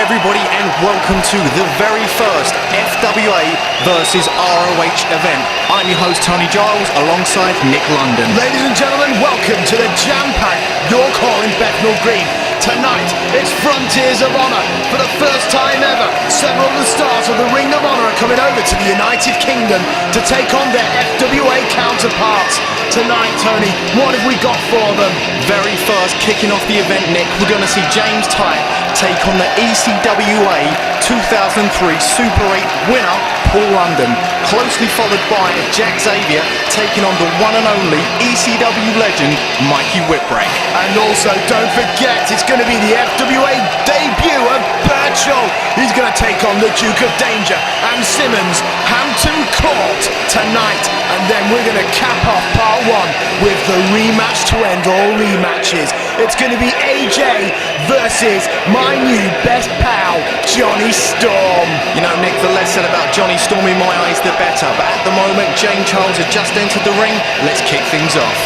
everybody, and welcome to the very first FWA versus ROH event. I'm your host Tony Giles alongside Nick London. Ladies and gentlemen, welcome to the jam-packed York Hall in Bethnal Green. Tonight, it's Frontiers of Honor. For the first time ever, several of the stars of the Ring of Honor are coming over to the United Kingdom to take on their FWA counterparts. Tonight, Tony, what have we got for them? Very first, kicking off the event, Nick, we're going to see James Tighe take on the ECWA 2003 Super 8 winner, Paul London, closely followed by Xavier taking on the one and only ECW legend, Mikey Whipwreck. And also, don't forget, it's going to be the FWA debut of Burchill. He's going to take on the Duke of Danger and Simmons, Hampton Court, tonight. And then we're going to cap off part one with the rematch to end all rematches. It's going to be AJ versus my new best pal, Jonny Storm. You know, Nick, the less said about Jonny Storm in my eyes, the better. But at the moment, James Charles has just entered the ring. Let's kick things off.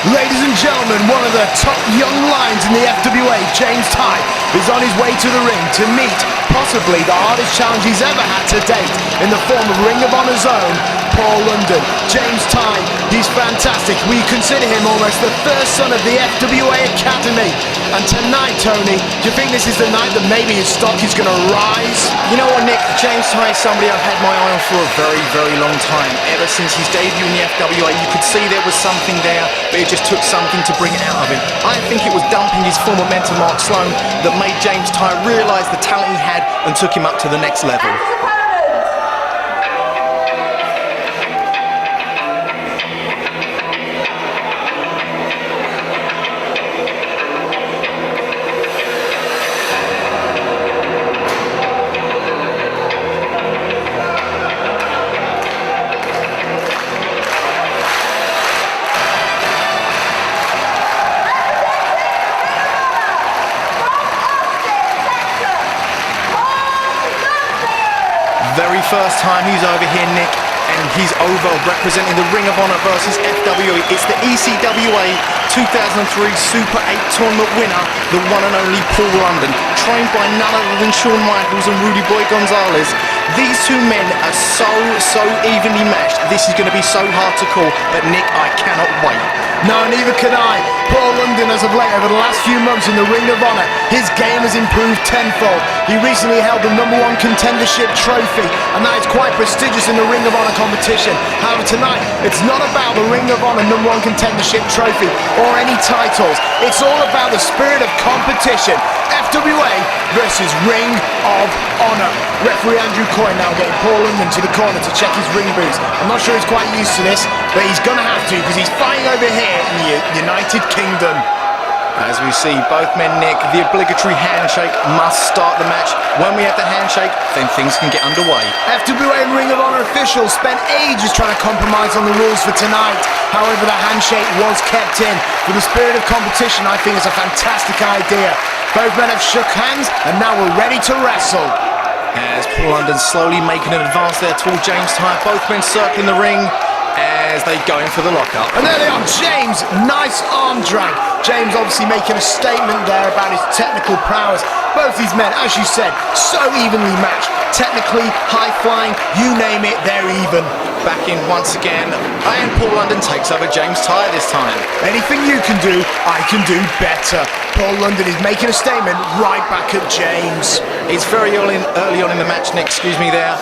Ladies and gentlemen, one of the top young lions in the FWA, James Tighe, is on his way to the ring to meet possibly the hardest challenge he's ever had to date in the form of Ring of Honor's own Paul London. James Tighe, he's fantastic. We consider him almost the first son of the FWA Academy. And tonight, Tony, do you think this is the night that maybe his stock is going to rise? You know what, Nick? James Tighe is somebody I've had my eye on for a very, very long time. Ever since his debut in the FWA, you could see there was something there, but it just took something to bring it out of him. I think it was dumping his former mentor, Mark Sloan, that made James Tighe realise the talent he had and took him up to the next level. Very first time he's over here, Nick, and he's over representing the Ring of Honor versus FWA. It's the ECWA 2003 Super 8 tournament winner, the one and only Paul London, trained by none other than Shawn Michaels and Rudy Boy Gonzalez. These two men are so evenly matched. This is going to be so hard to call, but Nick, I cannot wait. No, neither can I. Paul London, as of late, over the last few months in the Ring of Honor, his game has improved tenfold. He recently held the #1 contendership trophy, and that is quite prestigious in the Ring of Honor competition. However, tonight, it's not about the Ring of Honor #1 contendership trophy or any titles. It's all about the spirit of competition. FWA versus Ring of Honor. Referee Andrew Coyne now getting Paul London to the corner to check his ring boots. I'm not sure he's quite used to this, but he's going to have to because he's fighting over here in the United Kingdom. As we see both men, Nick, the obligatory handshake must start the match. When we have the handshake, then things can get underway. FWA and Ring of Honor officials spent ages trying to compromise on the rules for tonight. However, the handshake was kept in. For the spirit of competition, I think it's a fantastic idea. Both men have shook hands, and now we're ready to wrestle. As Paul London slowly making an advance there toward James Tighe, both men circling the ring as they go in for the lockup. And there they are, James, nice arm drag. James obviously making a statement there about his technical prowess. Both these men, as you said, so evenly matched. Technically, high flying, you name it, they're even. Back in once again, and Paul London takes over James Tighe this time. Anything you can do, I can do better. Paul London is making a statement right back at James. It's very early on in the match, Nick, excuse me there.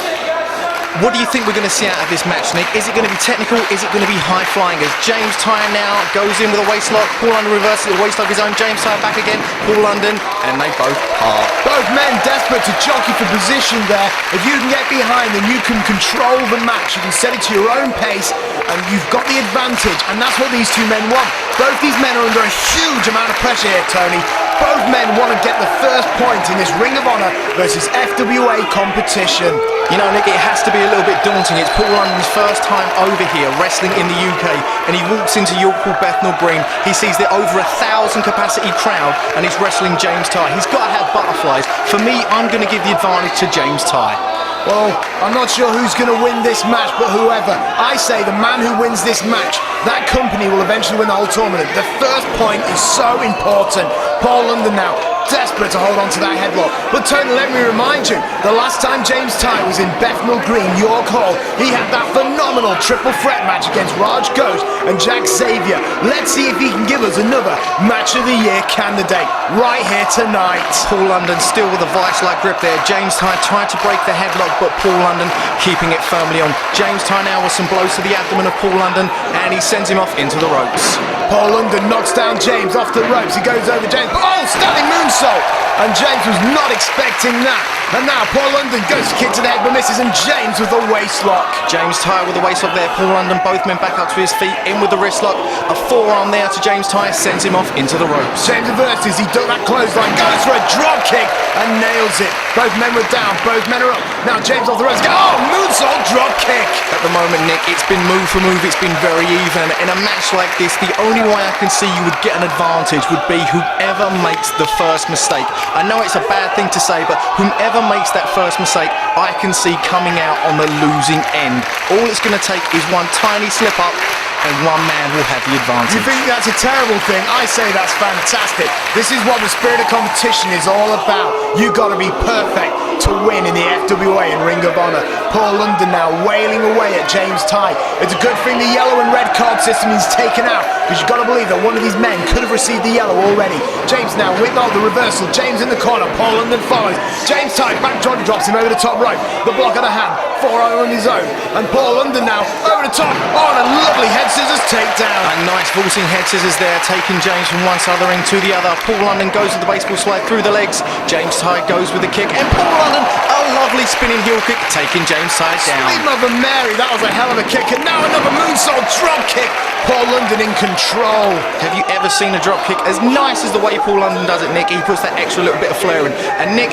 What do you think we're going to see out of this match, Nick? Is it going to be technical? Is it going to be high-flying? As James Tighe now goes in with a waistlock. Paul London reverses the waistlock of his own. James Tighe back again. Paul London, and they both part. Both men desperate to jockey for position there. If you can get behind, then you can control the match. You can set it to your own pace, and you've got the advantage. And that's what these two men want. Both these men are under a huge amount of pressure here, Tony. Both men want to get the first point in this Ring of Honor versus FWA competition. You know, Nick, it has to be a little bit daunting. It's Paul London's first time over here wrestling in the UK, and he walks into York Hall Bethnal Green. He sees the over 1,000 capacity crowd, and he's wrestling James Tighe. He's got to have butterflies. For me, I'm going to give the advantage to James Tighe. Well, I'm not sure who's going to win this match, but whoever. I say the man who wins this match, that company will eventually win the whole tournament. The first point is so important. Paul London now, desperate to hold on to that headlock. But Tony, let me remind you, the last time James Tighe was in Bethnal Green, York Hall, he had that phenomenal triple threat match against ROH World and Xavier. Let's see if he can give us another match of the year candidate right here tonight. Paul London still with a vice-like grip there. James Tighe tried to break the headlock, but Paul London keeping it firmly on. James Tighe now with some blows to the abdomen of Paul London, and he sends him off into the ropes. Paul London knocks down James off the ropes. He goes over James. Oh, standing moonsault! And James was not expecting that. And now Paul London goes to kick to the head, but misses, and James with a waistlock. James Tighe with the waistlock there. Paul London, both men back up to his feet, in with the wristlock. A forearm there to James Tighe, sends him off into the ropes. James reverses, he ducked that clothesline, goes for a drop kick, and nails it. Both men were down, both men are up. Now James off the ropes, oh, moonsault drop kick. At the moment, Nick, it's been move for move, it's been very even. In a match like this, the only way I can see you would get an advantage would be whoever makes the first mistake. I know it's a bad thing to say, but whoever makes that first mistake, I can see coming out on the losing end. All it's going to take is one tiny slip up, and one man will have the advantage. You think that's a terrible thing? I say that's fantastic. This is what the spirit of competition is all about. You got to be perfect to win in the FWA and Ring of Honor. Paul London now wailing away at James Tighe. It's a good thing the yellow and red card system is taken out, because you've got to believe that one of these men could have received the yellow already. James now with the reversal. James in the corner. Paul London follows. James Tighe back Jody drops him over the top rope. The block of the hand. Forearm on his own. And Paul London now over the top. Oh, and a lovely head scissors takedown. A nice vaulting head scissors there, taking James from one side of the ring to the other. Paul London goes with the baseball slide through the legs. James Tighe goes with the kick, and Paul London, a lovely spinning heel kick, taking James Tighe down. Sweet Mother Mary, that was a hell of a kick, and now another moonsault drop kick. Paul London in control. Have you ever seen a drop kick as nice as the way Paul London does it, Nick? He puts that extra little bit of flair in. And Nick,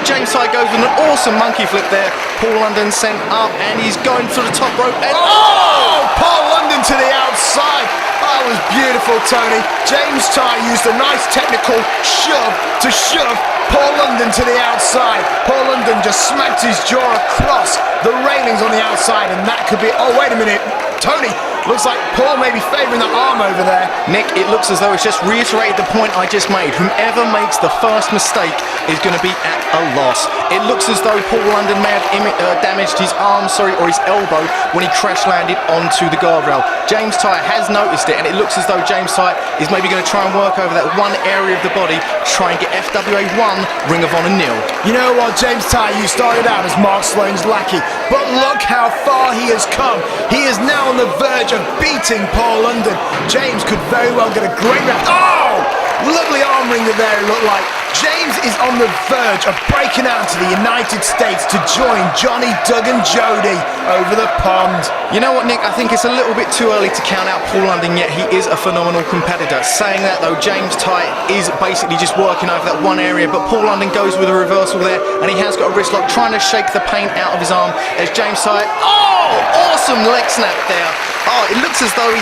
James Tighe goes with an awesome monkey flip there. Paul London sent up, and he's going for the top rope. And Paul London to the outside. That was beautiful, Tony. James Tighe used a nice technical shove to shove Paul London to the outside. Paul London just smacked his jaw across the railings on the outside, and that could be... Oh, wait a minute. Tony, Looks like Paul may be favouring the arm over there. Nick, it looks as though it's just reiterated the point I just made. Whomever makes the first mistake is going to be at a loss. It looks as though Paul London may have damaged his arm, or his elbow when he crash landed onto the guardrail. James Tighe has noticed it, and it looks as though James Tighe is maybe going to try and work over that one area of the body, try and get FWA 1, Ring of Honor 0. You know what, James Tighe, you started out as Mark Sloan's lackey, but look how far he has come. He is now on the verge of beating Paul London. James could very well get a great rep. Oh! Lovely arm wringer there, it looked like. James is on the verge of breaking out to the United States to join Jonny, Doug and Jody over the pond. You know what, Nick? I think it's a little bit too early to count out Paul London yet. He is a phenomenal competitor. Saying that, though, James Tighe is basically just working over that one area, but Paul London goes with a reversal there, and he has got a wrist lock, trying to shake the pain out of his arm as James Tighe... Oh! Awesome leg snap there. Oh, it looks as though he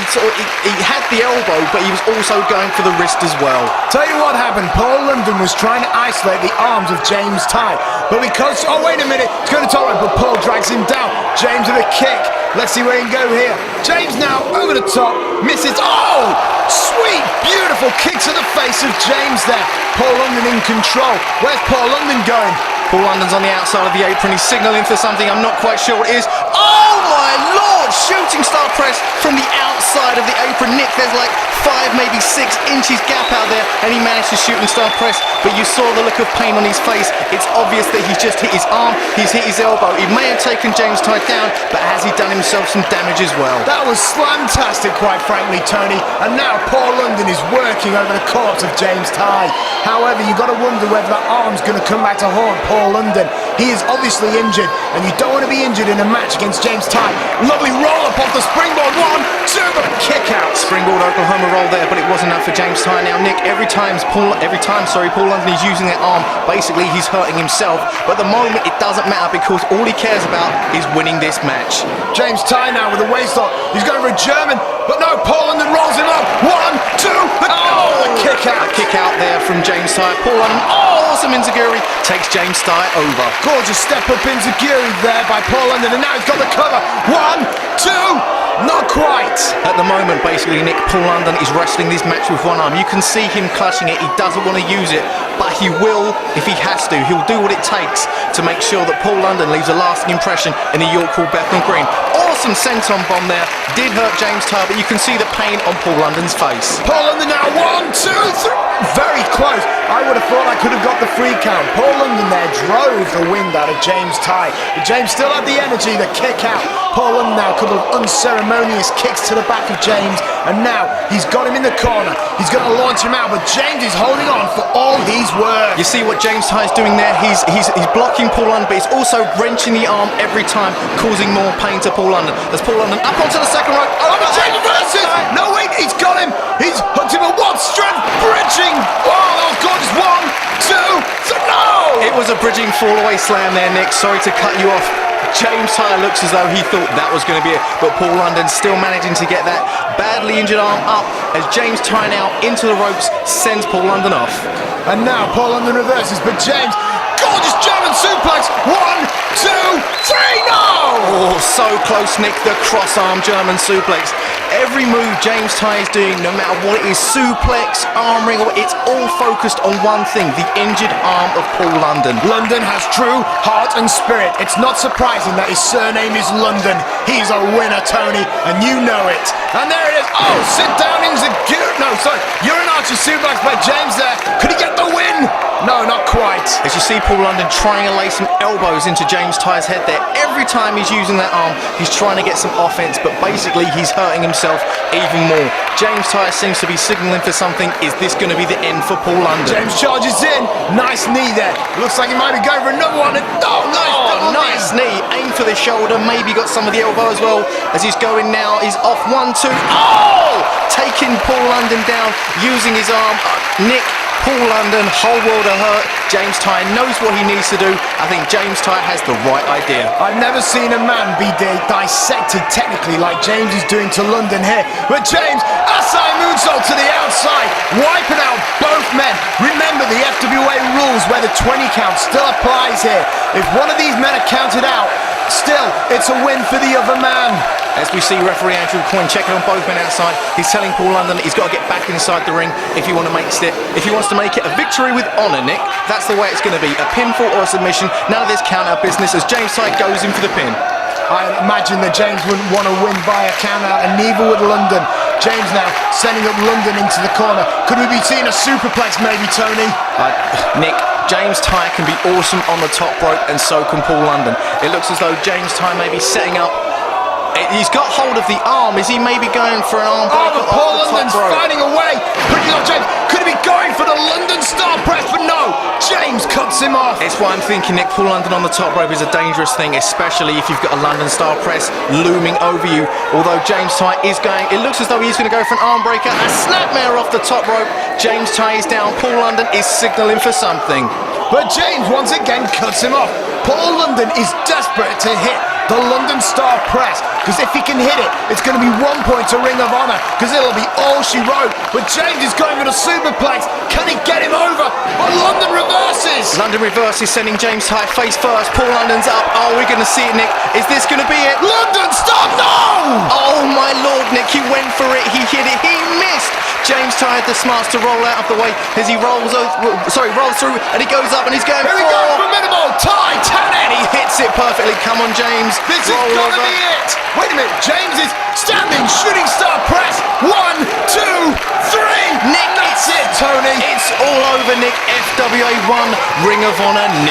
had the elbow, but he was also going for the wrist as well. Tell you what happened, Paul London was trying to isolate the arms of James Tighe, but because, oh wait a minute, it's going to tolerate, but Paul drags him down. James with a kick. Let's see where he can go here. James now over the top, misses. Oh, sweet, beautiful kick to the face of James there. Paul London in control. Where's Paul London going? Paul London's on the outside of the apron. He's signalling for something. I'm not quite sure what it is. Oh my lord! Shooting star press from the outside of the apron. Nick, there's like 5, maybe 6 inches gap out there, and he managed to shooting star press, but you saw the look of pain on his face. It's obvious that he's just hit his arm, he's hit his elbow. He may have taken James Tighe down, but has he done himself some damage as well? That was slamtastic, quite frankly, Tony. And now Paul London is working over the corpse of James Tighe. However, you've got to wonder whether that arm's going to come back to haunt Paul London. He is obviously injured, and you don't want to be injured in a match against James Tighe. Lovely roll up off the springboard. 1, 2, kick out. Springboard Oklahoma roll there, but it wasn't enough for James Tighe. Now, Nick, every time Paul London is using that arm, basically he's hurting himself. But at the moment, it doesn't matter because all he cares about is winning this match. James Tighe now with a waist lock. He's going for a German, but no, Paul London rolls him up. 1, 2, the kick out. A kick out there from James Tighe. Paul London, awesome enziguri, takes James Tighe over. Gorgeous step up enziguri there by Paul London, and now he's got the cover. 1, 2. Not quite. At the moment, basically, Nick, Paul London is wrestling this match with one arm. You can see him clutching it. He doesn't want to use it, but he will if he has to. He'll do what it takes to make sure that Paul London leaves a lasting impression in the York Hall Bethnal Green. Awesome senton bomb there. Did hurt James Tighe, but you can see the pain on Paul London's face. Paul London now, 1, 2, 3. Very close. I would have thought I could have got the free count. Paul London there drove the wind out of James Tighe. But James still had the energy, the kick out. Paul London now, a couple of unceremonious kicks to the back of James, and now he's got him in the corner. He's going to launch him out, but James is holding on for all he's worth. You see what James Tighe's doing there? He's blocking Paul London, but he's also wrenching the arm every time, causing more pain to Paul London. As Paul London up onto the second rope. Oh, but James reverses! No, wait, he's got him! He's hooked him at one strength, bridging! Oh, that was gorgeous. 1, 2, 3, no! It was a bridging fall-away slam there, Nick. Sorry to cut you off. James Tighe looks as though he thought that was going to be it, but Paul London still managing to get that badly injured arm up as James Tighe now into the ropes sends Paul London off. And now Paul London reverses, but James, gorgeous German suplex. 1, 2, 3, no! Oh, so close, Nick, the cross-arm German suplex. Every move James Tighe is doing, no matter what it is, suplex, arm wringer, it's all focused on one thing, the injured arm of Paul London. London has true heart and spirit. It's not surprising that his surname is London. He's a winner, Tony, and you know it. And there it is. Oh, sit down in the gear. No, sorry. Urinarchi suplex by James there. Could he get the win? No, not quite. As you see Paul London trying to lay some elbows into James Tighe's head there. Every time he's using that arm, he's trying to get some offense, but basically he's hurting himself even more. James Tighe seems to be signaling for something. Is this going to be the end for Paul London? James charges in. Nice knee there. Looks like he might be going for another one. Nice knee. Aim for the shoulder. Maybe got some of the elbow as well. As he's going now, he's off 1, 2. Oh! Taking Paul London down using his arm. Nick, Paul London, whole world of hurt. James Tighe knows what he needs to do. I think James Tighe has the right idea. I've never seen a man be dissected technically like James is doing to London here. But James, Asai moonsault to the outside, wiping out both men. Remember the FWA rules where the 20 count still applies here. If one of these men are counted out, still, it's a win for the other man. As we see referee Andrew Coyne checking on both men outside, he's telling Paul London he's got to get back inside the ring if he wants to make it a victory with honour, Nick. That's the way it's going to be, a pinfall or a submission. None of this counter business as James Tighe goes in for the pin. I imagine that James wouldn't want to win via counter, and neither would London. James now sending up London into the corner. Could we be seeing a superplex maybe, Tony? Nick, James Tighe can be awesome on the top rope, and so can Paul London. It looks as though James Tighe may be setting up. He's got hold of the arm. Is he maybe going for an arm breaker? Oh, Paul London's finding a way. Pretty much James. Could he be going for the London Star Press? But no, James cuts him off. It's why I'm thinking, Nick, Paul London on the top rope is a dangerous thing, especially if you've got a London Star Press looming over you. Although James Tighe is going, it looks as though he's going to go for an arm breaker. A snapmare off the top rope. James Tighe is down. Paul London is signalling for something. But James once again cuts him off. Paul London is desperate to hit the London Star Press, because if he can hit it, it's going to be 1 point to Ring of Honor, because it'll be all she wrote. But James is going for the superplex. Can he get him over? But London reverses. London reverses, sending James Tighe face first. Paul London's up. Oh, we're going to see it, Nick. Is this going to be it? London, stop! No! Oh my lord, Nick, he went for it. He hit it. He missed. James Tighe had the smarts to roll out of the way as he rolls through, and he goes up and he's going Here we go, formidable, Titanic! And he hits it perfectly. Come on, James. This is gonna be it. Wait a minute, James is standing, shooting star press. 1, 2, 3. Nick, that's it, Tony. It's all over, Nick. FWA 1, Ring of Honor 0.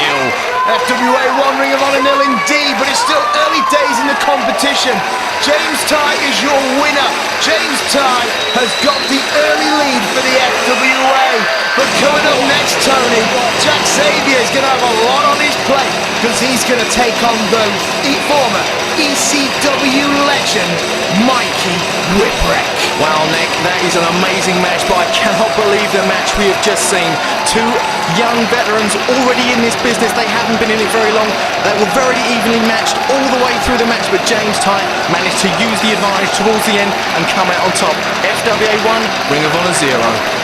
FWA 1, Ring of Honor 0 indeed, but it's still early days in the competition. James Tighe is your winner. James Tighe has got the early lead for the FWA. But coming up next, Tony, Xavier is going to have a lot on his plate, because he's going to take on the former ECW legend, Mikey Whipwreck. Wow, Nick, that is an amazing match, but I cannot believe the match we have just seen. Two young veterans already in this business. They haven't been in it very long. They were very evenly matched all the way through the match, but James Tighe managed to use the advantage towards the end and come out on top. FWA 1, Ring of Honor 0.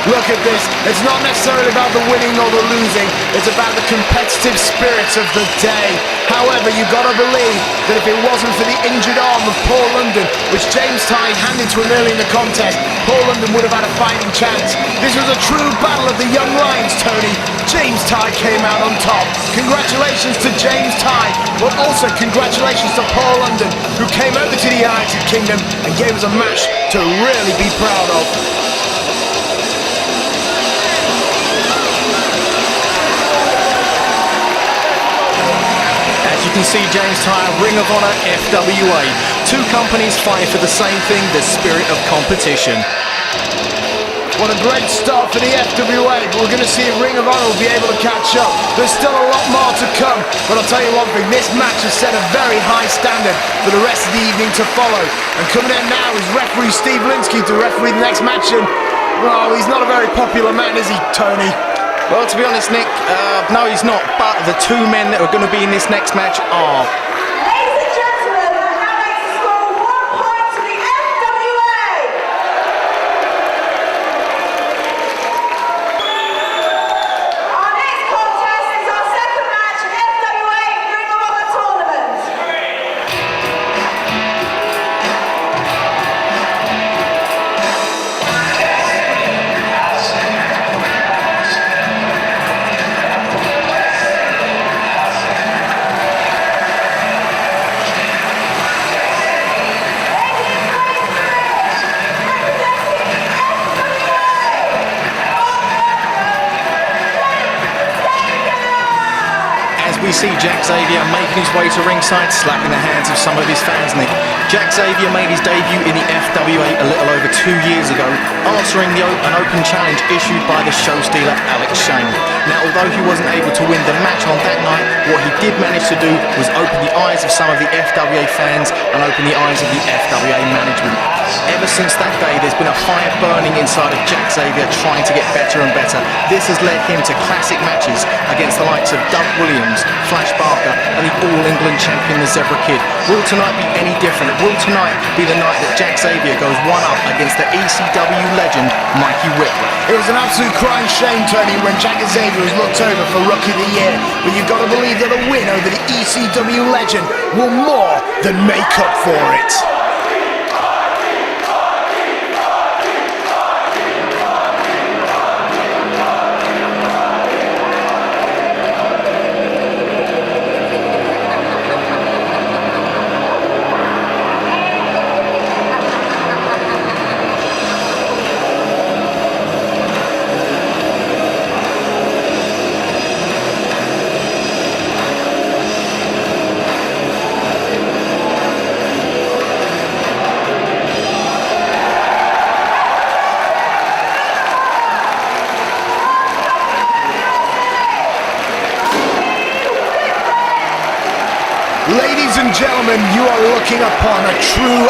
Look at this. It's not necessarily about the winning or the losing. It's about the competitive spirit of the day. However, you've got to believe that if it wasn't for the injured arm of Paul London, which James Tighe handed to him early in the contest, Paul London would have had a fighting chance. This was a true battle of the young lions, Tony. James Tighe came out on top. Congratulations to James Tighe, but also congratulations to Paul London, who came over to the United Kingdom and gave us a match to really be proud of. As you can see, James Tighe, Ring of Honor, FWA. Two companies fighting for the same thing, the spirit of competition. What a great start for the FWA, but we're going to see if Ring of Honor will be able to catch up. There's still a lot more to come, but I'll tell you one thing, this match has set a very high standard for the rest of the evening to follow. And coming in now is referee Steve Linsky to referee the next match, and, well, he's not a very popular man, is he, Tony? Well, to be honest, Nick, no, he's not, but the two men that are going to be in this next match are... We see Xavier making his way to ringside, slapping the hands of some of his fans, Nick. Xavier made his debut in the FWA a little over 2 years ago, answering an open challenge issued by the show stealer Alex Shane. Now, although he wasn't able to win the match on that night, what he did manage to do was open the eyes of some of the FWA fans and open the eyes of the FWA management. Ever since that day, there's been a fire burning inside of Xavier, trying to get better and better. This has led him to classic matches against the likes of Doug Williams, Fleisch and the All England champion, the Zebra Kid. Will tonight be any different? Will tonight be the night that Jack Xavier goes one up against the ECW legend, Mikey Whipwreck? It was an absolute crying shame, Tony, when Jack Xavier was looked over for Rookie of the Year. But you've got to believe that a win over the ECW legend will more than make up for it. Ladies and gentlemen, you are looking upon a true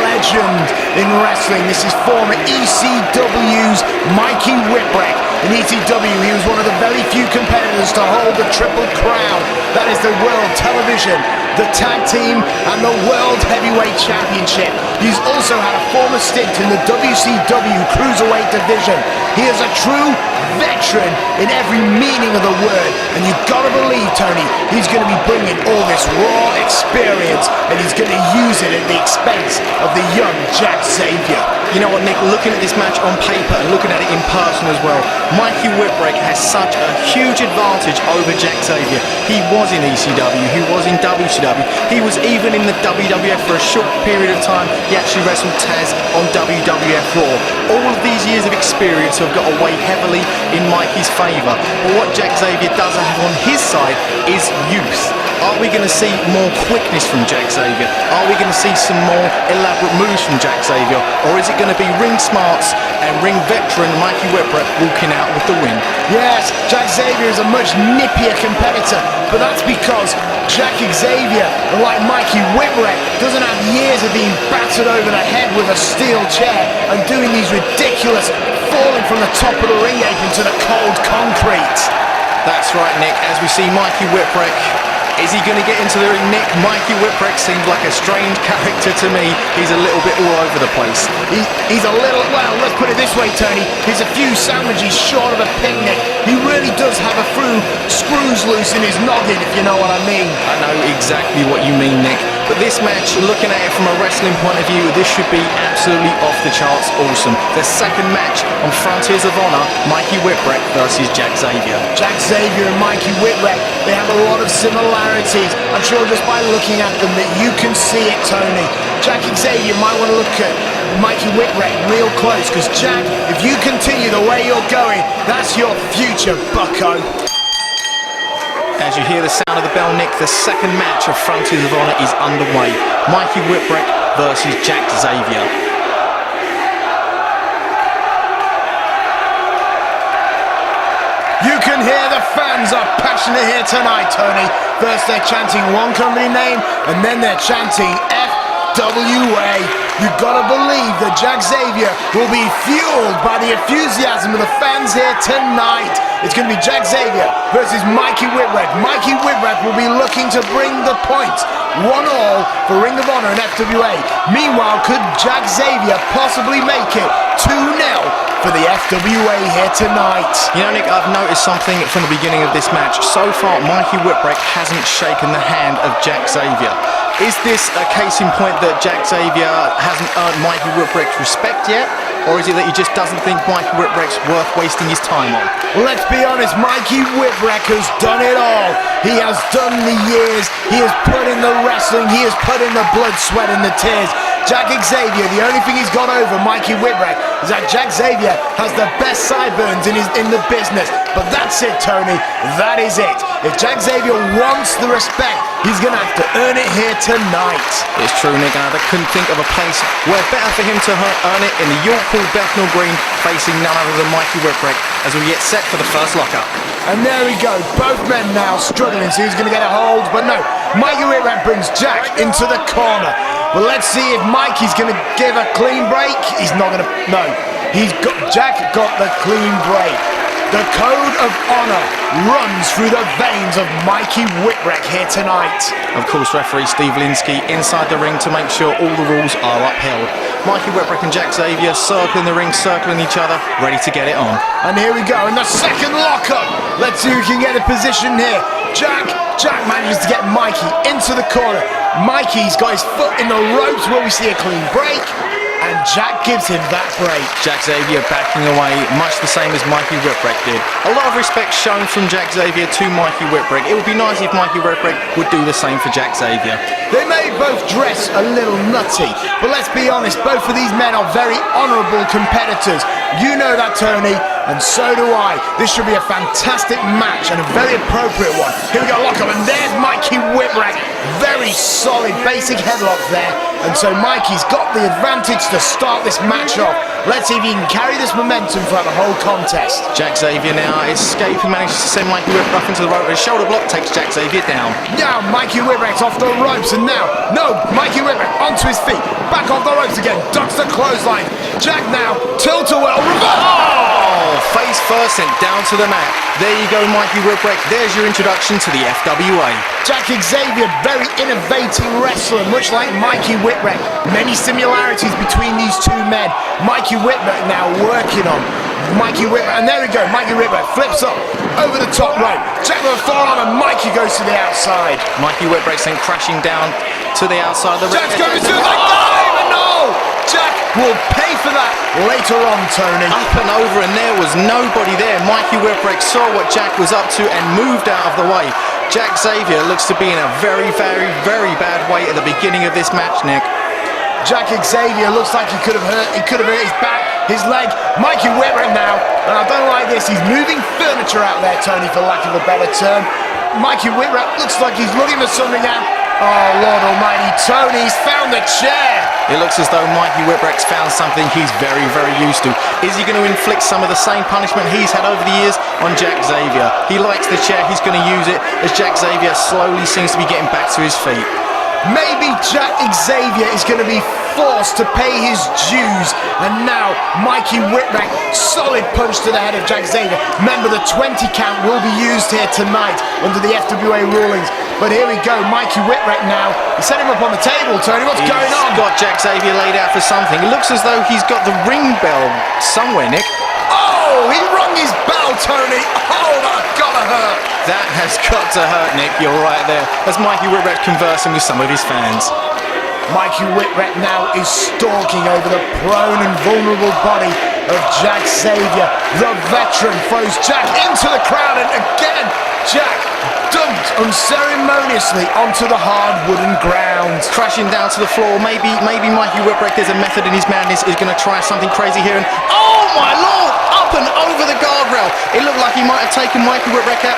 legend in wrestling. This is former ECW's Mikey Whipwreck. In ECW, he was one of the very few competitors to hold the Triple Crown. That is the World Television, the Tag Team, and the World Heavyweight Championship. He's also had a former stint in the WCW Cruiserweight division. He is a true veteran in every meaning of the word, and you've got to believe, Tony, he's going to be bringing all this raw experience, and he's going to use it at the expense of the young Jack Xavier. You know what, Nick, looking at this match on paper and looking at it in person as well, Mikey Whipwreck has such a huge advantage over Jack Xavier. He was in ECW, he was in WCW, he was even in the WWF for a short period of time. He actually wrestled Taz on WWF Raw. All of these years of experience have got to weigh heavily in Mikey's favour. But what Jack Xavier does have on his side is youth. Are we going to see more quickness from Jack Xavier? Are we going to see some more elaborate moves from Jack Xavier? Or is it going to be ring smarts and ring veteran Mikey Whipwreck walking out with the win? Yes, Jack Xavier is a much nippier competitor, but that's because Jack Xavier, like Mikey Whipwreck, doesn't have years of being battered over the head with a steel chair and doing these ridiculous falling from the top of the ring apron to the cold concrete. That's right, Nick. As we see Mikey Whipwreck, is he going to get into the ring, Nick? Mikey Whipwreck seems like a strange character to me. He's a little bit all over the place. He's a little, well, let's put it this way, Tony. He's a few sandwiches short of a picnic. He really does have a few screws loose in his noggin, if you know what I mean. I know exactly what you mean, Nick. But this match, looking at it from a wrestling point of view, this should be absolutely off the charts awesome. The second match on Frontiers of Honor, Mikey Whipwreck versus Jack Xavier. Jack Xavier and Mikey Whipwreck, they have a lot of similarities. I'm sure just by looking at them that you can see it, Tony. Jack Xavier might want to look at Mikey Whipwreck real close, because Jack, if you continue the way you're going, that's your future, bucko. As you hear the sound of the bell, Nick, the second match of Frontiers of Honor is underway. Mikey Whipwreck versus Jack Xavier. You can hear the fans are passionate here tonight, Tony. First they're chanting one company name, and then they're chanting FWA. You've got to believe that Jack Xavier will be fueled by the enthusiasm of the fans here tonight. It's going to be Jack Xavier versus Mikey Whipwreck. Mikey Whipwreck will be looking to bring the points. 1-1 for Ring of Honor and FWA. Meanwhile, could Jack Xavier possibly make it 2-0 for the FWA here tonight? You know, Nick, I've noticed something from the beginning of this match. So far, Mikey Whipwreck hasn't shaken the hand of Jack Xavier. Is this a case in point that Jack Xavier hasn't earned Mikey Whipwreck's respect yet? Or is it that he just doesn't think Mikey Whipwreck's worth wasting his time on? Well, let's be honest, Mikey Whipwreck has done it all. He has done the years, he has put in the wrestling, he has put in the blood, sweat and the tears. Jack Xavier, the only thing he's got over Mikey Whipwreck is that Jack Xavier has the best sideburns in the business. But that's it, Tony. That is it. If Jack Xavier wants the respect, he's going to have to earn it here tonight. It's true, Nick, and I couldn't think of a place where better for him to earn it in the York Hall Bethnal Green, facing none other than Mikey Whipwreck as we get set for the first lockup. And there we go, both men now struggling, so he's going to get a hold, but no, Mikey Whipwreck brings Jack into the corner. But let's see if Mikey's going to give a clean break. He's not going to, no. Jack got the clean break. The code of honor runs through the veins of Mikey Whipwreck here tonight. Of course, referee Steve Linsky inside the ring to make sure all the rules are upheld. Mikey Whipwreck and Jack Xavier circling the ring, circling each other, ready to get it on. And here we go in the second lockup. Let's see who can get a position here. Jack manages to get Mikey into the corner. Mikey's got his foot in the ropes. Will we see a clean break? And Jack gives him that break. Jack Xavier backing away, much the same as Mikey Whipwreck did. A lot of respect shown from Jack Xavier to Mikey Whipwreck. It would be nice if Mikey Whipwreck would do the same for Jack Xavier. They may both dress a little nutty, but let's be honest, both of these men are very honourable competitors. You know that, Tony, and so do I. This should be a fantastic match and a very appropriate one. Here we go, lock up, and there's Mikey Whipwreck. Very solid basic headlock there, and so Mikey's got the advantage to start this match off. Let's see if he can carry this momentum throughout the whole contest. Jack Xavier now escaping, manages to send Mikey Whipwreck into the rope. His shoulder block takes Jack Xavier down. Now Mikey Whipwreck's off the ropes, and now, no, Mikey Whipwreck onto his feet, back off the ropes again, ducks the clothesline. Jack now, tilt-a-whirl, reverse! Oh, face first sent down to the mat. There you go, Mikey Whipwreck. There's your introduction to the FWA. Jack Xavier, very innovating wrestler, much like Mikey Whipwreck. Many similarities between these two men. Mikey Whipwreck now working on Mikey Whipwreck, and there we go, Mikey Whipwreck flips up over the top rope. Jack with a forearm, and Mikey goes to the outside. Mikey Whipwreck sent crashing down to the outside of the ring. Jack's going to the dive, and no! Jack will pay for that later on, Tony. Up and over, and there was nobody there. Mikey Whipwreck saw what Jack was up to and moved out of the way. Jack Xavier looks to be in a very, very, very bad way at the beginning of this match, Nick. Jack Xavier looks like he could have hurt his back, his leg. Mikey Whipwreck now, and I don't like this, he's moving furniture out there, Tony, for lack of a better term. Mikey Whipwreck looks like he's looking for something out. Oh, Lord Almighty, Tony's found the chair. It looks as though Mikey Whipwreck's found something he's very, very used to. Is he going to inflict some of the same punishment he's had over the years on Jack Xavier? He likes the chair, he's going to use it as Jack Xavier slowly seems to be getting back to his feet. Maybe Jack Xavier is going to be forced to pay his dues. And now Mikey Whipwreck, solid punch to the head of Jack Xavier. Remember, the 20 count will be used here tonight under the FWA rulings. But here we go, Mikey Whipwreck now. He set him up on the table, Tony. What's going on? He's got Jack Xavier laid out for something. It looks as though he's got the ring bell somewhere, Nick. Oh, he rung his bell, Tony. Oh, that's gotta hurt. That has got to hurt, Nick. You're right there. As Mikey Whipwreck conversing with some of his fans. Mikey Whipwreck now is stalking over the prone and vulnerable body of Jack Xavier. The veteran throws Jack into the crowd, and again, Jack dumped unceremoniously onto the hard wooden ground. Crashing down to the floor. Maybe Mikey Whipwreck, there's a method in his madness, is going to try something crazy here. And oh my Lord! Up and over the guardrail. It looked like he might have taken Mikey Whipwreck out.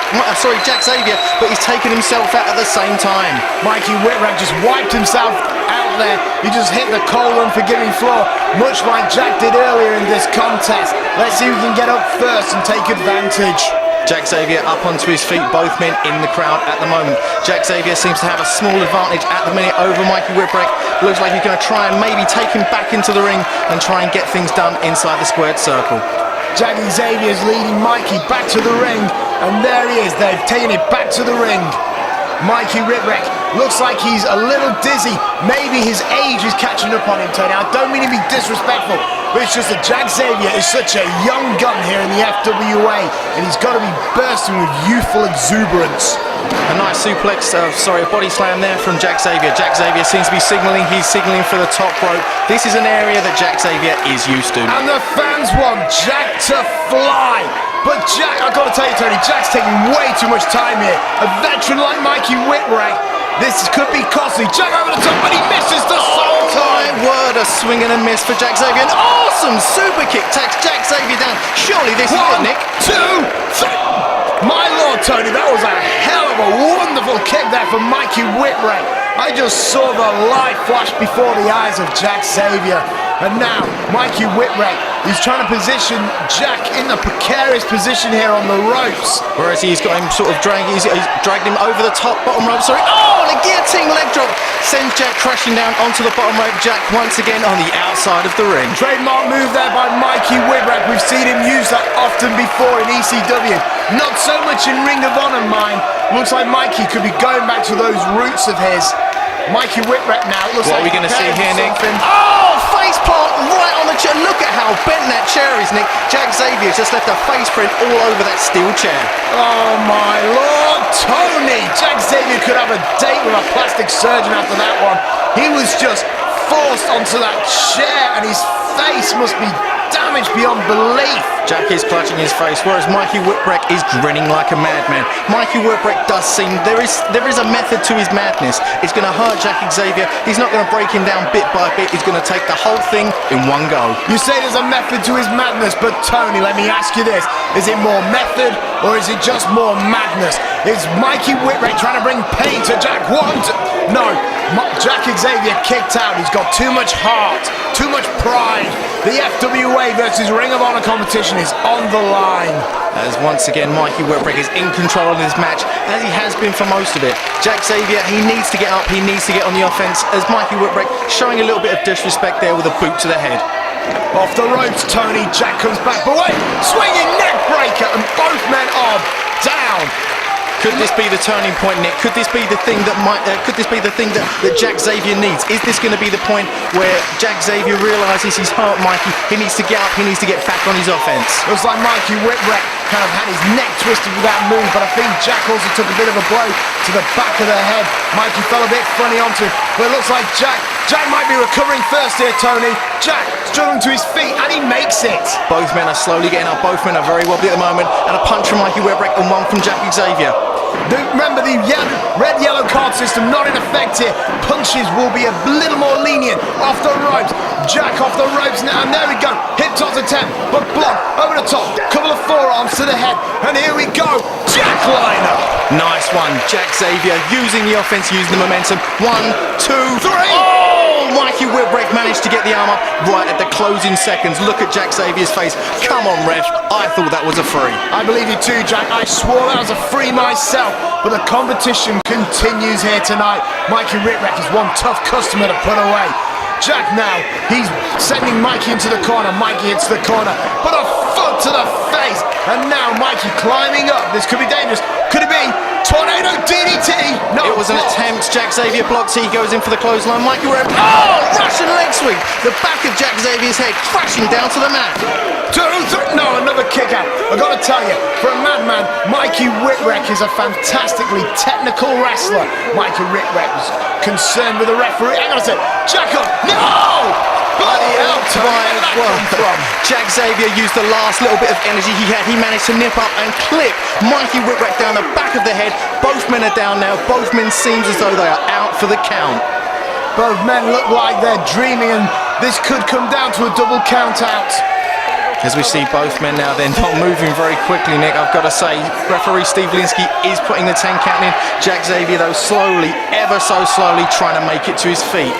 Jack Xavier, but he's taken himself out at the same time. Mikey Whipwreck just wiped himself out there. He just hit the cold, unforgiving floor, much like Jack did earlier in this contest. Let's see who can get up first and take advantage. Jack Xavier up onto his feet, both men in the crowd at the moment. Jack Xavier seems to have a small advantage at the minute over Mikey Whipwreck. Looks like he's going to try and maybe take him back into the ring and try and get things done inside the squared circle. Jack Xavier's leading Mikey back to the ring, and there he is. They've taken it back to the ring. Mikey Whipwreck looks like he's a little dizzy. Maybe his age is catching up on him, Tony. I don't mean to be disrespectful, but it's just that Jack Xavier is such a young gun here in the FWA, and he's got to be bursting with youthful exuberance. A nice suplex, a body slam there from Jack Xavier. Jack Xavier seems to be signaling. He's signaling for the top rope. This is an area that Jack Xavier is used to. And the fans want Jack to fly. But Jack, I've got to tell you, Tony, Jack's taking way too much time here. A veteran like Mikey Whipwreck, this could be costly. Jack over the top, but he misses the soul time. My word, a swing and a miss for Jack Xavier. An awesome super kick takes Jack Xavier down. Surely this is it, Nick. 1, 2, 3. My Lord, Tony, that was a hell of a wonderful kick there from Mikey Whipwreck. I just saw the light flash before the eyes of Jack Xavier. And now, Mikey Whipwreck He's trying to position Jack in a precarious position here on the ropes. Whereas he's got him sort of he's dragged him over the top, bottom rope, sorry. Oh, and a guillotine leg drop sends Jack crashing down onto the bottom rope. Jack once again on the outside of the ring. Trademark move there by Mikey Whipwreck. We've seen him use that often before in ECW. Not so much in Ring of Honor, mine. Looks like Mikey could be going back to those roots of his. Mikey Whipwreck now. Looks what like are we going to see here, Nick? Oh, face plant right on the chair. Look at how bent that chair is, Nick. Jack Xavier just left a face print all over that steel chair. Oh my Lord, Tony! Jack Xavier could have a date with a plastic surgeon after that one. He was just forced onto that chair and his face must be damaged beyond belief. Jack is clutching his face, whereas Mikey Whipwreck is grinning like a madman. Mikey Whipwreck does seem there is a method to his madness. It's going to hurt Jack Xavier. He's not going to break him down bit by bit. He's going to take the whole thing in one go. You say there's a method to his madness, but Tony, let me ask you this: is it more method or is it just more madness? Is Mikey Whipwreck trying to bring pain to Jack? No, Jack Xavier kicked out. He's got too much heart, too much pride. The FWA versus Ring of Honor competition is on the line. As once again, Mikey Whipwreck is in control of this match, as he has been for most of it. Jack Xavier, he needs to get up, he needs to get on the offense, as Mikey Whipwreck showing a little bit of disrespect there with a boot to the head. Off the ropes, Tony. Jack comes back, but wait, swinging neck breaker, and both men are down. Could this be the turning point, Nick? Could this be the thing that that Jack Xavier needs? Is this going to be the point where Jack Xavier realises he's hurt Mikey? He needs to get up. He needs to get back on his offense. Looks like Mikey Whipwreck kind of had his neck twisted with that move, but I think Jack also took a bit of a blow to the back of the head. Mikey fell a bit funny onto it, but it looks like Jack might be recovering first here, Tony. Jack struggling to his feet, and he makes it. Both men are slowly getting up. Both men are very wobbly at the moment, and a punch from Mikey Whipwreck and one from Jack Xavier. Remember the red-yellow card system not in effect here. Punches will be a little more lenient. Off the ropes. Jack off the ropes now. And there we go. Hip toss attempt. But block over the top. Couple of forearms to the head. And here we go. Jack liner. Nice one. Jack Xavier using the offense, using the momentum. 1, 2, 3. Oh! Mikey Whipwreck managed to get the arm up right at the closing seconds. Look at Jack Xavier's face. Come on, ref. I thought that was a free. I believe you too, Jack. I swore that was a free myself. But the competition continues here tonight. Mikey Whipwreck is one tough customer to put away. Jack now, he's sending Mikey into the corner. Mikey hits the corner, but a foot to the face. And now Mikey climbing up. This could be dangerous. Could it be tornado DDT? No, it was an attempt. Jack Xavier blocks. He goes in for the clothesline. Mikey Whipwreck. Oh, Russian leg sweep. The back of Jack Xavier's head crashing down to the mat. 2, 3. No, another kick out. I gotta tell you, for a madman, Mikey Whipwreck is a fantastically technical wrestler. Mikey Whipwreck was concerned with the referee. Hang on a sec. Jack up. No! Bloody hell, where did that come from? Jack Xavier used the last little bit of energy he had. He managed to nip up and clip Mikey Whipwreck down the back of the head. Both men are down now. Both men seems as though they are out for the count. Both men look like they're dreaming, and this could come down to a double count out. As we see both men now, they're not moving very quickly, Nick. I've got to say, referee Steve Linsky is putting the 10 count in. Jack Xavier, though, slowly, ever so slowly, trying to make it to his feet.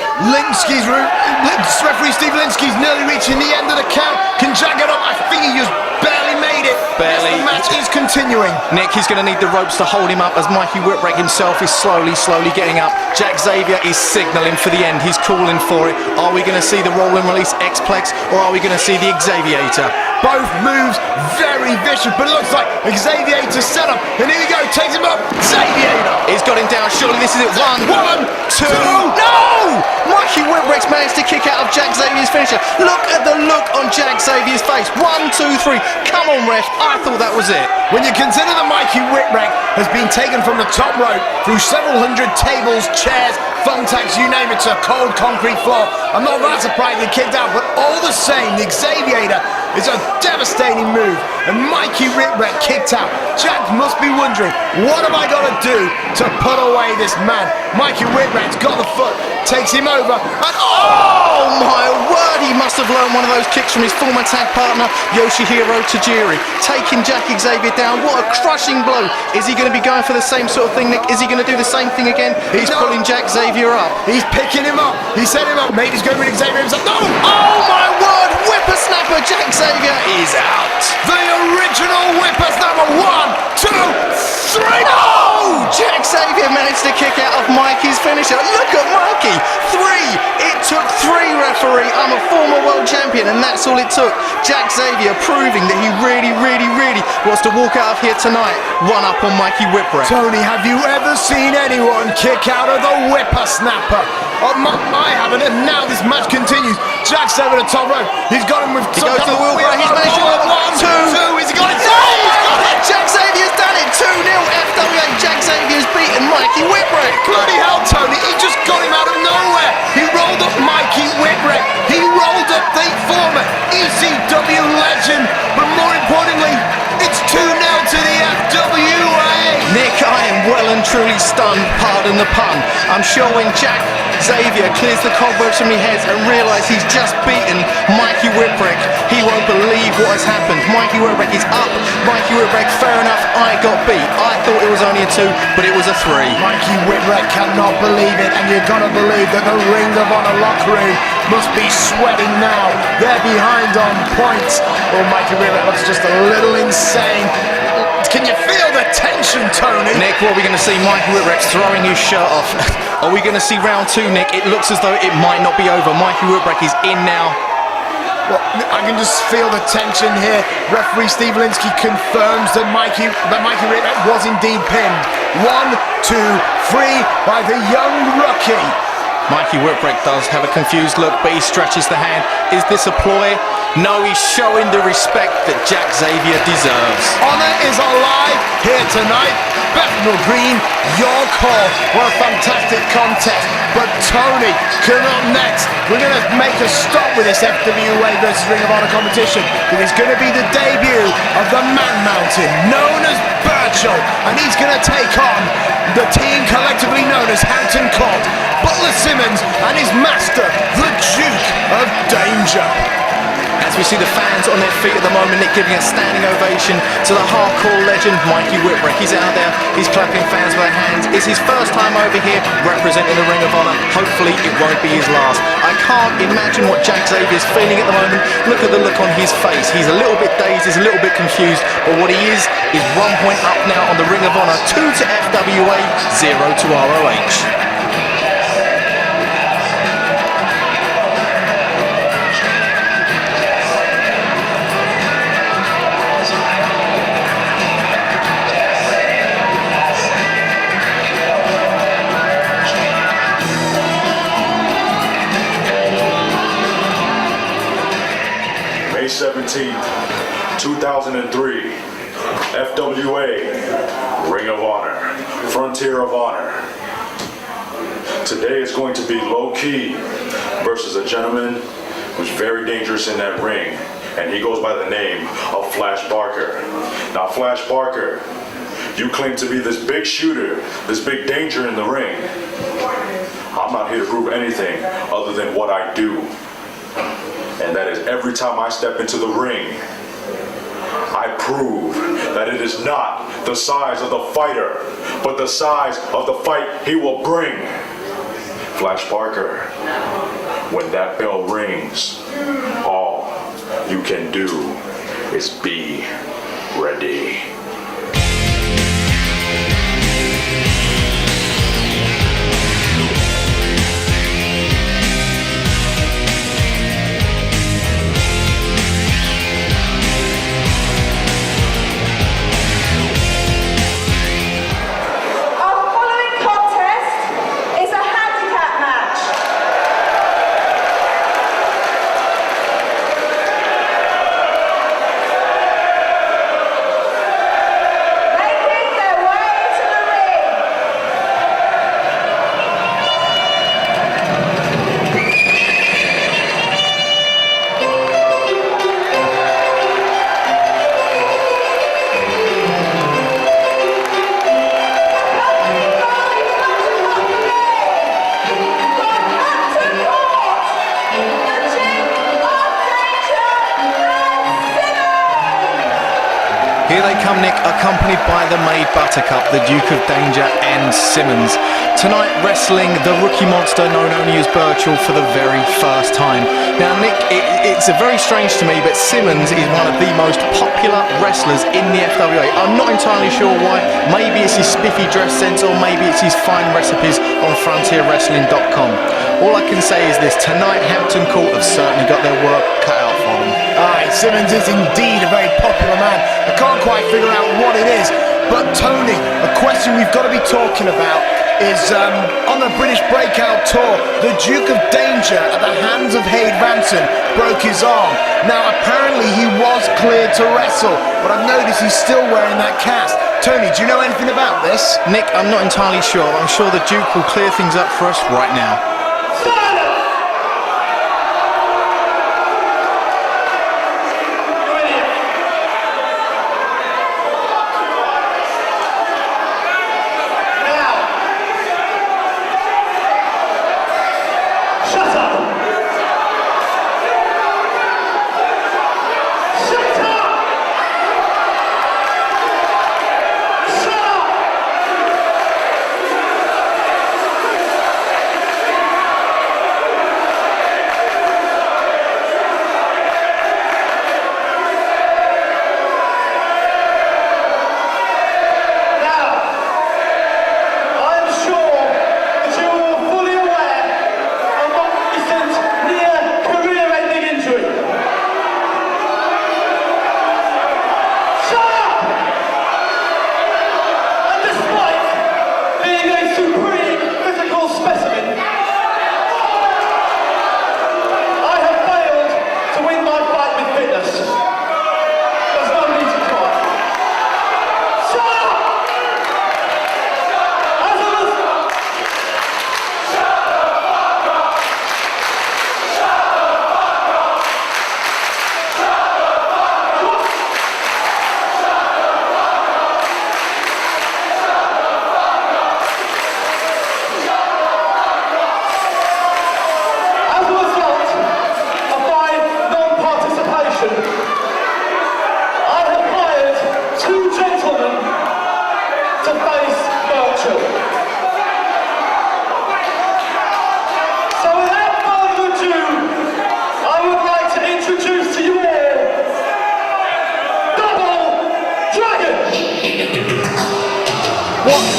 Referee Steve Linsky's nearly reaching the end of the count. Can Jack get up? I think he just barely made it. Barely. Yes, the match is continuing. Nick, he's going to need the ropes to hold him up as Mikey Whipwreck himself is slowly getting up. Jack Xavier is signalling for the end. He's calling for it. Are we going to see the roll and release X-Plex, or are we going to see the Xaviator? Both moves very vicious, but it looks like Xaviator set up. And here we go, takes him up. Xaviator. He's got him down. Surely this is it. 1, 2. No! Mikey Whipwreck's managed to kick out of Jack Xavier's finisher. Look at the look on Jack Xavier's face. 1, 2, 3. Come on, ref. I thought that was it. When you consider that Mikey Whipwreck has been taken from the top rope through several hundred tables, chairs, thumbtacks, you name it, to a cold concrete floor, I'm not that surprised he kicked out, but all the same, the Xaviator is a devastating move, and Mikey Whipwreck kicked out. Jack must be wondering, what have I got to do to put away this man? Mikey Whipwreck's got the foot, takes him over, and oh my word, he must have learned one of those kicks from his former tag partner, Yoshihiro Tajiri, taking Jack Xavier down. What a crushing blow. Is he going to be going for the same sort of thing, Nick? Is he going to do the same thing again? He's pulling Jack Xavier up. He's picking him up. He set him up. Maybe he's going with Xavier himself. No! Oh my word! whippersnapper Jack Xavier is out. The original whippersnapper. 1, 2, 3. Oh! Jack Xavier managed to kick out of Mikey's finisher. Look at Mikey. 3. It took 3, referee. I'm a former world champion, and that's all it took. Jack Xavier proving that he really wants to walk out of here tonight. 1 up on Mikey Whipwreck. Tony, have you ever seen anyone kick out of the whippersnapper? Oh, I haven't, and now this match continues. Jack's over the top rope. He's got him with... He goes to the wheelbarrow. He's managed to... 1, 2. He's got it. He's got it. Jack Xavier's done it. 2-0 FWA. Jack Xavier's beaten Mikey Whipwreck. Bloody hell, Tony. He just got him out of nowhere. He rolled up Mikey Whipwreck. He rolled up the former ECW legend. But more importantly, it's 2-0 to the FWA. Nick, I am well and truly stunned, pardon the pun. I'm sure when Jack Xavier clears the cobwebs from his head and realises he's just beaten Mikey Whipwreck, he won't believe what has happened. Mikey Whipwreck is up. Mikey Whipwreck, fair enough, I got beat. I thought it was only a 2, but it was a 3. Mikey Whipwreck cannot believe it, and you've got to believe that the Ring of Honor locker room must be sweating now. They're behind on points. Oh, Mikey Whipwreck looks just a little insane. Can you feel the tension, Tony? Nick, what are we going to see? Mikey Whipwreck's throwing his shirt off. Are we going to see round 2, Nick? It looks as though it might not be over. Mikey Whipwreck is in now. Well, I can just feel the tension here. Referee Steve Linsky confirms that Mikey Whipwreck was indeed pinned. 1, 2, 3 by the young rookie. Mikey Whipwreck does have a confused look, but he stretches the hand. Is this a ploy? No, he's showing the respect that Jack Xavier deserves. Honor is alive here tonight. Bethnal Green, your call. What a fantastic contest. But Tony, coming up next, we're going to make a stop with this FWA versus Ring of Honor competition. It's going to be the debut of the Man Mountain, known as Burchill. And he's going to take on the team collectively known as Hampton Court, Butler Simmons and his master, the Duke of Danger. As we see the fans on their feet at the moment, Nick giving a standing ovation to the hardcore legend Mikey Whipwreck. He's out there, he's clapping fans with their hands. It's his first time over here representing the Ring of Honor. Hopefully it won't be his last. I can't imagine what Jack Xavier's feeling at the moment. Look at the look on his face. He's a little bit dazed, he's a little bit confused, but what he is 1 point up now on the Ring of Honor. 2 to FWA, 0 to ROH. May 17th, 2003, FWA, Ring of Honor, Frontier of Honor. Today is going to be Loki versus a gentleman who's very dangerous in that ring, and he goes by the name of Fleisch Barker. Now, Fleisch Barker, you claim to be this big shooter, this big danger in the ring. I'm not here to prove anything other than what I do. And that is every time I step into the ring, I prove that it is not the size of the fighter, but the size of the fight he will bring. Fleisch Barker, when that bell rings, all you can do is be ready. Here they come, Nick, accompanied by the maid Buttercup, the Duke of Danger, and Simmons. Tonight, wrestling the rookie monster known only as Burchill for the very first time. Now, Nick, it's very strange to me, but Simmons is one of the most popular wrestlers in the FWA. I'm not entirely sure why. Maybe it's his spiffy dress sense, or maybe it's his fine recipes on frontierwrestling.com. All I can say is this: tonight, Hampton Court have certainly got their work cut out for them. Aye, Simmons is indeed a very popular man. I can't quite figure out what it is. But Tony, a question we've got to be talking about is on the British Breakout Tour, the Duke of Danger at the hands of Hayde Ranson broke his arm. Now apparently he was cleared to wrestle, but I've noticed he's still wearing that cast. Tony, do you know anything about this? Nick, I'm not entirely sure. I'm sure the Duke will clear things up for us right now.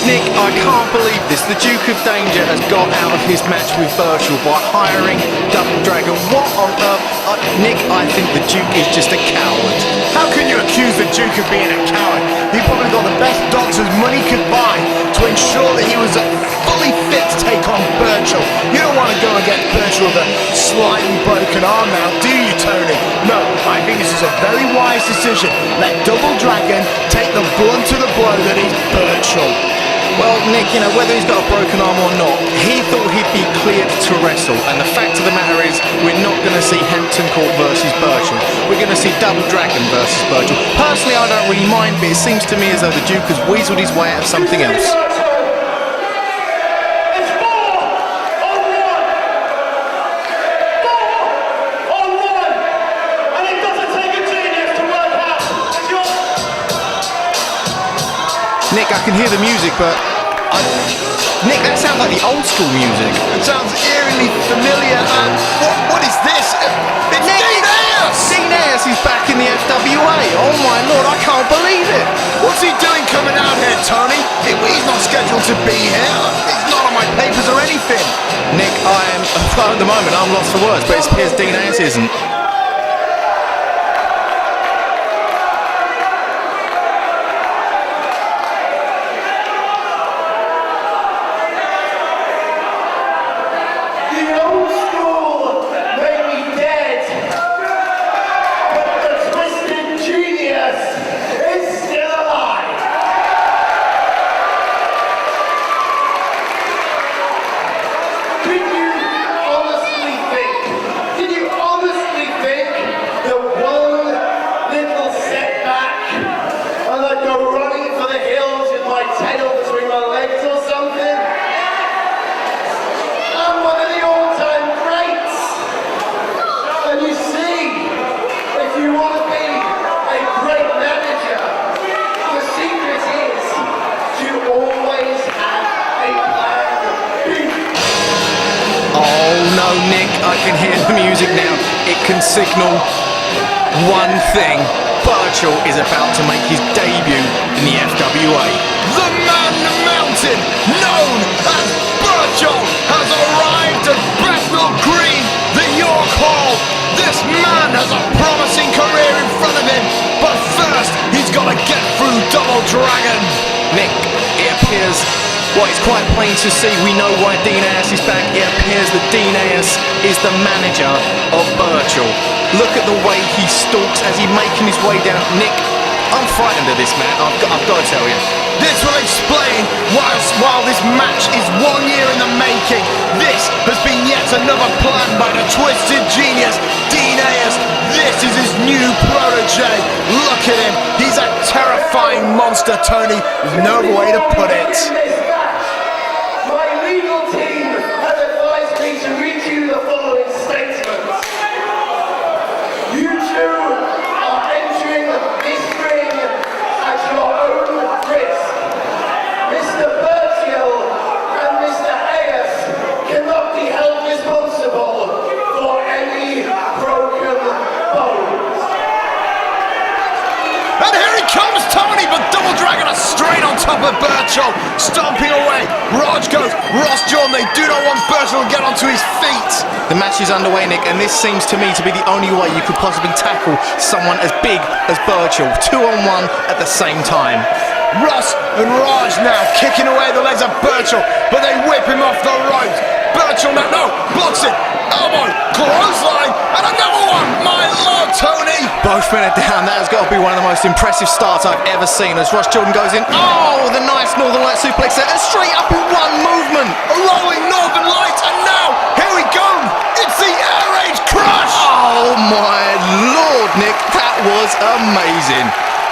Nick, I can't believe this. The Duke of Danger has got out of his match with Burchill by hiring Double Dragon. What on earth? Nick, I think the Duke is just a coward. How can you accuse the Duke of being a coward? He probably got the best doctors money could buy to ensure that he was fully fit to take on Burchill. You don't want to go against Burchill with a slightly broken arm now, do you, Tony? No, I think this is a very wise decision. Let Double Dragon take the blunt of the blow that is Burchill. Well, Nick, you know, whether he's got a broken arm or not, he thought he'd be cleared to wrestle, and the fact of the matter is, we're not going to see Hampton Court versus Burchill. We're going to see Double Dragon versus Burchill. Personally, I don't really mind, but it seems to me as though the Duke has weaseled his way out of something else. Nick, I can hear the music, but Nick, that sounds like the old school music. It sounds eerily familiar. What is this? It's Dean Ayers! Dean Ayers is back in the FWA. Oh my lord, I can't believe it. What's he doing coming out here, Tony? He's not scheduled to be here. He's not on my papers or anything. Nick, at the moment, I'm lost for words, but it appears Dean Ayers isn't. I'm one of the all-time know, Nick, I can hear the music now. It can signal one thing. Burchill is about to make his debut in the FWA. The man, the mountain, known as Burchill, has arrived at Bethnal Green, the York Hall. This man has a promising career in front of him, but first he's got to get through Double Dragon. Nick, it appears, well, it's quite plain to see, we know why Dean Ayers is back. It appears that Dean Ayers is the manager of Burchill. Look at the way he stalks as he's making his way down. Nick, I'm frightened of this man, I've got to tell you. This will explain while this match is 1 year in the making. This has been yet another plan by the twisted genius, Dean Ayers. This is his new protege. Look at him. He's a terrifying monster, Tony. There's no other way to put it. My legal team has advised me to read you the following statement. You two are entering this ring at your own risk. Mr. Burchill and Mr. Ayers cannot be held responsible for any broken bones. And here he comes, Tony, but Double Dragon are straight on top of Burchill, stomping away. Raj goes, Ross John, they do not want Burchill to get onto his feet. The match is underway, Nick, and this seems to me to be the only way you could possibly tackle someone as big as Burchill. 2-on-1 at the same time. Ross and Raj now kicking away the legs of Burchill, but they whip him off the ropes. Burchill no, blocks it. Elbow, clothesline, and another one. My lord, Tony. Both men are down. That has got to be one of the most impressive starts I've ever seen as Ross Jordan goes in. Oh, the nice Northern Light suplex there, and straight up in one movement. A rolling Northern Light, and now, here we go. It's the Air Raid Crush. Oh my lord, Nick, that was amazing.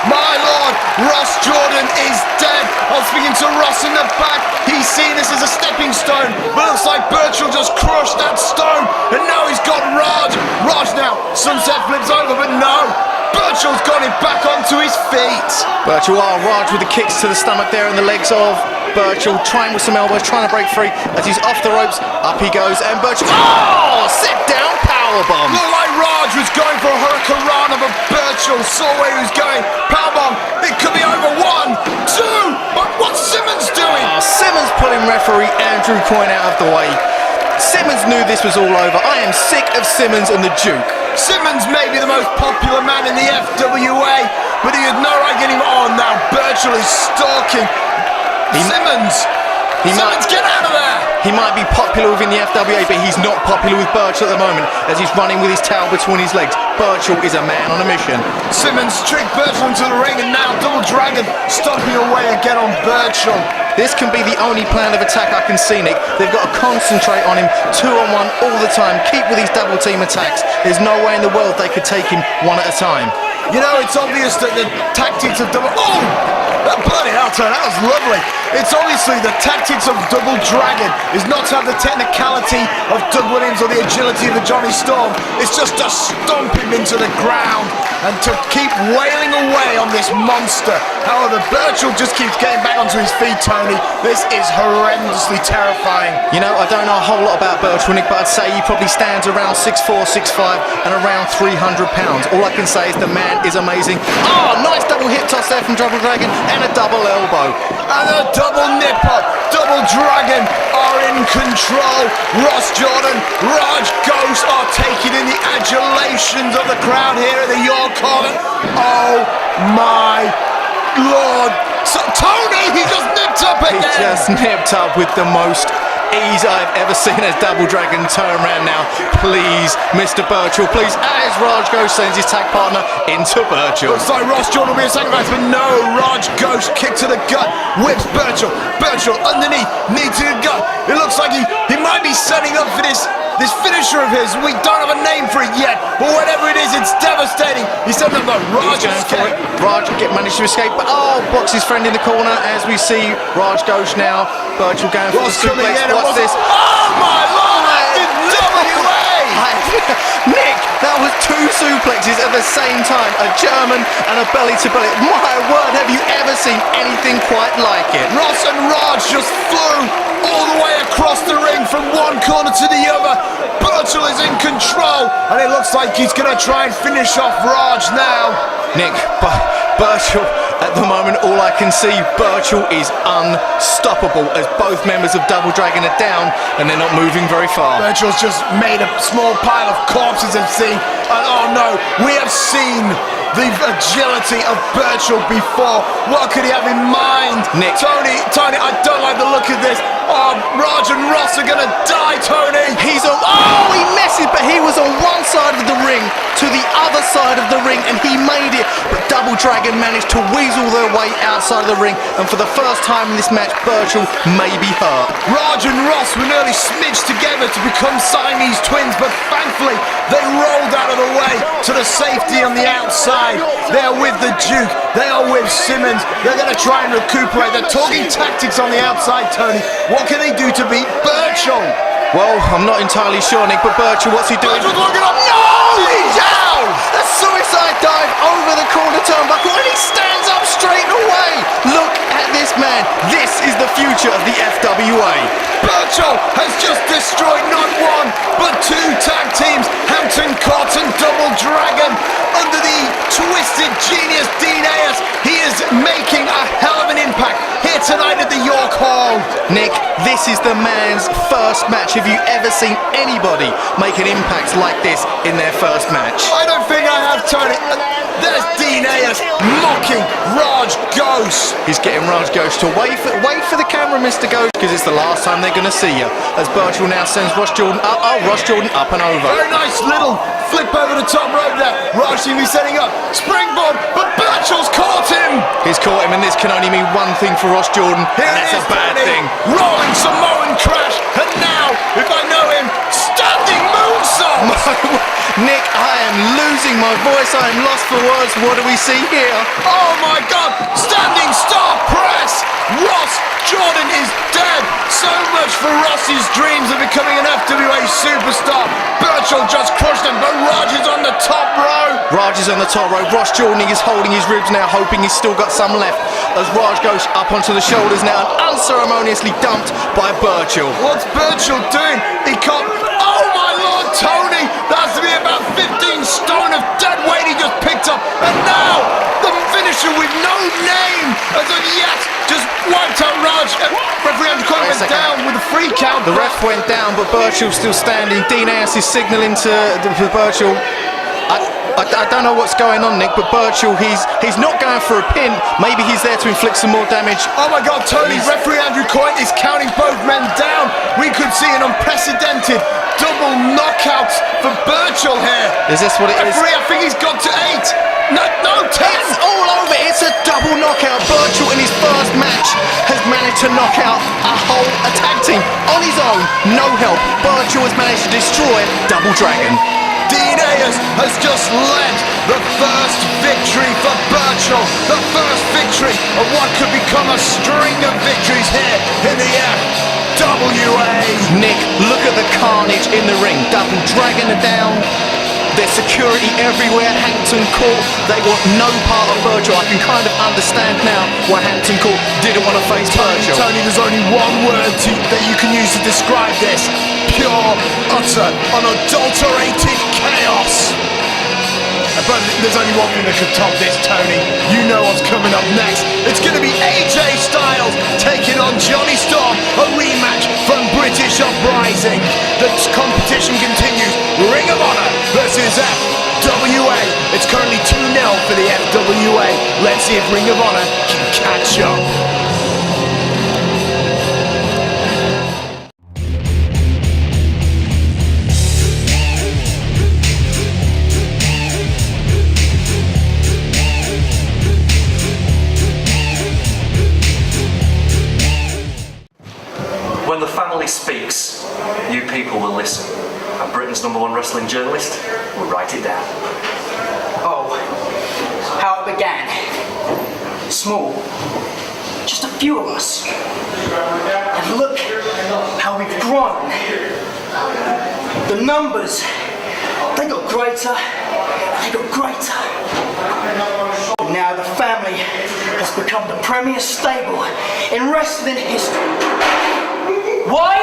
My lord, Ross Jordan is dead. I'm speaking to Ross in the back. He's seen this as a stepping stone, but looks like Burchill just crushed that stone, and now he's got Raj. Raj now, sunset flips over, but no. Burchill's got him back onto his feet. Burchill, Raj with the kicks to the stomach there and the legs of Burchill, trying with some elbows, trying to break free as he's off the ropes. Up he goes, and Burchill, sit down powerbomb. Looked like Raj was going for a hurricanrana, but Burchill saw where he was going. Powerbomb, it could be over. 1, 2, but what's Simmons doing? Simmons pulling referee Andrew Coyne out of the way. Simmons knew this was all over. I am sick of Simmons and the Duke. Simmons may be the most popular man in the FWA, but he had no right getting him on. Now Burchill is stalking Simmons. Simmons, get out of there! He might be popular within the FWA, but he's not popular with Burchill at the moment as he's running with his tail between his legs. Burchill is a man on a mission. Simmons tricked Burchill into the ring, and now Double Dragon stomping away again on Burchill. This can be the only plan of attack I can see, Nick. They've got to concentrate on him 2-on-1 all the time. Keep with these double team attacks. There's no way in the world they could take him one at a time. You know, it's obvious that the tactics of Double... Oh! That bloody hell, Tony, that was lovely. It's obviously the tactics of Double Dragon is not to have the technicality of Doug Williams or the agility of a Johnny Storm. It's just to stomp him into the ground and to keep wailing away on this monster. However, Burchill just keeps getting back onto his feet, Tony. This is horrendously terrifying. You know, I don't know a whole lot about Burchill, Nick, but I'd say he probably stands around 6'4", 6'5", and around 300 pounds. All I can say is the man is amazing. Oh, nice double hip toss there from Double Dragon, and a double elbow. And a double nipper. Double Dragon are in control. Ross Jordan, Raj Ghost are taking in the adulations of the crowd here at the York Hall. Oh my lord. So, Tony, he just nipped up again. He just nipped up with the most ease I've ever seen as Double Dragon turn around now. Please, Mr. Burchill, please, as Raj Ghost sends his tag partner into Burchill. Looks like Ross Jordan will be a sacrifice, but no, Raj Ghost kick to the gut, whips Burchill. Burchill underneath, knee to the gut. It looks like he might be setting up for this finisher of his. We don't have a name for it yet, but whatever it is, it's devastating. He's setting up the Raj escape. Raj managed to escape, but blocks his friend in the corner as we see Raj Ghost now. Burchill going for the suplex. What's this? Oh my lord, FWA! Nick, that was 2 suplexes at the same time, a German and a belly to belly. My word, have you ever seen anything quite like it? Ross and Raj just flew all the way across the ring from one corner to the other. and it looks like he's going to try and finish off Raj now. Nick, Burchill, at the moment, all I can see, Burchill is unstoppable as both members of Double Dragon are down and they're not moving very far. Burchill's just made a small pile of corpses, and oh no, we have seen the agility of Burchill before. What could he have in mind? Nick. Tony, I don't like the look of this. Oh, Raj and Ross are gonna die, Tony. He's on, oh, he messes, but he was on one side of the ring to the other side of the ring and he made it, but Double Dragon managed to weasel their way outside of the ring, and for the first time in this match, Burchill may be hurt. Raj and Ross were nearly smidged together to become Siamese twins, but thankfully they rolled out of the way to the safety on the outside. They're with the Duke, they are with Simmons, they're going to try and recuperate. They're talking tactics on the outside, Tony. What can they do to beat Burchill? Well, I'm not entirely sure, Nick, but Burchill, what's he doing? Burchill's looking up. No! He's down! A suicide dive over the corner turnbuckle and he stands up straight away. Look at this man. This is the future of the FWA. Burchill has just destroyed not one, but two tag teams, Hampton Court and Double Dragon. Under the twisted genius Dean Ayers, he is making a hell of an impact here tonight at the York Hall. Nick, this is the man's first match. Have you ever seen anybody make an impact like this in their first match? I don't think I have, Tony. There's Dean Ayers mocking Raj Ghost. He's getting Raj Ghost to wait for the camera, Mr. Ghost, because it's the last time they're going to see you. As Burchill now sends Ross Jordan up. Oh, Ross Jordan up and over. Very nice little flip over the top rope there. Raj seems to be setting up. Springboard, but Burchill's caught him. He's caught him, and this can only mean one thing for Ross Jordan, and that's a bad thing. Rolling Samoan crash, and now, if I know him, standing moonsault. Nick, I am losing my voice. I am lost for words. What do we see here? Oh my God! Standing star press! Ross Jordan is dead! So much for Ross's dreams of becoming an FWA superstar. Burchill just crushed him, but Raj is on the top row. Raj is on the top row. Ross Jordan is holding his ribs now, hoping he's still got some left. As Raj goes up onto the shoulders now and unceremoniously dumped by Burchill. What's Burchill doing? He can't... Oh my Lord, Tony! That has to be about 15 stone of dead weight he just picked up. And now, the finisher with no name has yet just wiped out Raj. Referee Andrew Coyne went down with a free count. The ref went down, but Burchill's still standing. Dean Ayers is signalling to Burchill. I don't know what's going on, Nick, but Burchill, he's not going for a pin. Maybe he's there to inflict some more damage. Oh my God, Tony, referee Andrew Coyne is counting both men down. We could see an unprecedented double knockout for Burchill here. Is this what it is? Referee, I think he's got to 8. No, 10. It's all over. It's a double knockout. Burchill in his first match has managed to knock out a tag team on his own. No help. Burchill has managed to destroy Double Dragon. Dean Ayers has just led the first victory for Burchill. The first victory of what could become a string of victories here in the FWA. Nick, look at the carnage in the ring. Double Dragon are down. There's security everywhere. Hampton Court, they want no part of Burchill. I can kind of understand now why Hampton Court didn't want to face Burchill. Tony, there's only one word that you can use to describe this. Pure, utter, unadulterated chaos. But there's only one thing that could top this, Tony. You know what's coming up next. It's going to be AJ Styles taking on Jonny Storm, a rematch from British Uprising. The competition continues. Ring of Honor versus FWA. It's currently 2-0 for the FWA. Let's see if Ring of Honor can catch up. When the family speaks, you people will listen. And Britain's #1 wrestling journalist will write it down. Oh, how it began. Small. Just a few of us. And look how we've grown. The numbers, they got greater. They got greater. And now the family has become the premier stable in wrestling history. Why?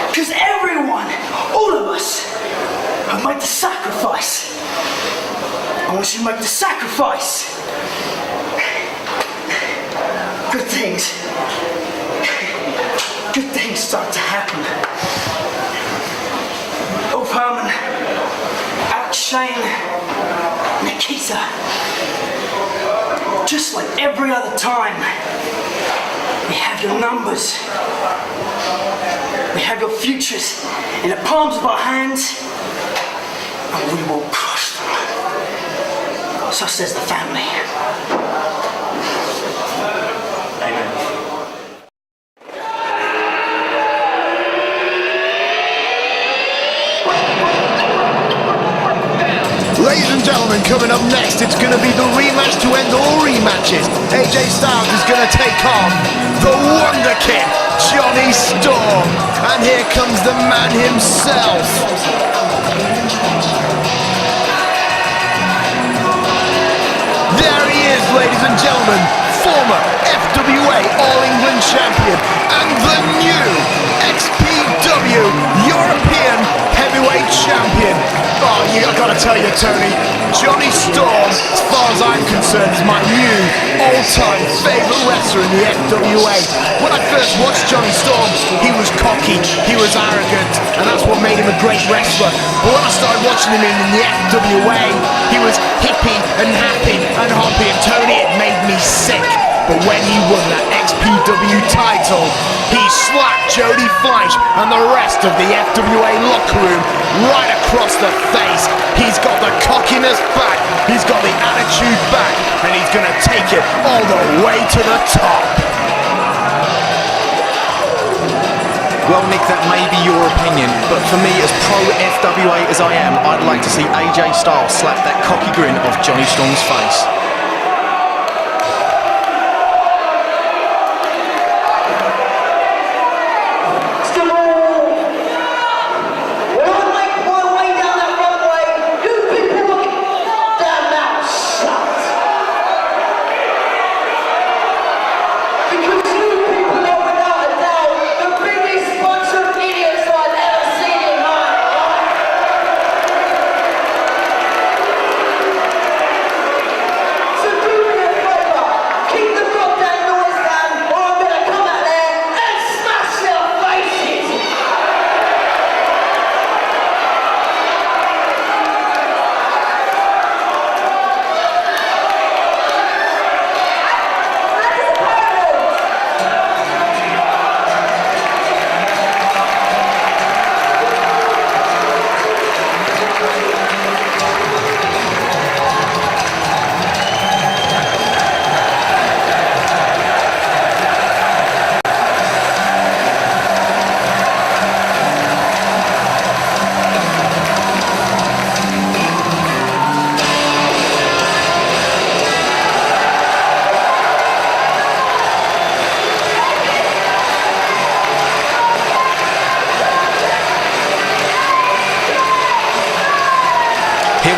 Because everyone, all of us, have made make the sacrifice. Good things start to happen. Oh, Herman, Alex, Shane, Nikita. Just like every other time, we have your numbers. We have your futures in the palms of our hands, and we will crush them. So says the family. Amen. Ladies and gentlemen, coming up next, it's going to be the rematch to end all rematches. AJ Styles is going to take on the Wonder Kid, Jonny Storm. And here comes the man himself. There he is, ladies and gentlemen, former FWA All-England Champion and the new XPW European Heavyweight Champion. Oh, I gotta tell you, Tony, Jonny Storm, as far as I'm concerned, is my new all-time favourite wrestler in the FWA. When I first watched Jonny Storm, he was cocky, he was arrogant, and that's what made him a great wrestler. But when I started watching him in the FWA, he was hippie and happy and hoppy, and Tony, it made me sick. But when he won that XPW title, he slapped Jody, Fleisch and the rest of the FWA locker room right across the face. He's got the cockiness back, he's got the attitude back, and he's going to take it all the way to the top. Well, Nick, that may be your opinion, but for me, as pro-FWA as I am, I'd like to see AJ Styles slap that cocky grin off Jonny Storm's face.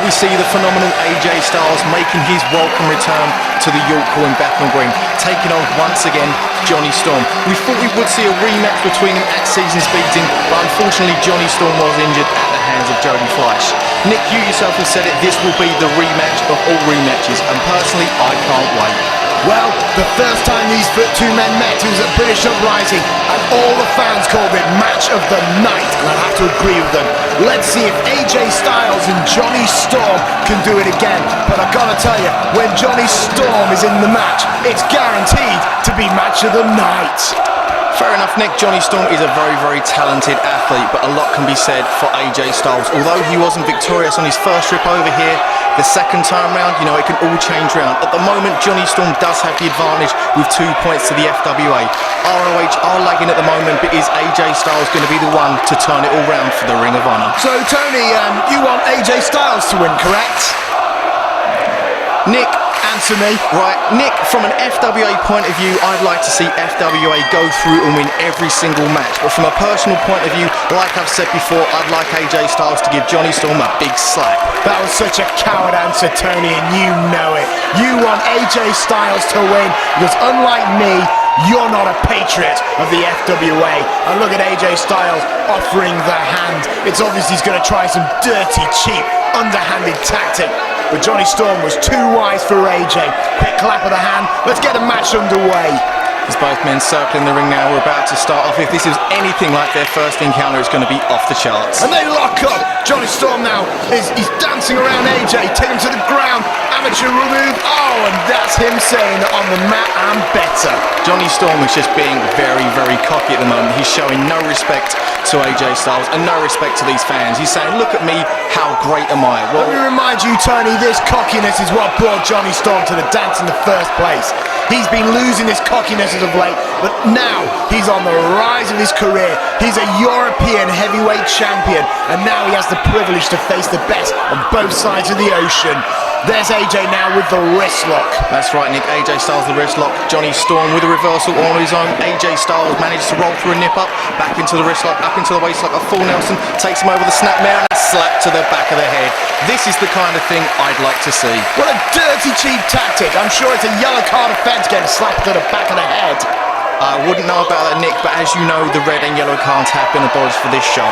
We see the phenomenal AJ Styles making his welcome return to the York Hall in Bethnal Green, taking on once again Jonny Storm. We thought we would see a rematch between them at season's beating, but unfortunately Jonny Storm was injured at the hands of Jody Fleisch. Nick, you yourself have said it, this will be the rematch of all rematches, and personally I can't wait. Well, the first time these two men met was at British Uprising, and all the fans called it match of the night, and I have to agree with them. Let's see if AJ Styles and Jonny Storm can do it again. But I gotta tell you, when Jonny Storm is in the match, it's guaranteed to be match of the night. Fair enough, Nick. Jonny Storm is a very, very talented athlete, but a lot can be said for AJ Styles. Although he wasn't victorious on his first trip over here, the second time round, you know, it can all change round. At the moment, Jonny Storm does have the advantage with 2 points to the FWA. ROH are lagging at the moment, but is AJ Styles going to be the one to turn it all round for the Ring of Honor? So, Tony, you want AJ Styles to win, correct? Nick, answer me. Right, Nick, from an FWA point of view, I'd like to see FWA go through and win every single match. But from a personal point of view, like I've said before, I'd like AJ Styles to give Jonny Storm a big slap. That was such a coward answer, Tony, and you know it. You want AJ Styles to win because, unlike me, you're not a patriot of the FWA. And look at AJ Styles offering the hand. It's obvious he's going to try some dirty, cheap, underhanded tactic. but Johnny Storm was too wise for AJ. Quick clap of the hand, let's get the match underway. As both men circling the ring now, we're about to start off. If this is anything like their first encounter, it's going to be off the charts. And they lock up. Johnny Storm now he's dancing around AJ, taking him to the ground. Amateur remove. Oh, and that's him saying that on the mat I'm better. Johnny Storm is just being very, very cocky at the moment. He's showing no respect to AJ Styles and no respect to these fans. He's saying, look at me, how great am I? Well, let me remind you, Tony, this cockiness is what brought Johnny Storm to the dance in the first place. He's been losing his cockiness as of late, but now he's on the rise of his career. He's a European heavyweight champion, and now he has the privilege to face the best on both sides of the ocean. There's AJ now with the wrist lock. That's right, Nick. AJ Styles the wrist lock. Johnny Storm with a reversal all on his own. AJ Styles manages to roll through a nip up, back into the wrist lock, up into the waist lock, a full Nelson, takes him over the snapmare and a slap to the back of the head. This is the kind of thing I'd like to see. What a dirty, cheap tactic. I'm sure it's a yellow card offence getting slapped to the back of the head. I wouldn't know about that, Nick, but as you know, the red and yellow cards have been abolished for this show.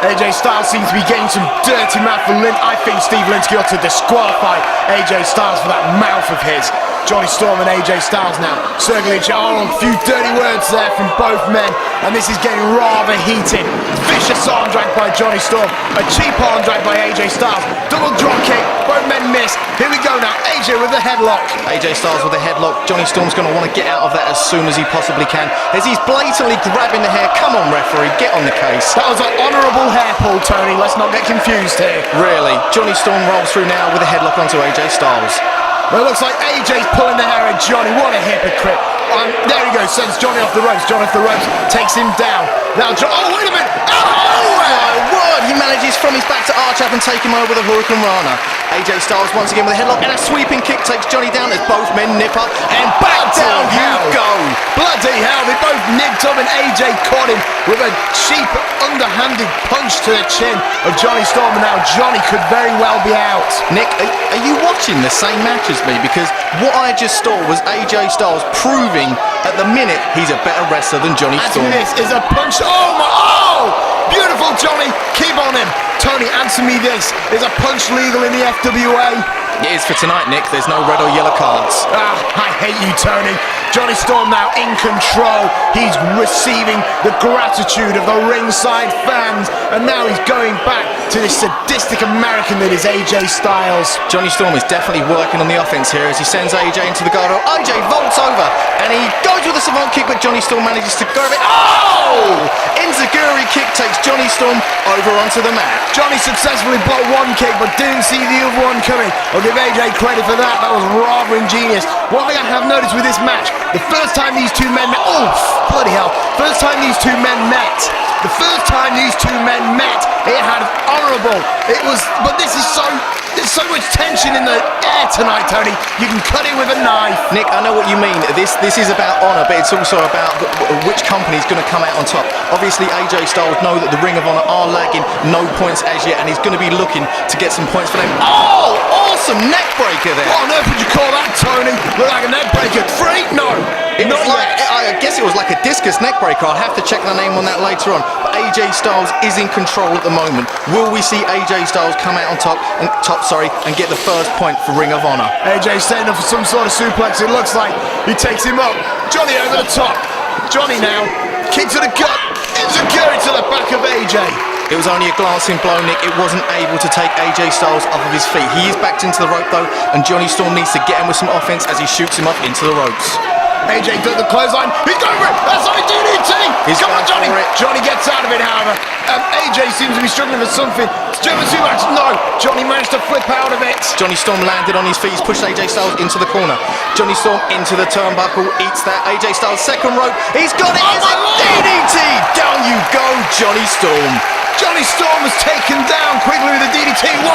AJ Styles seems to be getting some dirty mouth from Lynn. I think Steve Linsky ought to disqualify AJ Styles for that mouth of his. Johnny Storm and AJ Styles now circling each other. A few dirty words there from both men, and this is getting rather heated. Vicious arm drag by Johnny Storm, a cheap arm drag by AJ Styles. Double drop kick, both men miss. Here we go now, AJ with the headlock. AJ Styles with the headlock. Johnny Storm's going to want to get out of that as soon as he possibly can, as he's blatantly grabbing the hair. Come on, referee, get on the case. That was an honourable hair pull, Tony. Let's not get confused here. Really? Johnny Storm rolls through now with a headlock onto AJ Styles. Well, it looks like AJ's pulling the hair of Johnny. What a hypocrite. There he goes, sends Johnny off the ropes. Johnny off the ropes, takes him down. Now, oh, wait a minute. Oh, my word. He manages from his back to arch up and take him over the Hurricane Rana. AJ Styles once again with a headlock and a sweeping kick takes Johnny down as both men nip up and back down you go. Bloody hell, they both nipped up and AJ caught him with a cheap underhanded punch to the chin of Johnny Storm, and now Johnny could very well be out. Nick, are you watching the same match as me? Because what I just saw was AJ Styles proving at the minute he's a better wrestler than Johnny Storm. This is a punch. Oh my, oh! Beautiful, Johnny. Keep on him. Tony, answer me this. Is a punch legal in the FWA? It is for tonight, Nick. There's no red or yellow cards. I hate you, Tony. Johnny Storm now in control. He's receiving the gratitude of the ringside fans, and now he's going back to this sadistic American that is AJ Styles. Johnny Storm is definitely working on the offense here as he sends AJ into the guardrail. AJ vaults over, and he goes with a savant kick, but Johnny Storm manages to go a bit. Oh! Enziguri kick takes Johnny Storm over onto the mat. Johnny successfully blocked one kick, but didn't see the other one coming. I'll give AJ credit for that. That was rather ingenious. One thing I have noticed with this match, the first time these two men met, oh, bloody hell, first time these two men met, it had honourable, it was, but this is there's so much tension in the air tonight, Tony. You can cut it with a knife. Nick, I know what you mean. This is about honour, but it's also about which company is going to come out on top. Obviously, AJ Styles know that the Ring of Honor are lagging, no points as yet, and he's going to be looking to get some points for them. Oh, awesome neck breaker there. What on earth would you call that, Tony? Look like a neck breaker. Free? No. I guess it was like a discus neck breaker. I'll have to check the name on that later on. But AJ Styles is in control at the moment. Will we see AJ Styles come out on top and get the first point for Ring of Honor? AJ setting up for some sort of suplex. It looks like he takes him up. Johnny over the top. Johnny now, kick to the gut. Insecurity to the back of AJ. It was only a glancing blow, Nick. It wasn't able to take AJ Styles off of his feet. He is backed into the rope though, and Johnny Storm needs to get him with some offense as he shoots him up into the ropes. AJ does the clothesline. He's going for it. That's on a DDT. Come on, Johnny. Johnny gets out of it, however. AJ seems to be struggling with something. German suplex. No. Johnny managed to flip out of it. Johnny Storm landed on his feet. He's pushed AJ Styles into the corner. Johnny Storm into the turnbuckle. Eats that. AJ Styles second rope. He's got it. It's a DDT. Down you go, Johnny Storm. Johnny Storm was taken down quickly with a DDT. 1,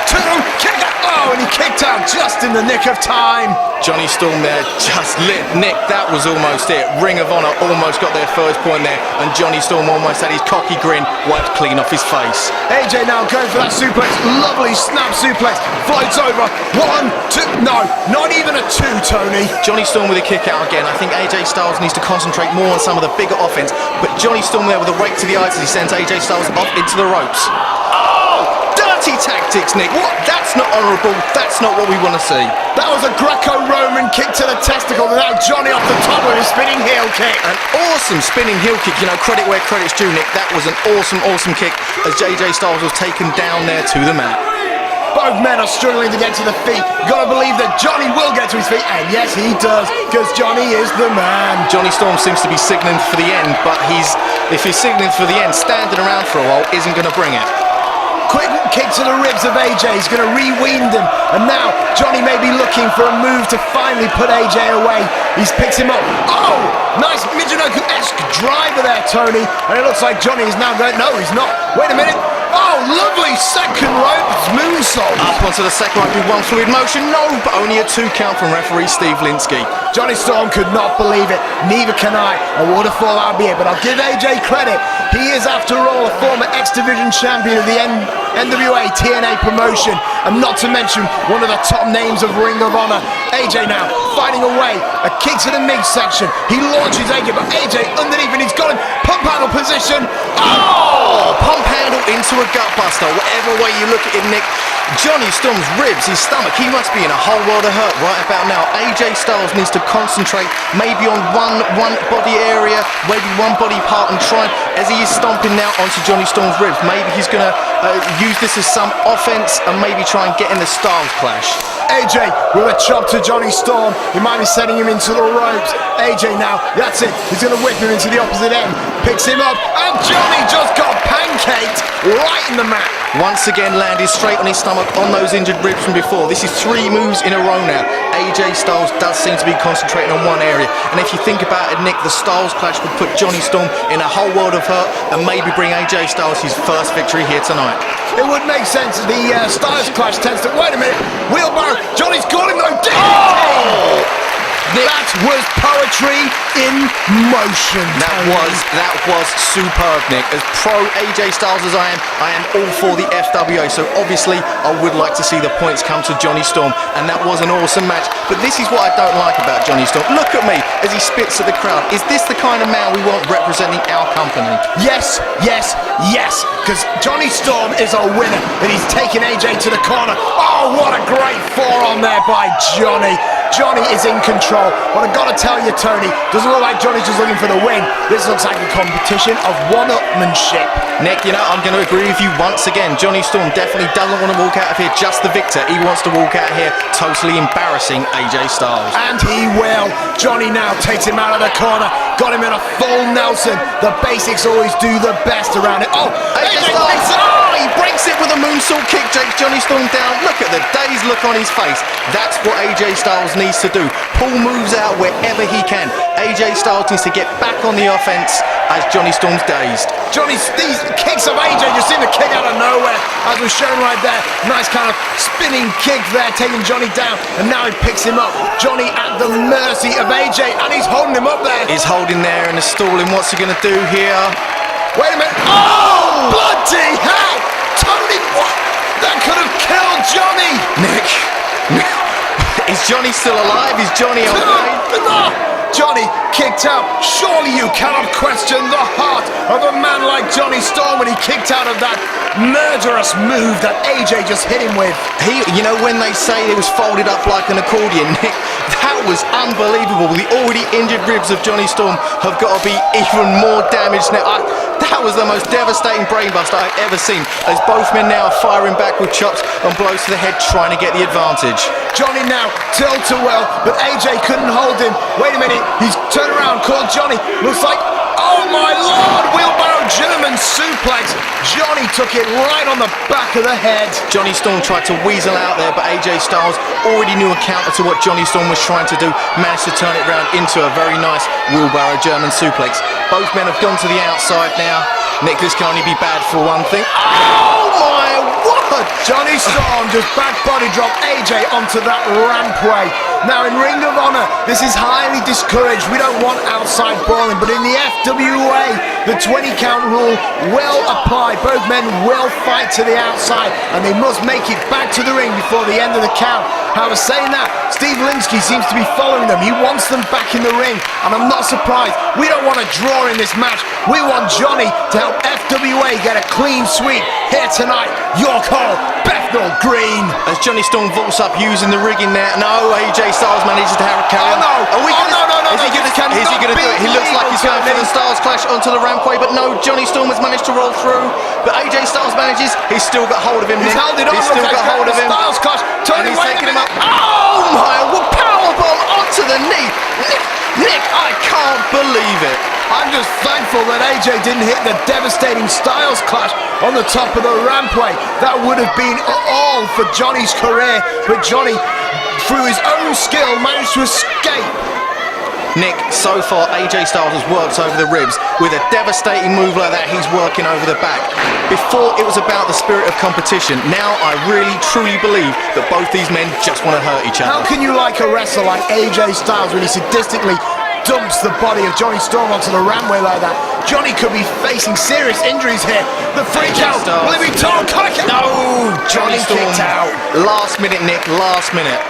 2, kick out. Oh, and he kicked out just in the nick of time. Johnny Storm there just lit. Nick, that was almost it. Ring of Honor almost got their first point there, and Johnny Storm almost had his cocky grin wiped clean off his face. AJ now going for that suplex. Lovely snap suplex. Floats over. 1, 2. No, not even a 2, Tony. Johnny Storm with a kick out again. I think AJ Styles needs to concentrate more on some of the bigger offense, but Johnny Storm there with a rake to the eyes as he sends AJ Styles off into the ropes. Oh! Dirty dirty tactics, Nick. What? That's not honourable. That's not what we want to see. That was a Greco-Roman kick to the testicle, and now Jonny off the top with a spinning heel kick. An awesome spinning heel kick. You know, credit where credit's due, Nick. That was an awesome kick as JJ Styles was taken down there to the mat. Both men are struggling to get to the feet. Gotta believe that Jonny will get to his feet, and yes, he does, because Jonny is the man. Johnny Storm seems to be signalling for the end, but if he's signalling for the end, standing around for a while isn't going to bring it. Quick kick to the ribs of AJ. He's going to rewind him, and now Jonny may be looking for a move to finally put AJ away. He's picked him up. Oh, nice Michinoku-esque driver there, Tony. And it looks like Jonny is now going. No, he's not. Wait a minute. Oh, lovely second rope moonsault. Up onto the second rope with one fluid motion. No, but only a 2 count from referee Steve Linsky. Johnny Storm could not believe it. Neither can I. I would have thought I'd be it, but I'll give AJ credit. He is, after all, a former X-Division champion of the NWA TNA promotion, and not to mention one of the top names of Ring of Honor. AJ now fighting away. A kick to the midsection. He launches AJ, but AJ underneath, and he's got him pump handle position. Oh! Pump handle into a gut buster. Whatever way you look at it, Nick. Johnny Storm's ribs, his stomach, he must be in a whole world of hurt right about now. AJ Styles needs to concentrate maybe on one body area, maybe one body part, and try, as he is stomping now onto Johnny Storm's ribs, maybe he's going to use this as some offense and maybe try and get in the Styles clash. AJ with a chop to Johnny Storm. He might be setting him into the ropes. AJ now, that's it. He's going to whip him into the opposite end. Picks him up, and Johnny just got pancaked right in the mat. Once again landed straight on his stomach on those injured ribs from before. This is 3 moves in a row now. AJ Styles does seem to be concentrating on one area. And if you think about it, Nick, the Styles clash would put Johnny Storm in a whole world of hurt and maybe bring AJ Styles his first victory here tonight. It would make sense. The Styles clash tends to... Wait a minute. Wheelbarrow. Johnny's got him though. Oh! That was poetry in motion. That was superb, Nick. As pro AJ Styles as I am all for the FWA. So obviously, I would like to see the points come to Johnny Storm, and that was an awesome match. But this is what I don't like about Johnny Storm. Look at me as he spits at the crowd. Is this the kind of man we want representing our company? Yes. Because Johnny Storm is a winner, and he's taking AJ to the corner. Oh, what a great forearm there by Johnny. Johnny is in control, but I've got to tell you, Tony, doesn't look like Johnny's just looking for the win. This looks like a competition of one-upmanship. Nick, you know, I'm going to agree with you once again. Johnny Storm definitely doesn't want to walk out of here just the victor. He wants to walk out here totally embarrassing AJ Styles. And he will. Johnny now takes him out of the corner. Got him in a full Nelson. The basics always do the best around it. Oh, AJ breaks it. Oh, he breaks it with a moonsault kick. Takes Johnny Storm down. Look at the dazed look on his face. That's what AJ Styles needs to do. Pull moves out wherever he can. AJ Styles needs to get back on the offense as Johnny Storm's dazed. These kicks of AJ just seem to kick out of nowhere, as was shown right there. Nice kind of spinning kick there, taking Johnny down, and now he picks him up. Johnny at the mercy of AJ, and he's holding him up there. He's holding there and is stalling. What's he going to do here? Wait a minute. Oh, bloody hell! Tony, what? That could have killed Johnny. Nick. Is Johnny still alive? Is Johnny alive? No! Johnny kicked out. Surely you cannot question the heart of a man like Johnny Storm when he kicked out of that murderous move that AJ just hit him with. You know when they say it was folded up like an accordion, Nick, that was unbelievable. The already injured ribs of Johnny Storm have got to be even more damaged now. That was the most devastating brainbuster I've ever seen, as both men now are firing back with chops and blows to the head, trying to get the advantage. Johnny now tilt-a-well, but AJ couldn't hold him. Wait a minute, he's turned around, called Johnny. Looks like, oh my lord, wheelbarrow German suplex. Johnny took it right on the back of the head. Johnny Storm tried to weasel out there, but AJ Styles already knew a counter to what Johnny Storm was trying to do. Managed to turn it round into a very nice wheelbarrow German suplex. Both men have gone to the outside now. Nick, this can only be bad for one thing. Oh my word! Johnny Storm just back body dropped AJ onto that rampway. Now in Ring of Honor, this is highly discouraged. We don't want outside brawling, but in the FWA, the 20 count rule will apply. Both men will fight to the outside, and they must make it back to the ring before the end of the count. However, saying that, Steve Linsky seems to be following them. He wants them back in the ring, and I'm not surprised. We don't want a draw in this match. We want Jonny to help FWA get a clean sweep here tonight. Your call, Bethnal Green. As Johnny Storm vaults up using the rigging there. No, AJ Styles manages to have a carry. Oh no! Is he going to do it? He looks like he's going for the Styles Clash onto the rampway, but no, Johnny Storm has managed to roll through. But AJ Styles manages. He's still got hold of him. He's held it on. He's still got hold of him. Styles Clash. And he's taking him up. Oh my! Well, powerbomb onto the knee. Nick, I can't believe it. I'm just thankful that AJ didn't hit the devastating Styles Clash on the top of the rampway. That would have been all for Johnny's career, but Jonny, through his own skill, managed to escape. Nick, so far AJ Styles has worked over the ribs. With a devastating move like that, he's working over the back. Before, it was about the spirit of competition. Now I really truly believe that both these men just want to hurt each other. How can you like a wrestler like AJ Styles when he sadistically dumps the body of Johnny Storm onto the rampway like that? Jonny could be facing serious injuries here. The freak out. Will he be torn? No, Johnny Storm kicked out. Last minute, Nick, last minute.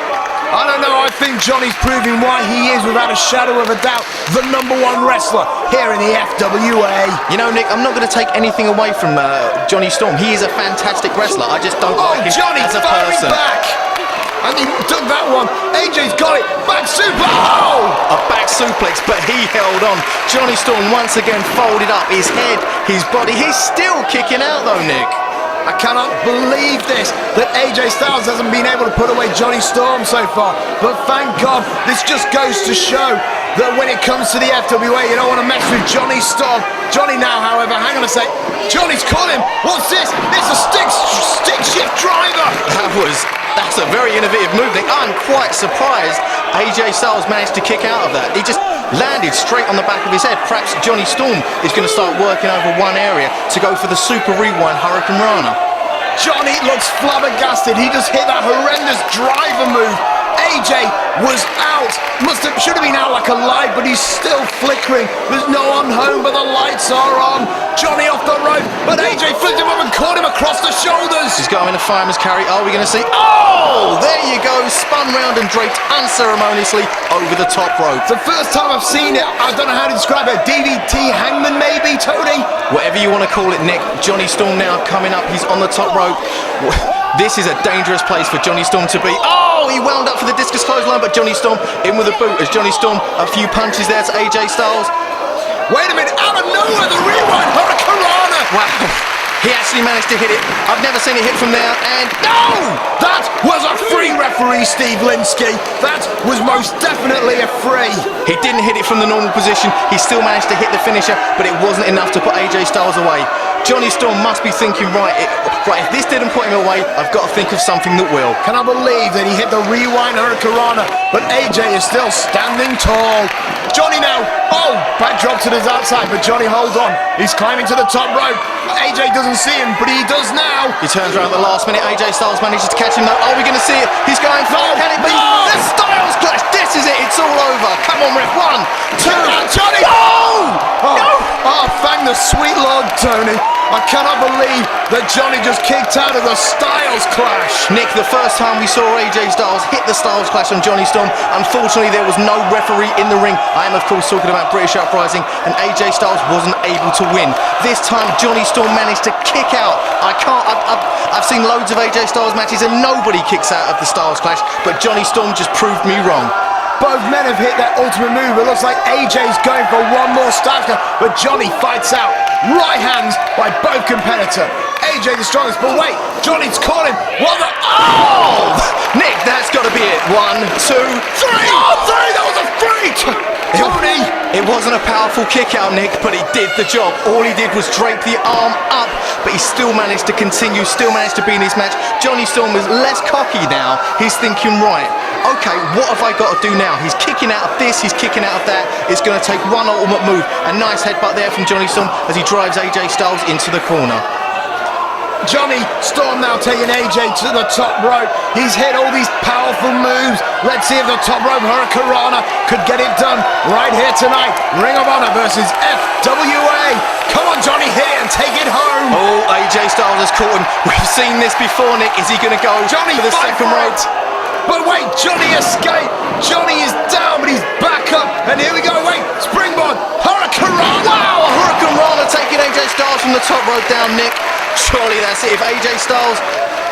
I don't know, I think Johnny's proving why he is, without a shadow of a doubt, the #1 wrestler here in the FWA. You know, Nick, I'm not going to take anything away from Johnny Storm. He is a fantastic wrestler. I just don't like him Johnny as a firing person. back. And he took that one. AJ's got it. Back suplex. Oh! A back suplex, but he held on. Johnny Storm once again folded up his head, his body. He's still kicking out though, Nick. I cannot believe this, that AJ Styles hasn't been able to put away Johnny Storm so far. But thank God, this just goes to show that when it comes to the FWA, you don't want to mess with Johnny Storm. Johnny now, however, hang on a sec. Johnny's caught him. What's this? It's a stick shift driver. That's a very innovative move, Nick. I'm quite surprised AJ Styles managed to kick out of that. He just landed straight on the back of his head. Perhaps Johnny Storm is going to start working over one area to go for the Super Rewind Hurricane Rana. Johnny looks flabbergasted. He just hit that horrendous driver move. AJ was out. Should have been out like a light, but he's still flickering. There's no one home, but the lights are on. Johnny off the rope, but AJ flipped him up and caught him across the shoulders. He's got him in a fireman's carry. Are we going to see? Oh, there you go. Spun round and draped unceremoniously over the top rope. It's the first time I've seen it. I don't know how to describe it. DDT hangman maybe, Tony? Whatever you want to call it, Nick. Johnny Storm now coming up. He's on the top rope. This is a dangerous place for Johnny Storm to be. Oh, he wound up for the discus clothesline, but Johnny Storm in with a boot as Johnny Storm a few punches there to AJ Styles. Wait a minute, out of nowhere, the rewind Hurricane Rana. Wow, he actually managed to hit it. I've never seen it hit from there, and no! That was a free, referee Steve Linsky. That was most definitely a free. He didn't hit it from the normal position. He still managed to hit the finisher, but it wasn't enough to put AJ Styles away. Johnny Storm must be thinking, right, if this didn't put him away, I've got to think of something that will. Can I believe that he hit the rewind Hurricane Rana, but AJ is still standing tall. Johnny now, backdrop to his outside, but Johnny holds on. He's climbing to the top rope. AJ doesn't see him, but he does now. He turns around at the last minute. AJ Styles manages to catch him though. Are we going to see it? He's going for it. Can it be? No! The Styles Clash. This is it. It's all over. Come on, ref. 1, 2. Johnny! Oh, thank the sweet Lord, Tony. I cannot believe that Johnny just kicked out of the Styles Clash. Nick, the first time we saw AJ Styles hit the Styles Clash on Johnny Storm, unfortunately there was no referee in the ring. I am of course talking about British Uprising, and AJ Styles wasn't able to win. This time Johnny Storm managed to kick out. I've seen loads of AJ Styles matches and nobody kicks out of the Styles Clash, but Johnny Storm just proved me wrong. Both men have hit their ultimate move. It looks like AJ's going for one more Styles Clash, but Johnny fights out. Right hands by both competitor. AJ the strongest, but wait, Johnny's caught him. What the? Oh! Nick, that's got to be it. 1, 2, 3. Oh, 3! That was a freak! Tony! It wasn't a powerful kick out, Nick, but he did the job. All he did was drape the arm up, but he still managed to continue, still managed to be in this match. Johnny Storm is less cocky now. He's thinking, right, okay, what have I got to do now? He's kicking out of this, he's kicking out of that. It's going to take one ultimate move. A nice headbutt there from Johnny Storm as he drives AJ Styles into the corner. Johnny Storm now taking AJ to the top rope. He's hit all these powerful moves. Let's see if the top rope Hurricanrana could get it done right here tonight. Ring of Honor versus FWA. Come on, Johnny, hit it and take it home. Oh, AJ Styles has caught him. We've seen this before, Nick. Is he going to go Johnny, for the fight second for rope? it. But wait, Johnny escaped. Johnny is down, but he's back up. And here we go. Wait, springboard, Hurricanrana. Wow, a Hurricanrana taking AJ Styles from the top rope down, Nick. Surely that's it. If AJ Styles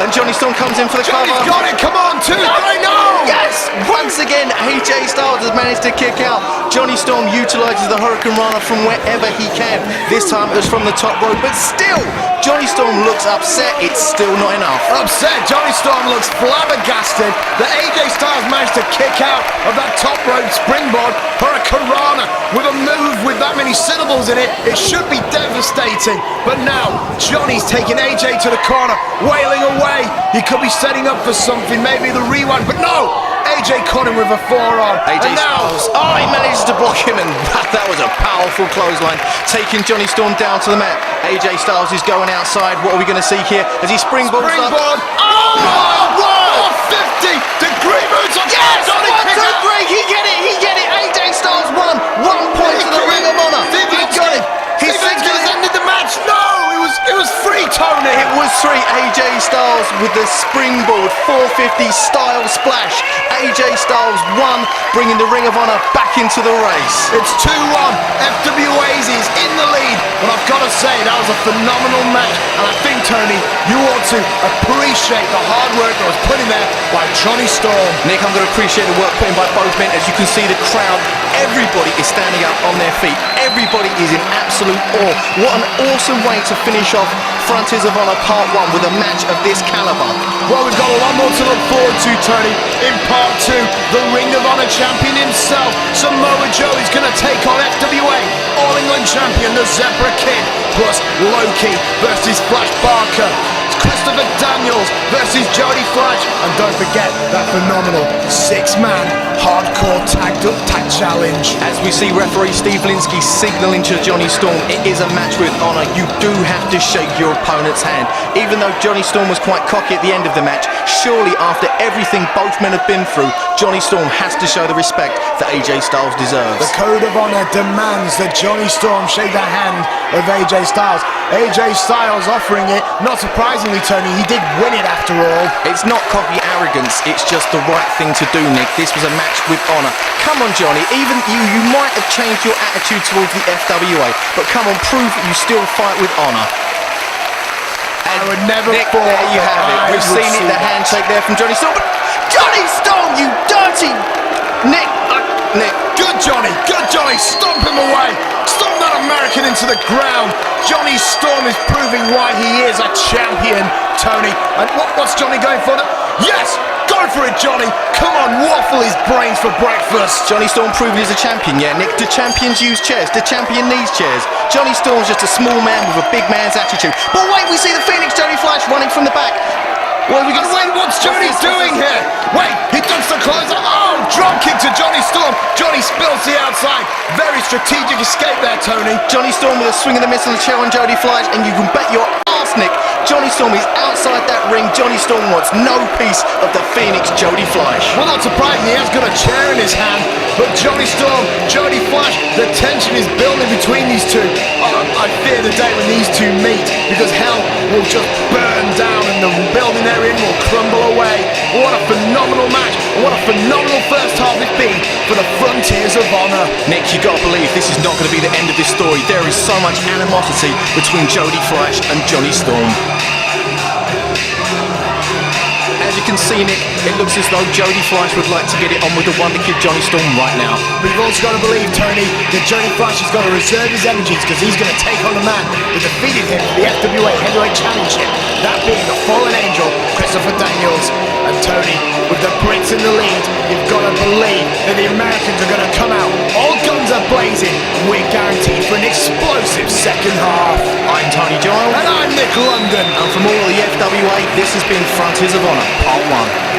and Johnny Storm comes in for the Johnny's cover. got it. Come on, 2, 3, no. Yes! Once again, AJ Styles has managed to kick out. Johnny Storm utilises the Hurricanrana from wherever he can. This time it was from the top rope, but still, Johnny Storm looks upset. It's still not enough. Upset. Johnny Storm looks flabbergasted that AJ Styles managed to kick out of that top rope springboard Hurricanrana with a move with that many syllables in it. It should be devastating. But now, Johnny's taking AJ to the corner, wailing away. He could be setting up for something, maybe the rewind, but no! AJ caught him with a forearm. AJ and now, Styles, he manages to block him, and that was a powerful clothesline, taking Johnny Storm down to the mat. AJ Styles is going outside. What are we going to see here as he springboards up? Oh my word! 50-degree moves on Johnny. 1, 2, 3, he get it. AJ Styles won. 1 point to the Ring of Honor. He got it. He ended the match. No, it was free, Tony. It was 3. AJ Styles with the springboard 450 style splash. AJ Styles won, bringing the Ring of Honor back into the race. It's 2-1. FWA's is in the lead. But I've got to say, that was a phenomenal match. And I think, Tony, you ought to appreciate the hard work that was put in there by Johnny Storm. Nick, I'm going to appreciate the work put in by both men. As you can see, the crowd, everybody is standing up on their feet. Everybody is in absolute awe. What an awesome way to finish off Frontiers of Honor Part 1 with a match of this caliber. Well, we've got a lot more to look forward to, Tony. In Part 2, the Ring of Honor champion himself, Samoa Joe, is going to take on FWA All England champion, the Zebra Kid, plus Loki versus Fleisch Barker. Christopher Daniels versus Jody Fleisch, and don't forget that phenomenal 6-man hardcore tag challenge. As we see referee Steve Linsky signalling to Johnny Storm, it is a match with honor. You do have to shake your opponent's hand. Even though Johnny Storm was quite cocky at the end of the match, surely after everything both men have been through, Johnny Storm has to show the respect that AJ Styles deserves. The Code of Honor demands that Johnny Storm shake the hand of AJ Styles. AJ Styles offering it, not surprisingly, Tony, he did win it after all. It's not cocky arrogance, it's just the right thing to do, Nick. This was a match with honor. Come on, Johnny, even you might have changed your attitude towards the FWA, but come on, prove that you still fight with honor. I would never Nick, fall. there you have it. We've seen it, the handshake there from Johnny Storm. But Johnny Storm, you dirty Nick. Good Johnny, stomp him away. Stomp that American into the ground. Johnny Storm is proving why he is a champion, Tony. And what's Johnny going for? Yes! Go for it, Johnny! Come on, waffle his brains for breakfast. Johnny Storm proving he's a champion, yeah, Nick. Do champions use chairs? Do champion needs chairs? Johnny Storm's just a small man with a big man's attitude. But wait, we see the Phoenix Jody Fleisch running from the back. Well, we got to wait. What's Jody doing here? Wait, he dumps the clothes. Oh, drop kick to Johnny Storm. Johnny spills the outside. Very strategic escape there, Tony. Johnny Storm with a swing and a miss on the chair on Jody Fleisch, and you can bet your ass, Nick, Johnny Storm is outside that ring. Johnny Storm wants no piece of the Phoenix Jody Fleisch. Well, not surprising, he has got a chair in his hand. But Johnny Storm, Jody Fleisch, the tension is building between these two. Oh, I fear the day when these two meet, because hell will just burn down and the building they're in will crumble away. What a phenomenal match, and what a phenomenal first half it's been for the Frontiers of Honor. Nick, you gotta believe this is not gonna be the end of this story. There is so much animosity between Jody Fleisch and Johnny Storm. As you can see, Nick, it looks as though Jody Fleisch would like to get it on with the Wonder Kid Johnny Storm right now. But you've also got to believe, Tony, that Jody Fleisch has got to reserve his energies, because he's going to take on the man who defeated him for the FWA Heavyweight Championship, that being the fallen angel, Christopher Daniels. And Tony, with the Brits in the lead, you've got to believe that the Americans are going to come out. All guns are blazing, and we're guaranteed for an explosive second half. I'm Tony Giles. And I'm Nick London. And from all of the FWA, this has been Frontiers of Honor, Part 1.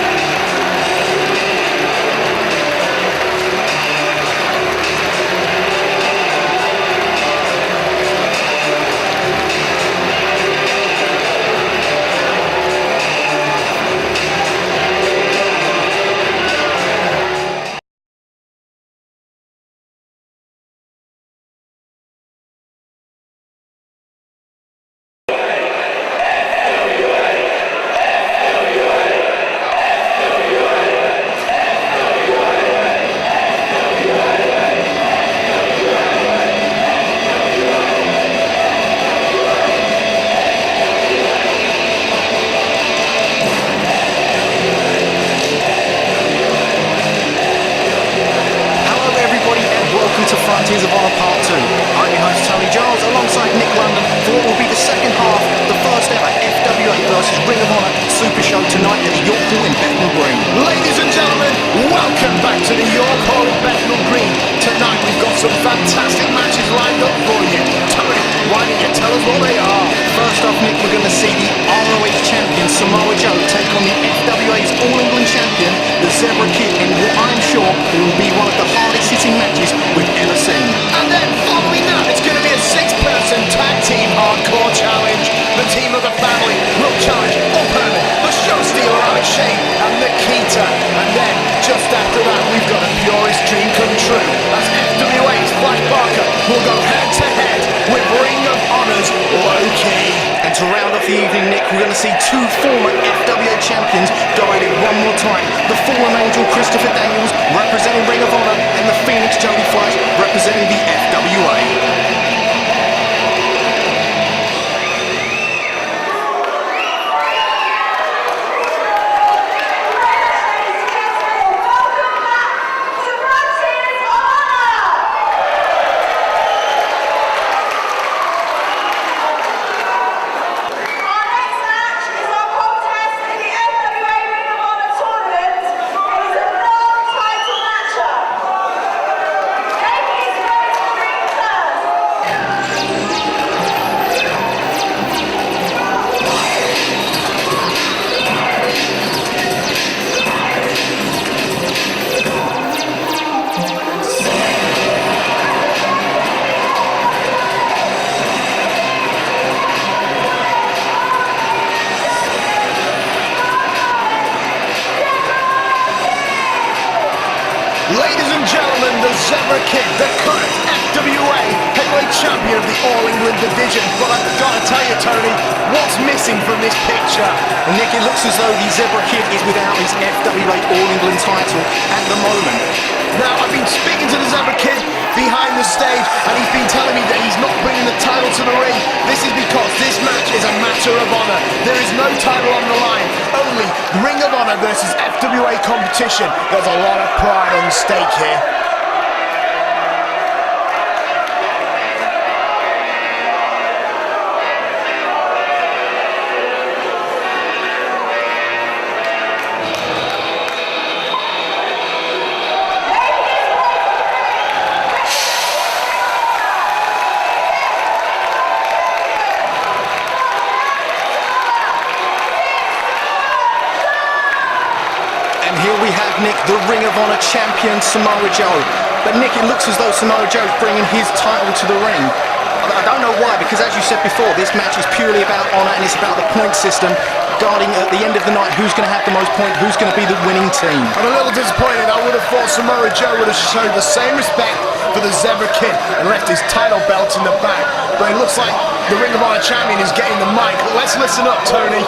versus Ring of Honor Super Show tonight at the York Hall in Bethnal Green. Ladies and gentlemen, welcome back to the York Hall in Bethnal Green. Tonight we've got some fantastic matches lined up for you. Tony, why don't you tell us what they are? First off, Nick, we're going to see the ROH champion Samoa Joe take on the FWA's All England champion, the Zebra Kid, in what I'm sure will be one of the hardest hitting matches we've ever seen. And then following that, it's going to be a 6-person tag team hardcore challenge. The team of the family will challenge Herman, the show stealer Shane, and Nikita. And then just after that, we've got a purest dream come true, as FWA's Fleisch will go head to head with Ring of Honor's Loki. And to round off the evening, Nick, we're going to see two former FWA champions go at it one more time. The fallen angel Christopher Daniels representing Ring of Honor, and the Phoenix Jody Fleisch representing the FWA. Ladies and gentlemen, the Zebra Kid, the current FWA heavyweight champion of the All England division. But I've got to tell you, Tony, what's missing from this picture? And Nick, it looks as though the Zebra Kid is without his FWA All England title at the moment. Now, I've been speaking to the Zebra Kid behind the stage, and he's been telling me that he's not bringing the title to the ring. This is because this match is a matter of honor. There is no title on the line, only Ring of Honor versus FWA competition. There's a lot of pride on stake here. Nick, the Ring of Honor champion Samoa Joe. But Nick, it looks as though Samoa Joe's bringing his title to the ring. I don't know why, because as you said before, this match is purely about honor and it's about the point system, guarding at the end of the night who's going to have the most points, who's going to be the winning team. I'm a little disappointed. I would have thought Samoa Joe would have showed the same respect for the Zebra Kid and left his title belt in the back. But it looks like the Ring of Honor champion is getting the mic. Let's listen up, Tony.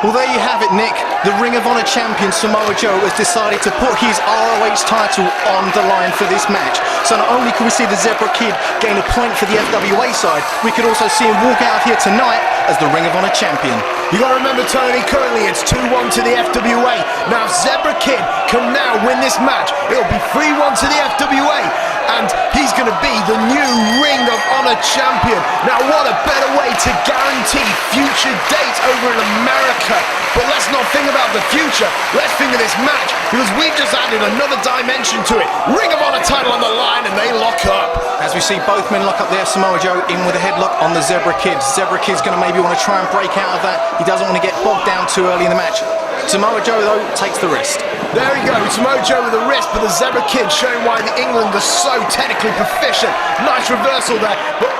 Well, there you have it, Nick. The Ring of Honor champion Samoa Joe has decided to put his ROH title on the line for this match. So not only can we see the Zebra Kid gain a point for the FWA side, we could also see him walk out here tonight as the Ring of Honor champion. You got to remember, Tony, currently it's 2-1 to the FWA. Now, if Zebra Kid can now win this match, it'll be 3-1 to the FWA. And he's going to be the new Ring of Honor champion. Now, what a better way to guarantee future dates over in America. But let's not think about the future. Let's think of this match, because we've just added another dimension to it. Ring of Honor title on the line, and they lock up. As we see both men lock up there, Samoa Joe in with a headlock on the Zebra Kid. Zebra Kid's going to maybe want to try and break out of that. He doesn't want to get bogged down too early in the match. Samoa Joe, though, takes the wrist. There we go, Samoa Joe with the wrist, but the Zebra Kid showing why the England are so technically proficient. Nice reversal there, but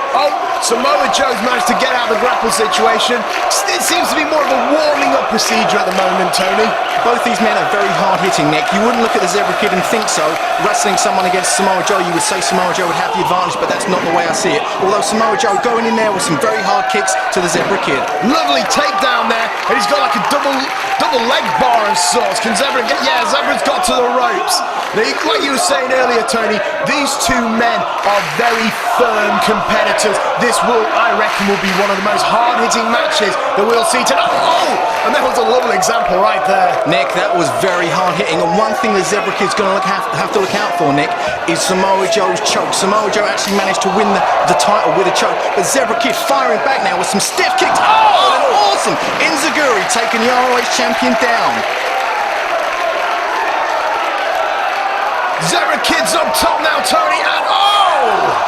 Samoa Joe's managed to get out of the grapple situation. It seems to be more of a warming up procedure at the moment, Tony. Both these men are very hard-hitting, Nick. You wouldn't look at the Zebra Kid and think so. Wrestling someone against Samoa Joe, you would say Samoa Joe would have the advantage, but that's not the way I see it. Although Samoa Joe going in there with some very hard kicks to the Zebra Kid. Lovely takedown there, and he's got like a double leg bar of sorts. Can Zebra get... Yeah, Zebra's got to the ropes. Now, like you were saying earlier, Tony, these two men are very firm competitors. This will, I reckon, will be one of the most hard-hitting matches that we'll see tonight. Oh! And that was a lovely example right there. Nick, that was very hard-hitting. And one thing the Zebra Kid's going to have to look out for, Nick, is Samoa Joe's choke. Samoa Joe actually managed to win the title with a choke. But Zebra Kid firing back now with some stiff kicks. Oh, and awesome! Inzaguri taking the ROH champion down. Zebra Kid's up top now, Tony, and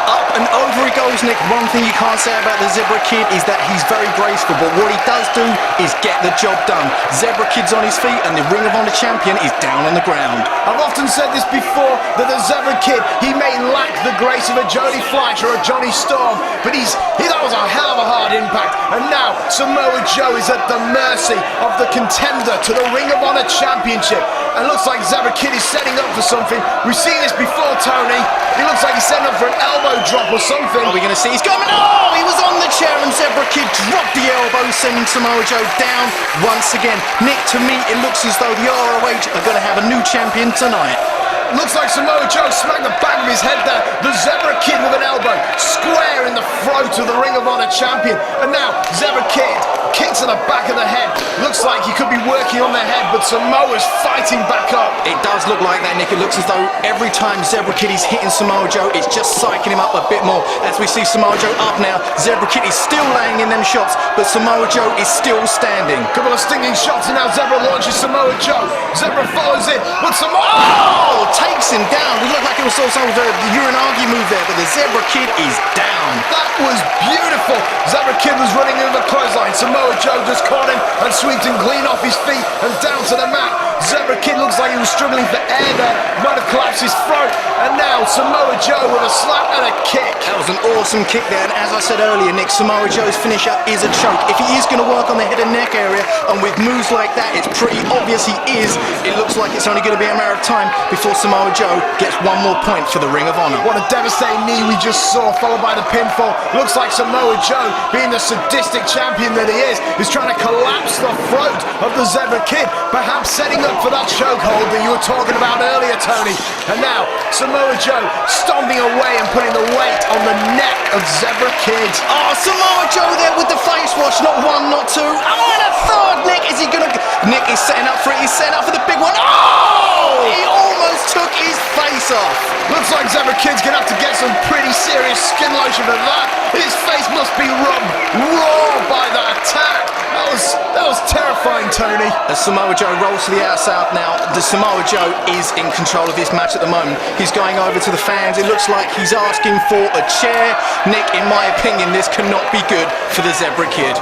up and over he goes, Nick. One thing you can't say about the Zebra Kid is that he's very graceful, but what he does do is get the job done. Zebra Kid's on his feet and the Ring of Honor champion is down on the ground. I've often said this before, that the Zebra Kid, he may lack the grace of a Jody Fleisch or a Johnny Storm, but that was a hell of a hard impact. And now Samoa Joe is at the mercy of the contender to the Ring of Honor championship. And looks like Zebra Kid is setting up for something. We've seen this before, Tony. He looks like he's setting up for an elbow drop or something. Are we going to see? He's coming. Oh, he was on the chair and Zebra Kid dropped the elbow, sending Samoa Joe down once again. Nick, to me, it looks as though the ROH are going to have a new champion tonight. Looks like Samoa Joe smacked the back of his head there. The Zebra Kid with an elbow square in the throat of the Ring of Honor champion. And now Zebra Kid kicks to the back of the head. Looks like he could be working on the head, but Samoa's fighting back up. It does look like that, Nick. It looks as though every time Zebra Kid is hitting Samoa Joe, it's just psyching him up a bit more. As we see Samoa Joe up now, Zebra Kid is still laying in them shots, but Samoa Joe is still standing. Couple of stinging shots, and now Zebra launches Samoa Joe. Zebra follows it, but Samoa takes him down. It looked like it was also the Uranagi move there, but the Zebra Kid is down. That was beautiful. Zebra Kid was running into the clothesline. Samoa Joe just caught him and swept him clean off his feet and down to the mat. Zebra Kid looks like he was struggling for air there. Might have collapsed his throat. And now Samoa Joe with a slap and a kick. That was an awesome kick there. And as I said earlier, Nick, Samoa Joe's finisher is a choke. If he is going to work on the head and neck area, and with moves like that, it's pretty obvious he is. It looks like it's only going to be a matter of time before Samoa Joe gets one more point for the Ring of Honor. What a devastating knee we just saw, followed by the pinfall. Looks like Samoa Joe, being the sadistic champion that he is trying to collapse the throat of the Zebra Kid, perhaps setting up for that chokehold that you were talking about earlier, Tony. And now Samoa Joe stomping away and putting the weight on the neck of Zebra Kid. Oh, Samoa Joe there with the face wash, not one, not two. Oh, and a third. Nick, is he gonna... Nick is setting up for it. He's setting up for the big one. Oh! He almost took his face off. Looks like Zebra Kid's gonna have to get some pretty serious skin lotion for that. His face must be rubbed raw by that attack. That was terrifying, Tony. As Samoa Joe rolls to the outside now, the Samoa Joe is in control of this match at the moment. He's going over to the fans. It looks like he's asking for a chair. Nick, in my opinion, this cannot be good for the Zebra Kid.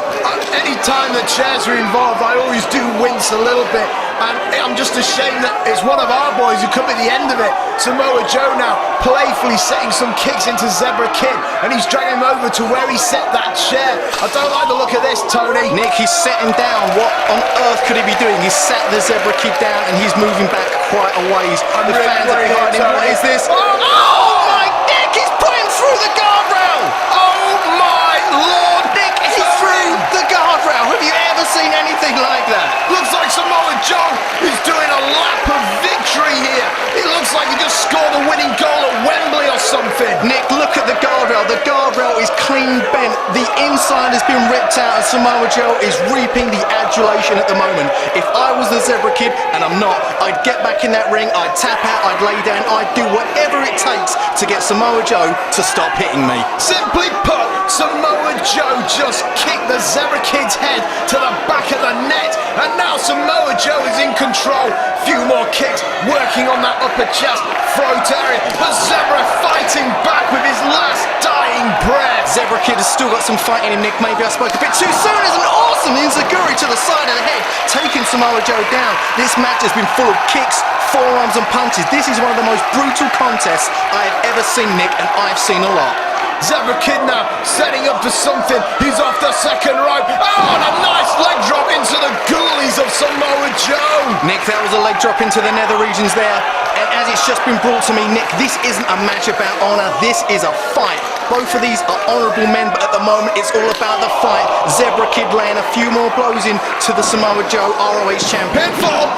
Anytime the chairs are involved, I always do wince a little bit. And I'm just ashamed that it's one of our boys who could be the end of it. Samoa Joe now playfully setting some kicks into Zebra Kid, and he's dragging him over to where he set that chair. I don't like the look of this, Tony. Nick, he's setting down. What on earth could he be doing? He's sat the Zebra Kid down and he's moving back quite a ways. The fans are behind him. What is this? Oh my Nick, he's put him through the guardrail. Oh my Lord, Nick, he's through the guardrail. Have you ever seen anything like that? Looks like Samoa Joe is doing a lap of victory here. It looks like he just scored the winning goal at Wembley or something. Nick, look at the guardrail. The guardrail is clean bent. The inside has been ripped out and Samoa Joe is reaping the adulation at the moment. If I was the Zebra Kid, and I'm not, I'd get back in that ring, I'd tap out, I'd lay down, I'd do whatever it takes to get Samoa Joe to stop hitting me. Simply put, Samoa Joe just kicked the Zebra Kid's head to the back of the net, and now Samoa Joe is in control. Few more kicks, working on that upper chest, throat area, but Zebra fighting back with his last dying breath. Zebra Kid has still got some fight in him, Nick. Maybe I spoke a bit too soon. There's an awesome awesome enziguri to the side of the head, taking Samoa Joe down. This match has been full of kicks, forearms and punches. This is one of the most brutal contests I have ever seen, Nick, and I've seen a lot. Zebra Kid now setting up for something. He's off the second rope. Oh, and a nice leg drop into the ghoulies of Samoa Joe. Nick, that was a leg drop into the nether regions there. And as it's just been brought to me, Nick, this isn't a match about honor. This is a fight. Both of these are honourable men, but at the moment it's all about the fight. Zebra Kid laying a few more blows in to the Samoa Joe ROH champion. Pinfall,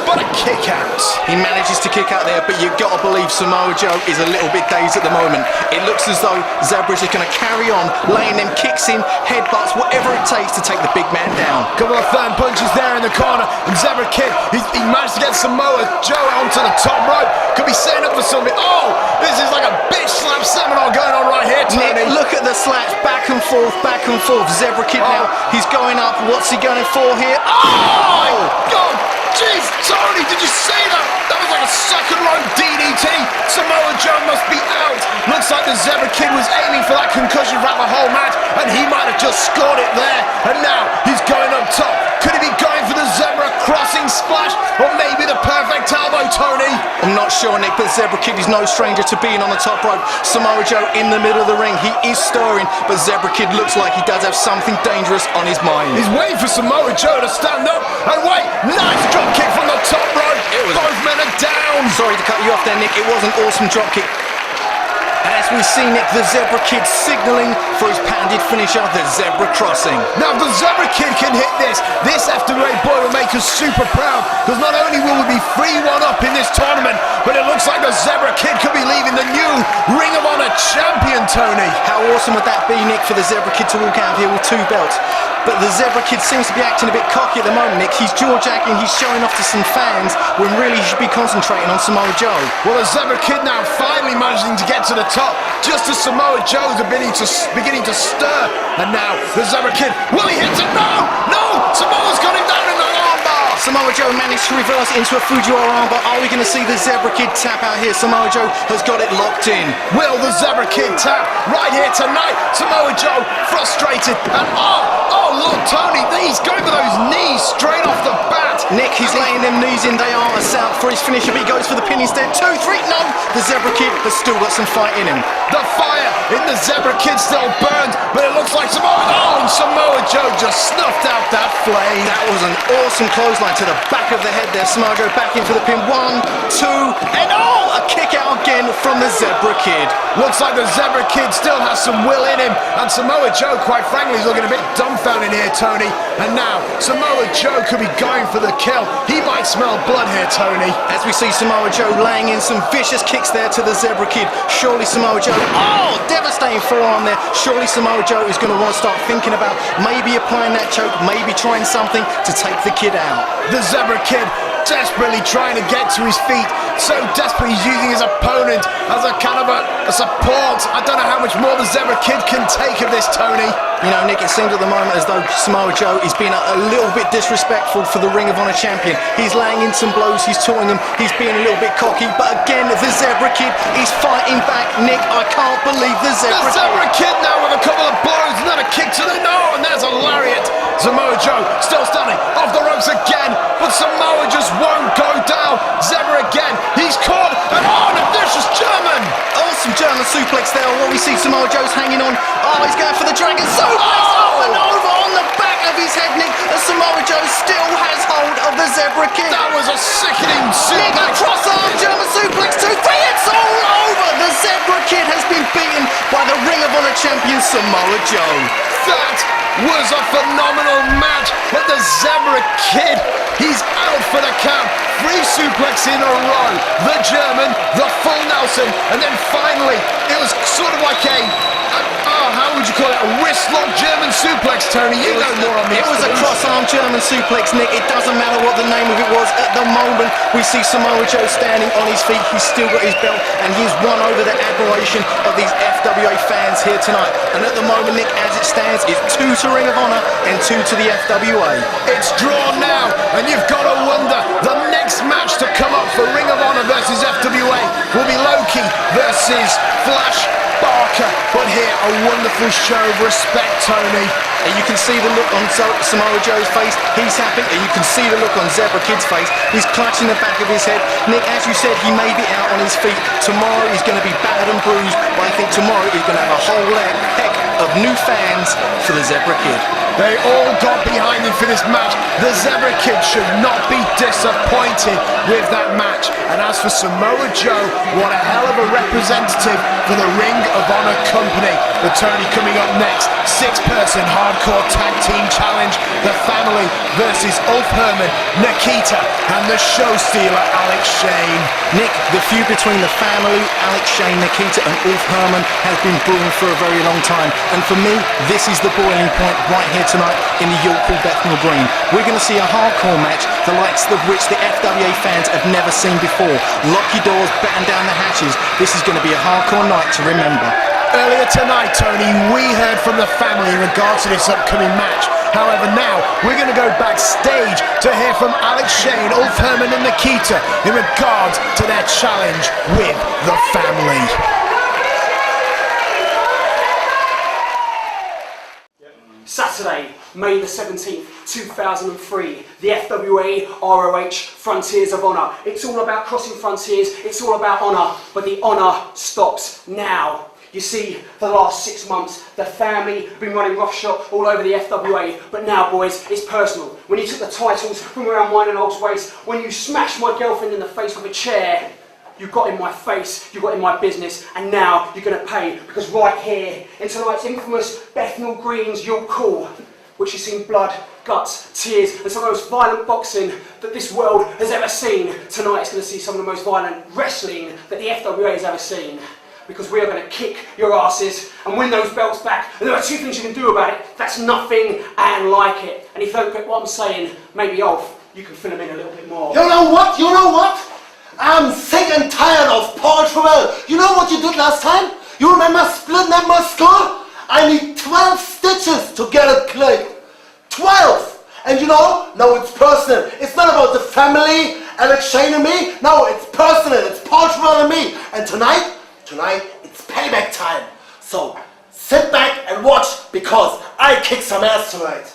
but a kick out. He manages to kick out there, but you've got to believe Samoa Joe is a little bit dazed at the moment. It looks as though Zebra's just going to carry on, laying them kicks in, headbutts, whatever it takes to take the big man down. Couple of fan punches there in the corner, and Zebra Kid, he managed to get Samoa Joe onto the top rope. Could be setting up for something. Oh, this is like a bitch slap seminar going on right here, Tony. Nick, look at the slaps, back and forth, back and forth. Zebra Kid now, he's going up. What's he going for here? Oh my God! Jeez, Tony, did you see that? That was like a second rope DDT. Samoa Joe must be out. Looks like the Zebra Kid was aiming for that concussion throughout the whole match, and he might have just scored it there. And now he's going up top. Could he be going for the Zebra crossing splash, or maybe the perfect elbow, Tony? I'm not sure, Nick, but Zebra Kid is no stranger to being on the top rope. Samoa Joe in the middle of the ring. He is stirring, but Zebra Kid looks like he does have something dangerous on his mind. He's waiting for Samoa Joe to stand up, and wait, nice drop kick from the top rope. Both men are down. Sorry to cut you off there, Nick. It was an awesome drop kick. And as we see, Nick, the Zebra Kid signalling for his patented finisher, the Zebra Crossing. Now, if the Zebra Kid can hit this FWA boy will make us super proud, because not only will we be 3-1 up in this tournament, but it looks like the Zebra Kid could be leaving the new Ring of Honor champion, Tony. How awesome would that be, Nick, for the Zebra Kid to walk out here with 2 belts? But the Zebra Kid seems to be acting a bit cocky at the moment, Nick. He's jaw-jacking, he's showing off to some fans, when really he should be concentrating on Samoa Joe. Well, the Zebra Kid now finally managing to get to the top, just as Samoa Joe's beginning to stir. And now, the Zebra Kid, will he hit it? No! Samoa's got him down in the armbar! Samoa Joe managed to reverse it into a Fujiwara armbar. Are we going to see the Zebra Kid tap out here? Samoa Joe has got it locked in. Will the Zebra Kid tap right here tonight? Samoa Joe frustrated, and look, Tony, he's going for those knees straight off the bat. Nick, he's laying them knees in. They are a out for his finisher, but he goes for the pin instead. 2, 3, no! The Zebra Kid has still got some fight in him. The fire in the Zebra Kid still burns, but it looks like and Samoa Joe just snuffed out that flame. That was an awesome clothesline to the back of the head there. Samoa Joe back in for the pin. 1, 2, and a kick out again from the Zebra Kid. Looks like the Zebra Kid still has some will in him, and Samoa Joe, quite frankly, is looking a bit dumbfounded here, Tony. And now, Samoa Joe could be going for the kill. He might smell blood here, Tony. As we see Samoa Joe laying in some vicious kicks there to the Zebra Kid. Surely Samoa Joe, devastating forearm there. Surely Samoa Joe is going to want to start thinking about maybe applying that choke, maybe trying something to take the kid out. The Zebra Kid desperately trying to get to his feet, so desperately he's using his opponent as a kind of a support. I don't know how much more the Zebra Kid can take of this, Tony. You know, Nick, it seems at the moment as though Samoa Joe is being a little bit disrespectful for the Ring of Honor champion. He's laying in some blows, he's taunting them, he's being a little bit cocky, but again, the Zebra Kid is fighting back. Nick, I can't believe the Zebra Kid now with a couple of blows and then a kick to the nose, and there's a lariat. Samoa Joe still standing off the ropes again, but Samoa just won't go down. Zebra again, he's caught, and the vicious German. Awesome German suplex there. What we see, Samoa Joe's hanging on. He's going for the dragon suplex up and over on the back of his head, Nick. And Samoa Joe still has hold of the Zebra Kid. That was a sickening suplex. Nick, a cross-arm German suplex 2, 3. It's all over. The Zebra Kid has been beaten by the Ring of Honor champion Samoa Joe. That was a phenomenal match, but the Zebra Kid, he's out for the count. 3 suplex in a row. The German, the full Nelson, and then finally, it was sort of like how would you call it? A wrist-lock German suplex, Tony. You know more on this. It was a cross-arm German suplex, Nick. It doesn't matter what the name of it was. At the moment, we see Samoa Joe standing on his feet. He's still got his belt, and he's won over the admiration of these FWA fans here tonight. And at the moment, Nick, as it stands, it's 2 to Ring of Honor and 2 to the FWA. It's drawn now, and you've got to wonder, the next match to come up for Ring of Honor versus FWA will be Loki versus Fleisch. Barker, but here a wonderful show of respect, Tony. And you can see the look on Samoa Joe's face, he's happy, and you can see the look on Zebra Kid's face, he's clutching the back of his head. Nick, as you said, he may be out on his feet. Tomorrow he's going to be battered and bruised, but I think tomorrow he's going to have a whole heck of new fans for the Zebra Kid. They all got behind him for this match. The Zebra Kid should not be disappointed with that match. And as for Samoa Joe, what a hell of a representative for the Ring of Honor company. The Tony coming up next, 6-person hardcore tag team challenge. The Family versus Ulf Herman, Nikita, and the show stealer Alex Shane. Nick, the feud between the Family, Alex Shane, Nikita and Ulf Herman has been brewing for a very long time. And for me, this is the boiling point right here tonight in the York Hall Bethnal Green. We're going to see a hardcore match, the likes of which the FWA fans have never seen before. Lock your doors, batten down the hatches. This is going to be a hardcore night to remember. Earlier tonight, Tony, we heard from the Family in regards to this upcoming match. However, now we're going to go backstage to hear from Alex Shane, Ulf Herman and Nikita in regards to their challenge with the Family. Saturday, May the 17th, 2003, the FWA ROH Frontiers of Honor. It's all about crossing frontiers, it's all about honour, but the honour stops now. You see, for the last 6 months, the Family have been running roughshod all over the FWA, but now, boys, it's personal. When you took the titles from around mine and Old's waist, when you smashed my girlfriend in the face with a chair, you got in my face, you got in my business, and now you're going to pay, because right here, in tonight's infamous Bethnal Green's York Hall, which has seen blood, guts, tears, and some of the most violent boxing that this world has ever seen, tonight it's going to see some of the most violent wrestling that the FWA has ever seen. Because we are going to kick your asses and win those belts back. And there are 2 things you can do about it. That's nothing and like it. And if you don't get what I'm saying, maybe Ulf, you can fill him in a little bit more. You know what? You know what? I'm sick and tired of Paul Terrell. You know what you did last time? You remember splitting up my skull? I need 12 stitches to get it clicked. 12! And you know, now it's personal. It's not about the Family, Alex Shane and me. No, it's personal. It's Paul Terrell and me. And tonight, it's payback time. So sit back and watch, because I kick some ass tonight.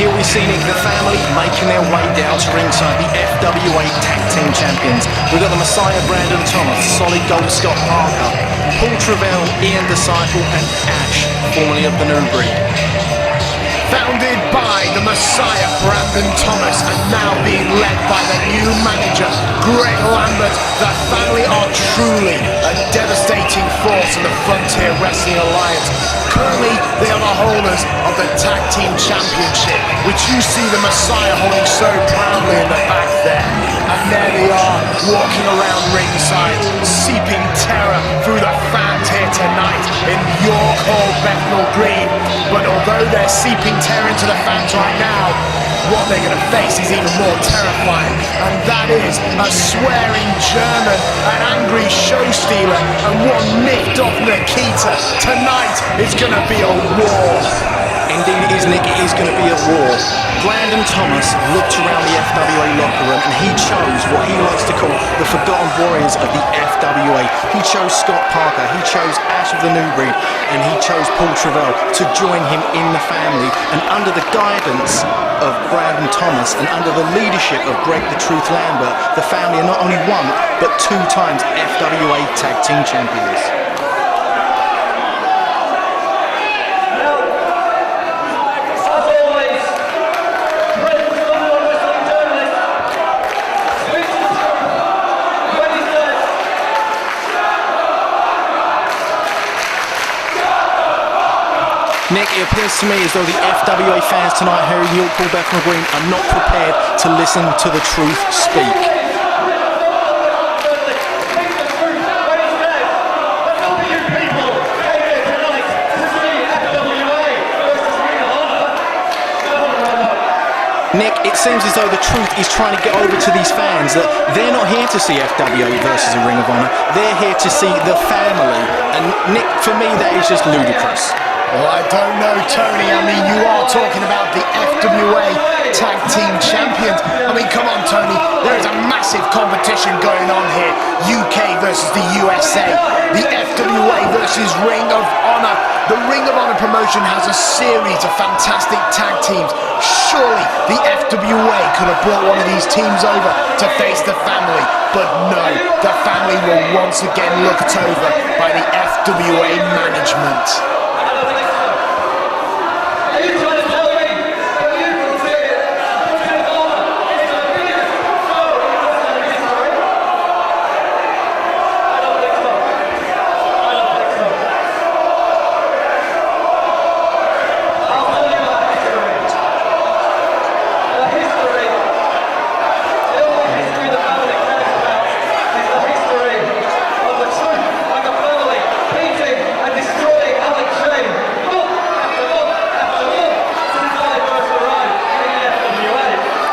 Here we see Nick, the Family making their way down to ringside, the FWA Tag Team Champions. We've got the Messiah Brandon Thomas, Solid Gold Scott Parker, Paul Travell, Ian Disciple and Ash, formerly of the New Breed. Founded by the Messiah Brandon Thomas and now being led by the new manager Greg Lambert, the Family are truly a devastating force in the Frontier Wrestling Alliance. Currently, they are the holders of the Tag Team Championship, which you see the Messiah holding so proudly in the back there. And there they are, walking around ringside, seeping terror through the fans here tonight in York Hall, Bethnal Green. But although they're seeping terror into the fans right now, what they're going to face is even more terrifying, and that is a swearing German, an angry show stealer, and one nicked off Nikita. Tonight is going to be a war. Indeed it is, Nick, it is going to be a war. Brandon Thomas looked around the FWA locker room and he chose what he likes to call the forgotten warriors of the FWA. He chose Scott Parker, he chose Ash of the New Breed, and he chose Paul Travell to join him in the Family. And under the guidance of Brandon Thomas and under the leadership of Greg the Truth Lambert, the Family are not only 1 but 2 times FWA Tag Team Champions. Nick, it appears to me as though the FWA fans tonight here in York Hall, Bethnal Green are not prepared to listen to the truth speak. Nick, it seems as though the truth is trying to get over to these fans that they're not here to see FWA versus a Ring of Honor, they're here to see the family. And Nick, for me, that is just ludicrous. Well, I don't know, Tony. I mean, you are talking about the FWA Tag Team Champions. I mean, come on, Tony. There is a massive competition going on here. UK versus the USA. The FWA versus Ring of Honor. The Ring of Honor promotion has a series of fantastic tag teams. Surely the FWA could have brought one of these teams over to face the family. But no, the family will once again looked over by the FWA management.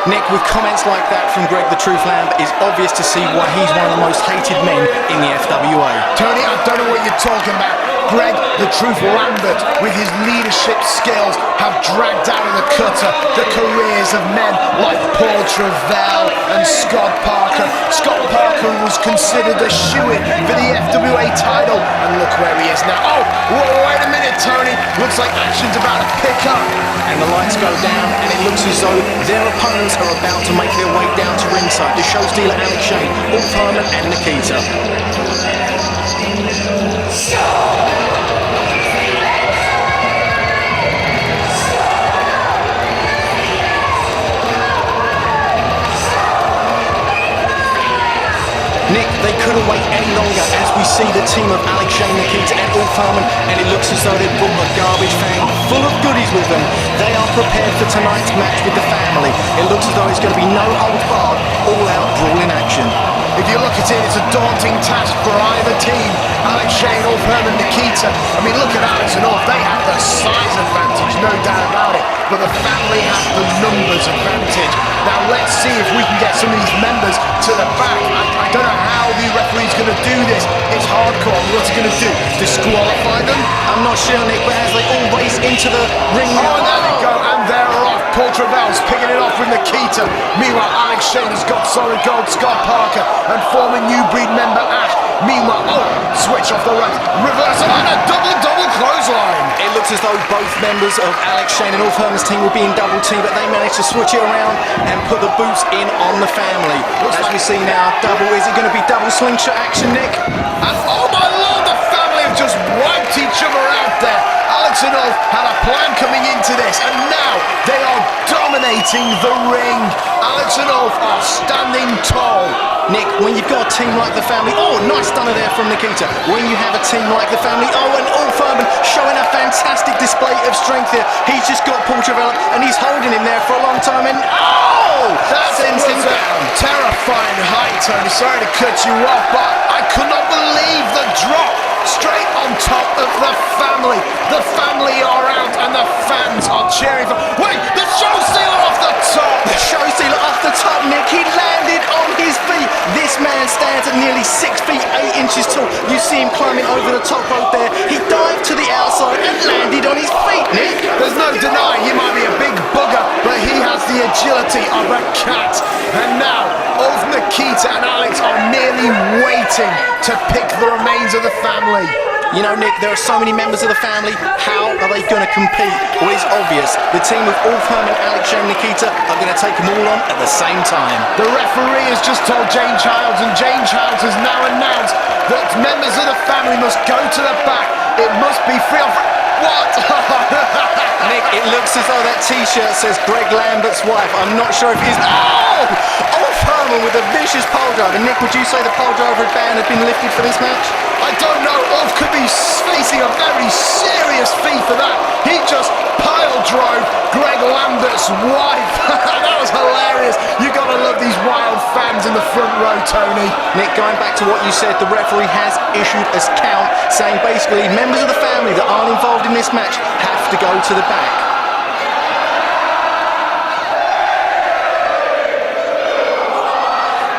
Nick, with comments like that from Greg the Truth Lamb, it's obvious to see why he's one of the most hated men in the FWA. Tony, I don't know what you're talking about. Greg the Truth Lambert, with his leadership skills, have dragged out of the cutter the careers of men like Paul Travell and Scott Parker. Scott Parker was considered a shoo-in for the FWA title, and look where he is now. Oh, wait a minute, Tony. Looks like action's about to pick up. And the lights go down, and it looks as though their opponents are about to make their way down to ringside. The show stealer Alex Shane, Herman and Nikita. Nick, they couldn't wait any longer as we see the team of Alex Shane, Nikita and Herman, and it looks as though they've brought a garbage van full of goodies with them. They are prepared for tonight's match with the family. It looks as though it's going to be no holds barred, all-out brawling action. If you look at it, it's a daunting task for either team. Alex Shane, Herman, Nikita. I mean, look at Alex and Orf. They have the size advantage, no doubt about it. But the family has the numbers advantage. Now let's see if we can get some of these members to the back. I don't know how the referee's going to do this. It's hardcore. What's he going to do? Disqualify them? I'm not sure, Nick, but as they all race into the ring... Oh, there they go, and they're off. Paul Travell's picking it off with Nikita. Meanwhile, Alex Shane has got solid gold. Scott Parker and former New Breed member Ash. Meanwhile, switch off the right. Reversal and a double clothesline. It looks as though both members of Alex Shane and Herman's team will be in double team, but they managed to switch it around and put the boots in on the family. As we see now, is it going to be double slingshot action, Nick? And oh my lord, the family have just wiped each other out there. Alex and Ulf had a plan coming into this, and now they are dominating the ring. Alex and Ulf are standing tall. Nick, when you've got a team like the family, nice stunner there from Nikita. When you have a team like the family, and Herman showing a fantastic display of strength here. He's just got Paul Travell, and he's holding him there for a long time, and that sends him down. Terrifying height, Tony. Sorry to cut you off, but I could not believe the drop. Straight on top of the family. The family are out and the fans are cheering for... Wait, the show stealer off the top! The show stealer off the top, Nick. He landed on his feet. This man stands at nearly 6 feet 8 inches tall. You see him climbing over the top rope there. He dived to the outside and landed on his feet, Nick. There's no denying he might be a big bugger, but he has the agility of a cat. And now, both Nikita and Alex are merely waiting to pick the remains of the family. You know, Nick, there are so many members of the family. How are they going to compete? Well, it's obvious. The team of Herman, Alex and Nikita are going to take them all on at the same time. The referee has just told Jane Childs, and Jane Childs has now announced that members of the family must go to the back. It must be free on... What? Nick, it looks as though that t-shirt says Greg Lambert's wife. I'm not sure if he's... Herman with a vicious pole driver. Nick, would you say the pole driver ban had been lifted for this match? I don't know. Ulf could be facing a very serious fee for that. He just pile drove Greg Lambert's wife. That was hilarious. You gotta love these wild fans in the front row, Tony. Nick, going back to what you said, the referee has issued a count saying basically members of the family that aren't involved in this match have to go to the back.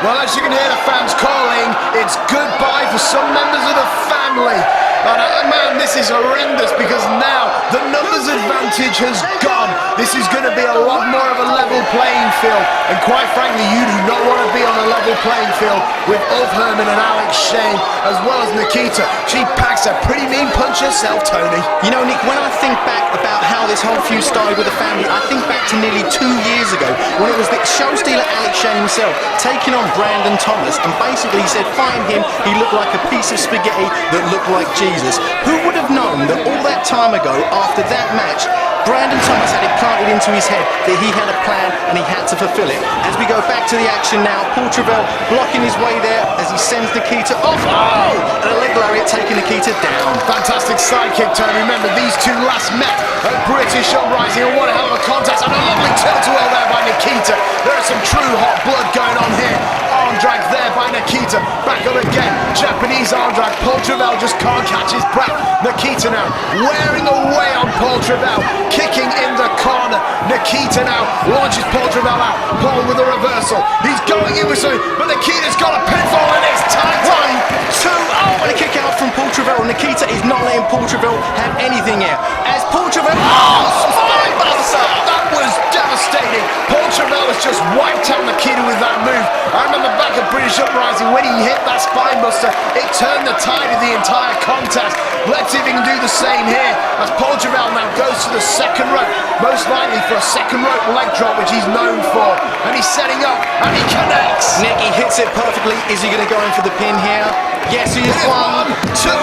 Well, as you can hear the fans calling, it's goodbye for some members of the family. And man, this is horrendous because now the numbers advantage has gone. This is going to be a lot more of a level playing field. And quite frankly, you do not want to be on a level playing field with Herman and Alex Shane, as well as Nikita. She packs a pretty mean punch herself, Tony. You know, Nick, when I think back about how this whole feud started with the family, I think back to nearly 2 years ago when it was the show stealer Alex Shane himself taking on Brandon Thomas, and basically he said fighting him, he looked like a piece of spaghetti that looked like Jesus. Who would have known that all that time ago, after that match, Brandon Thomas had it planted into his head that he had a plan and he had to fulfill it. As we go back to the action now, Paul Travell blocking his way there as he sends Nikita off. Oh! And a leg lariat taking Nikita down. Fantastic sidekick, Tony. Remember, these two last met at British Uprising, and what a hell of a contest. And a lovely tilt-a-whirl there by Nikita. There is some true hot blood going on here. Arm drag there by Nikita. Back up again. Japanese arm drag. Paul Travell just can't catch his breath. Nikita now wearing away on Paul Travell. Kicking in the corner. Nikita now launches Paul Travell out. Paul with a reversal. He's going in with something, but Nikita's got a pinfall, and it's time. 1, 2, oh, and a kick out from Paul Travell. Nikita is not letting Paul Travell have anything here. As Paul Travell, spine buster! That was devastating. Paul Travell has just wiped out Nikita with that move. I remember back at British Uprising when he hit that spine buster, it turned the tide of the entire contest. Let's see if he can do the same here as Paul Travell now goes to the second rope, most likely for a second rope leg drop, which he's known for. And he's setting up, and he connects. Nick, he hits it perfectly. Is he going to go in for the pin here? Yes, he is. 1, 2,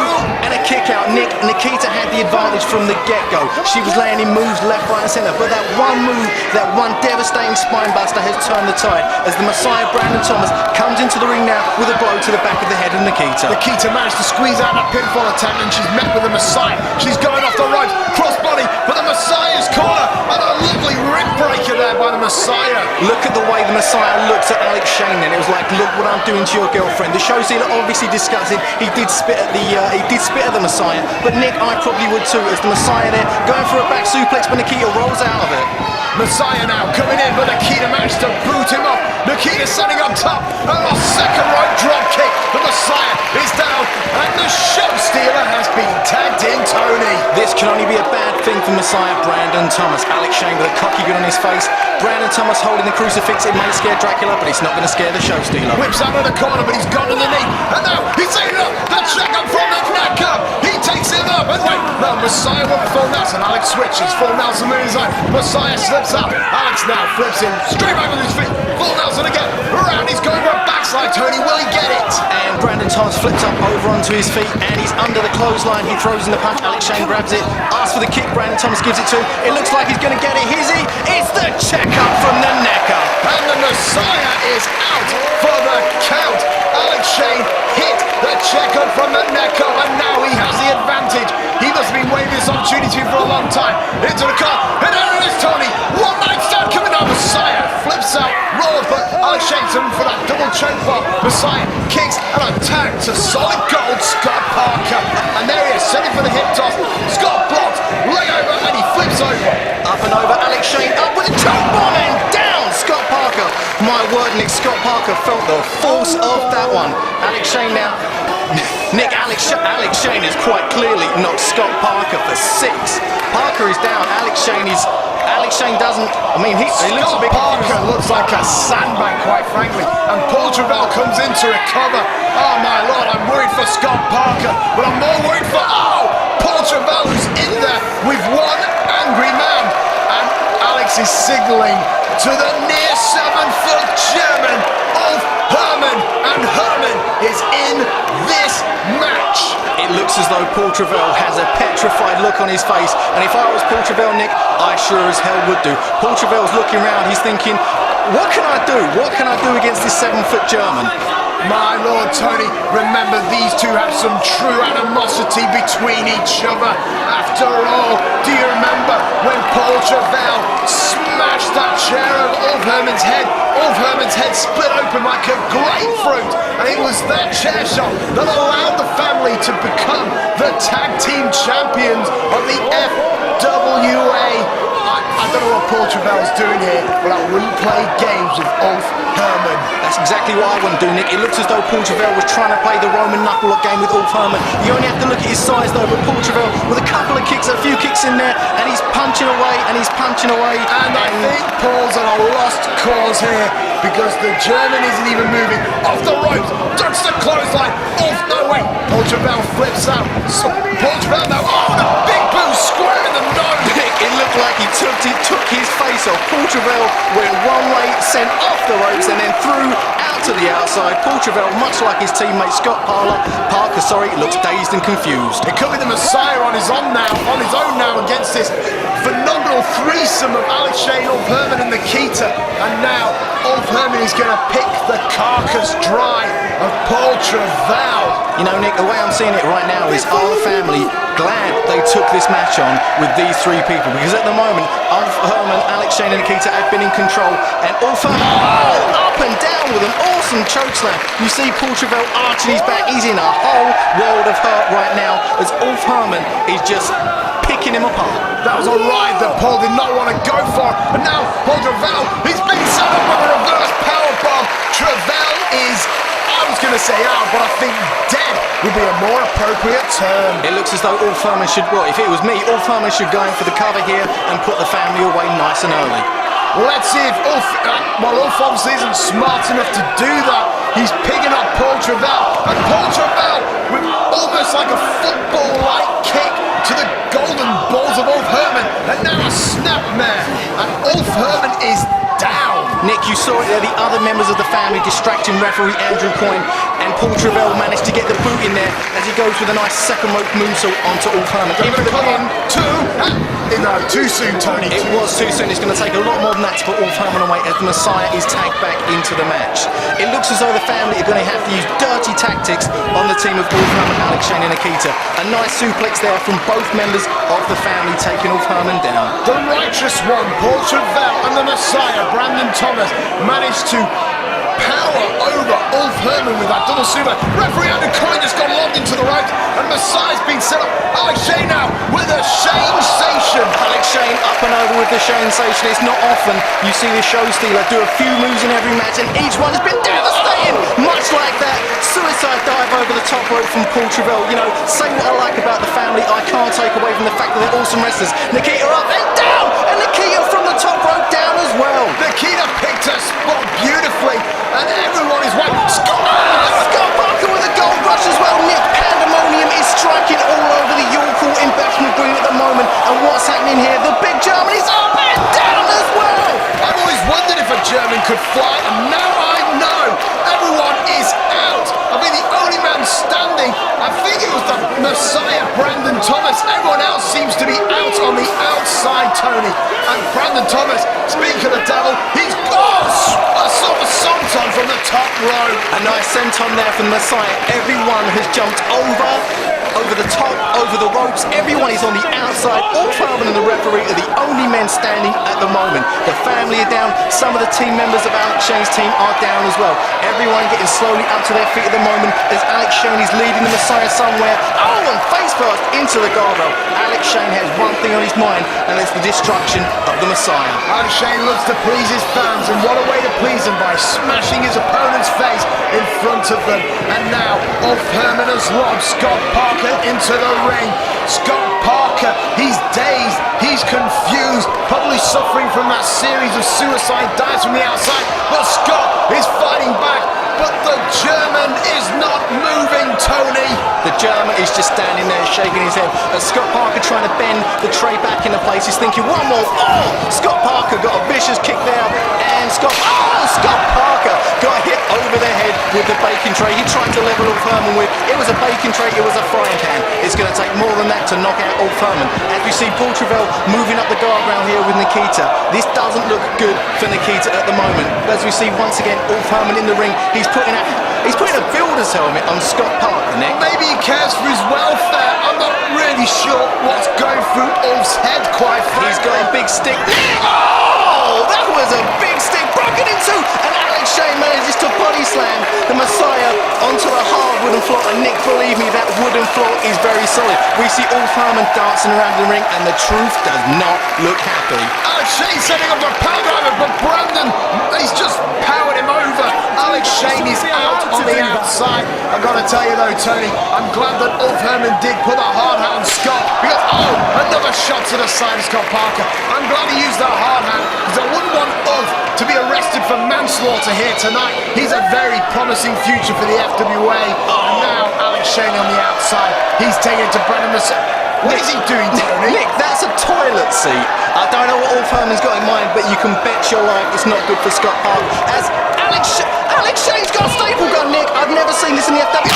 and a kick out. Nikita had the advantage from the get-go. She was laying in moves left, right, and centre. But that one move, that one devastating spine buster has turned the tide as the Messiah Brandon Thomas comes into the ring now with a blow to the back of the head of Nikita. Nikita managed to squeeze out that pinfall attempt, and she's met with the Messiah. She's going off the ropes, crossbody for the Messiah's corner, and a lovely rib breaker there by the Messiah. Look at the way the Messiah looks at Alex Shane then. It was like, look what I'm doing to your girlfriend. The show stealer obviously discussed it. He did spit at the Messiah, but Nick, I probably would too, as the Messiah there going for a back suplex, but Nikita rolls out of it. Messiah now coming in, but Nikita managed to boot him up. Nikita standing up top, and a second rope drop kick. The Messiah is down, and the show stealer has been tagged in, Tony. This can only be a bad thing for Messiah Brandon Thomas. Alex Shane with a cocky grin on his face. Brandon Thomas holding the crucifix. It may scare Dracula, but it's not going to scare the show stealer. Whips out of the corner, but he's gone to the knee, and now he's taking up the check up from the neck up. He takes him up, and wait, no, Messiah went for full Nelson. Alex switches, full Nelson moves on. Messiah slips up. Alex now flips him straight back with his feet. Full Nelson again. Around, he's going for a backslide. Tony, will he get it? And Brandon Thomas flips up over onto his feet, and he's under the clothesline. He throws in the punch. Alex Shane grabs it, asks for the kick. Brandon Thomas gives it to him. It looks like he's going to get it. Is he? It's the checkup from the neck up. And the Messiah is out for the count. Alex Shane hit the checkup from the neck up, and now he has the advantage. He must have been waiting this opportunity for a long time. Into the car, and there it is, Tony. One night stand coming out. Messiah flips out, rolls, but Alex Shane's in for that double choke bar. Messiah kicks and attack to solid gold Scott Parker. And there he is, setting for the hip toss. Scott blocks, leg over, and he flips over. Up and over, Alex Shane up with a choke bomb and down Scott Parker. My word, Nick, Scott Parker felt the force of that one. Alex Shane now. Nick, Alex Shane has quite clearly knocked Scott Parker for 6. Parker is down. Alex Shane doesn't. I mean, he looks a bit Parker confused. looks like a sandbag, quite frankly. And Paul Travell comes in to recover. Oh my lord, I'm worried for Scott Parker, but I'm more worried for Paul Travell, who's in there with one angry man. And Alex is signaling to the near 7-foot German of Herman, and Herman is in this match. It looks as though Paul Travell has a petrified look on his face, and if I was Paul Travell, Nick, I sure as hell would do. Paul Travell's looking around, he's thinking, what can I do? What can I do against this 7-foot German? My Lord, Tony, remember these two have some true animosity between each other. After all, do you remember when Paul Travell smashed that chair over Ulf Herman's head? Ulf Herman's head split open like a grapefruit, and it was that chair shot that allowed the family to become the tag team champions of the FWA. I don't know what Paul Travell's doing here, but I wouldn't play games with Ulf Herman. That's exactly what I wouldn't do, Nick. It looks as though Paul Travell was trying to play the Roman knuckle game with Ulf Herman. You only have to look at his size though, but Paul Travell with a couple of kicks, a few kicks in there, and he's punching away, and he's punching away. And I think Paul's on a lost cause here, because the German isn't even moving. Off the ropes, ducks the clothesline. Ulf, no way. Paul Travell flips out. So Paul Travell now, oh, the big boot square in the nose. It looked like he took his face off. Paul Travell went one way, sent off the ropes, and then threw out to the outside. Paul Travell, much like his teammate Scott Parker, looks dazed and confused. It could be the Messiah on his own now against this phenomenal threesome of Alex Shane, Ulf Herman and Nikita. And now Ulf Herman is going to pick the carcass dry of Paul Travell. You know, Nick, the way I'm seeing it right now is, are the family glad they took this match on with these three people? Because at the moment, Ulf Herman, Alex Shane and Nikita have been in control, and Ulf Herman, up and down with an awesome chokeslam. You see Paul Travell arching his back. He's in a whole world of hurt right now as Ulf Herman is just picking him apart. That was a ride that Paul did not want to go for, and now Paul Travell, he's been set up with a reverse powerbomb. Travell is, I was going to say out, but I think dead would be a more appropriate term. It looks as though Ulf Herman should, well, if it was me, Ulf Herman should go in for the cover here and put the family away nice and early. Let's see if Ulf obviously isn't smart enough to do that. He's picking up Paul Travell, and Paul Travell with almost like a football-like kick to the golden balls of Ulf Herman, and now a snapmare, and Ulf Herman is down. Nick, you saw it there, the other members of the family distracting referee Andrew Coyne, and Paul Travell managed to get the boot in there as he goes with a nice second rope moonsault onto Ulf Herman. Into the pin, no, too soon, Tony. It was too soon. It's going to take a lot more than that to put Ulf Herman away as the Messiah is tagged back into the match. It looks as though the family are going to have to use dirty tactics on the team of Ulf Herman, Alex Shane and Nikita. A nice suplex there from both members of the family taking Ulf Herman down. The righteous one, Paul Travell, and the Messiah, Brandon Thomas, managed to power over Ulf Herman with that double super. Referee Andrew Coyne just got lobbed into the ropes, and Messiah's been set up. Alex Shane now with a Shane-sation. Alex Shane up and over with the Shane-sation. It's not often you see the show stealer do a few moves in every match, and each one has been devastating. Much like that suicide dive over the top rope from Paul Travell. You know, say what I like about the family, I can't take away from the fact that they're awesome wrestlers. Nikita up and down, and Nikita from the top rope down as well. Nikita picked her spot beautifully, and everyone is waiting. Scott Parker with a gold rush as well. Nick, pandemonium is striking all over the York Hall in Bethnal Green at the moment. And what's happening here? The big German is up and down as well. I've always wondered if a German could fly, and now I know. Everyone is out. I think the only man standing, I think it was the Messiah, Brandon Thomas. Everyone else seems to be out on the outside, Tony. And Brandon Thomas, speaking of the devil, he's a sort of senton from the top row. A nice senton there from the Messiah. Everyone has jumped over the top, over the ropes. Everyone is on the outside. Ulf Herman and the referee are the only men standing at the moment. The family are down. Some of the team members of Alex Shane's team are down as well. Everyone getting slowly up to their feet at the moment as Alex Shane is leading the Messiah somewhere. Oh, and face first into the guardrail. Alex Shane has one thing on his mind, and it's the destruction of the Messiah. Alex Shane loves to please his fans, and what a way to please him by smashing his opponent's face in front of them. And now Ulf Herman has lobbed Scott Parker into the ring. Scott Parker, he's dazed, he's confused, probably suffering from that series of suicide dives from the outside, but Scott is fighting back, but the German is not moving, Tony. The German is just standing there shaking his head as Scott Parker trying to bend the tray back into place. He's thinking one more. Oh, Scott Parker got a vicious kick there, and Scott Parker got hit over the head with the bacon tray. He tried to level Ulf Herman with. It was a bacon tray, it was a frying pan. It's going to take more than that to knock out Ulf Herman. As we see Burchill moving up the guardrail here with Nikita. This doesn't look good for Nikita at the moment. As we see once again Ulf Herman in the ring, he's putting a builder's helmet on Scott Parker, Nick. Maybe he cares for his welfare. I'm not really sure what's going through Ulf's head, quite frankly. He's got a big stick. Oh, that was a big stick broken into, and Alex Shane manages to body slam the Messiah onto the hard wooden floor. And Nick, believe me, that wooden floor is very solid. We see Ulf Herman dancing around the ring, and the truth does not look happy. Alex Shane setting up a power driver, but Brandon, he's just powered him over. Alex Shane is out on the outside. I've got to tell you though, Tony, I'm glad that Ulf Herman did put a hard hat on Scott, because, another shot to the side of Scott Parker. I'm glad he used that hard hat, because I wouldn't want Ulf to be arrested for manslaughter here tonight. He's a very promising future for the FWA. And now Alex Shane on the outside. He's taking it to Brandon Messiah. What is he doing, Tony? Nick, that's a toilet seat. I don't know what Ulf Herman's got in mind, but you can bet your life it's not good for Scott Parker. As Alex Shane's got a staple gun, Nick. I've never seen this in the FWA.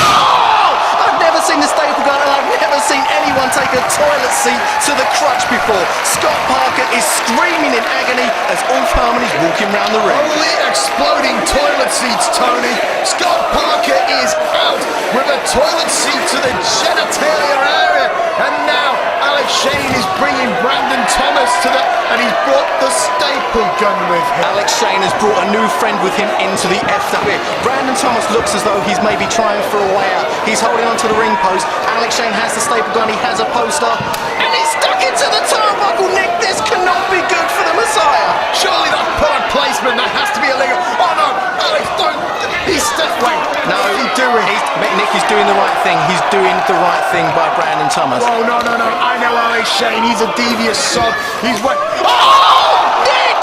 I've never seen the staple gun, and I've never seen anyone take a toilet seat to the crutch before. Scott Parker is screaming in agony as Ulf Herman is walking around the ring. Holy exploding toilet seats, Tony. Scott Parker is out with a toilet seat to the genitalia area. And now Alex Shane is bringing Brandon Thomas to the... And he's brought the staple gun with him. Alex Shane has brought a new friend with him into the FWA. Brandon Thomas looks as though he's maybe trying for a way out. He's holding onto the ring post. Alex Shane has the staple gun, he has a poster. And he's stuck into the turnbuckle, Nick. This cannot be good for the Messiah. Surely that product placement, that has to be illegal. Oh no, Alex, don't. He's stepped away. No, Nick is doing the right thing. He's doing the right thing by Brandon Thomas. Oh no. I know Alex Shane. He's a devious sod. He's wet. Oh, Nick!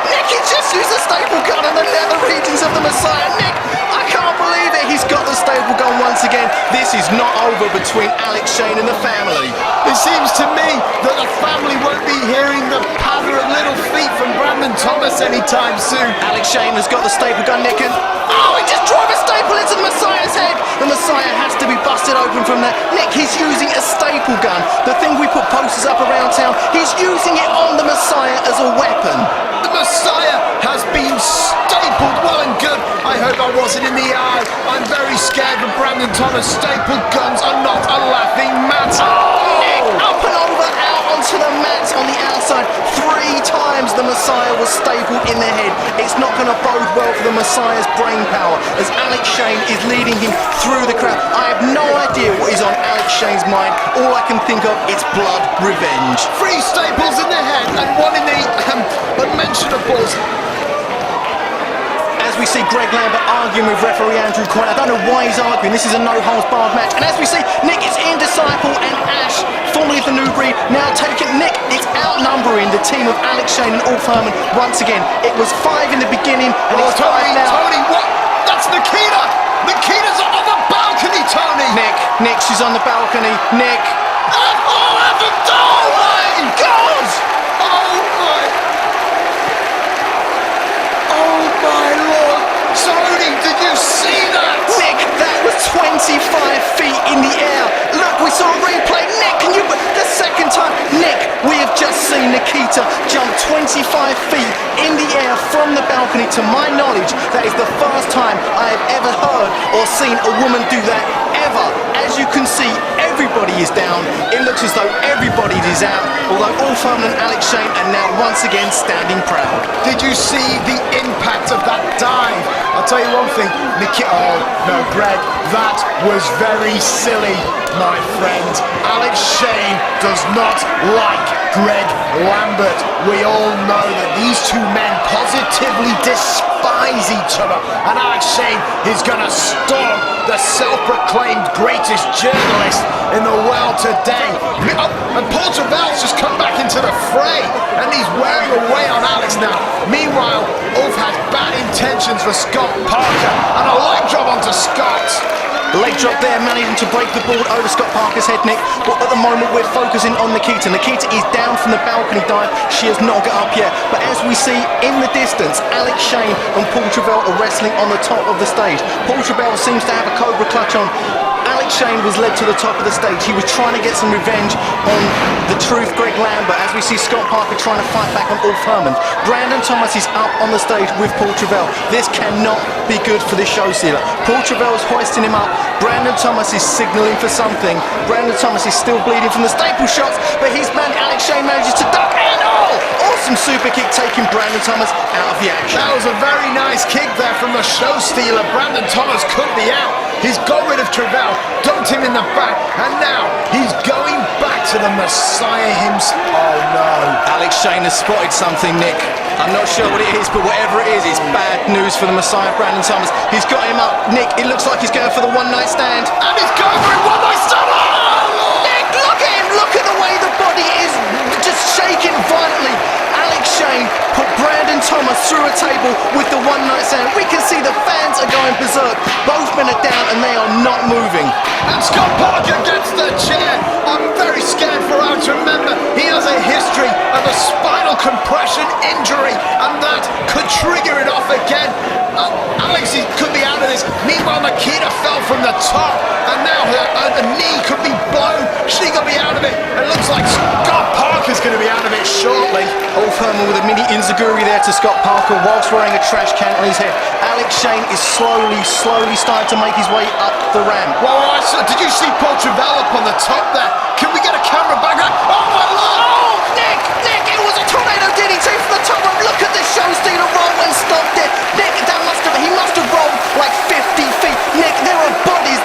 Nick, he just used a staple gun in the nether regions of the Messiah. Nick, I can't believe it. He's got the staple gun once again. This is not over between Alex Shane and the family. It seems to me that the family won't be hearing the patter of little feet from Brandon Thomas anytime soon. Alex Shane has got the staple gun, Nick, and he just drove a staple into the Messiah's head. The Messiah has to be busted open from that. Nick, he's using a staple gun. The thing we put posters up around town, he's using it on the Messiah as a weapon. The Messiah has been stapled. Well and good. I hope I wasn't in the eye. I'm very scared of Brandon Thomas. Stapled guns are not a laughing matter. Nick, up and over, out onto the mats on the outside. 3 times the Messiah was stapled in the head. It's not going to bode well for the Messiah's brain power as Alex Shane is leading him through the crowd. I have no idea what is on Alex Shane's mind. All I can think of is blood revenge. 3 staples in the head and 1 in the unmentionables. As we see Greg Lambert arguing with referee Andrew Coyne. I don't know why he's arguing. This is a no-holds-barred match. And as we see, Nick is in Disciple and Ash, formerly of the New Breed, now taking Nick. It's outnumbering the team of Alex Shane and Ulf Herman once again. It was 5 in the beginning, and it's 5 now. Tony, what? That's Nikita! Nikita's on the balcony, Tony! Nick, she's on the balcony. Nick. Oh, heaven! Oh, my God! Oh, my Lord! Tony, did you see that? Nick, that was 25 feet in the air. Look, we saw a replay. Nick, can you... The second time, Nick, we have just seen Nikita jump 25 feet in the air from the balcony. To my knowledge, that is the first time I have ever heard or seen a woman do that, ever. As you can see, everybody is down. It looks as though everybody is out, although Ulf Herman and Alex Shane are now once again standing proud. Did you see the impact of that dive? I'll tell you one thing, Nikita... Oh, no, Greg, that was very silly, my friend. Alex Shane does not like Greg Lambert. We all know that these 2 men positively despise each other, and Alex Shane is going to storm the self-proclaimed greatest journalist in the world today. And Paul Travel's just come back into the fray, and he's wearing away on Alex now. Meanwhile, Ulf has bad intentions for Scott Parker, and a leg drop onto Scott. Leg drop there, managing to break the board over Scott Parker's head, Nick. But at the moment, we're focusing on Nikita. Nikita is down from the balcony dive. She has not got up yet. But as we see in the distance, Alex Shane and Paul Travell are wrestling on the top of the stage. Paul Travell seems to have a Cobra clutch on. Alex Shane was led to the top of the stage. He was trying to get some revenge on the Truth, Greg Lambert, as we see Scott Parker trying to fight back on Ulf Herman. Brandon Thomas is up on the stage with Paul Travell. This cannot be good for this show stealer. Paul Travell is hoisting him up. Brandon Thomas is signalling for something. Brandon Thomas is still bleeding from the staple shots, but his man Alex Shane manages to duck and awesome super kick taking Brandon Thomas out of the action. That was a very nice kick there from the show stealer. Brandon Thomas could be out. He's got rid of Travell, dumped him in the back, and now he's going back to the Messiah himself. Oh no. Alex Shane has spotted something, Nick. I'm not sure what it is, but whatever it is, it's bad news for the Messiah, Brandon Thomas. He's got him up. Nick, it looks like he's going for the one-night stand. And he's going for a one-night stand. Oh! Nick, look at him. Look at the way the body is just shaking violently. Alex Shane put Brandon Thomas through a table with the one-night stand. We can see the fans are going berserk. Both men are down and they are not moving. And Scott Parker gets the chair. I'm very scared for him to remember he has a history of a spinal compression injury, and that could trigger it off again. Alex could be out of this. Meanwhile, Nikita fell from the top, and now her knee could be blown. She could be out of it. It looks like Scott Parker's going to be out of it shortly. Ulf Herman with a mini enziguri there to Scott Parker whilst wearing a trash can on his head. Alex Shane is slowly starting to make his way up the ramp. Well, did you see Paul Travell up on the top there? Can we get a camera back? Oh my lord! Oh, Nick, it was a tornado DDT from the top rope. Look at the show stealer roll and stopped it. Nick, he must have rolled like 50 feet. Nick, there are bodies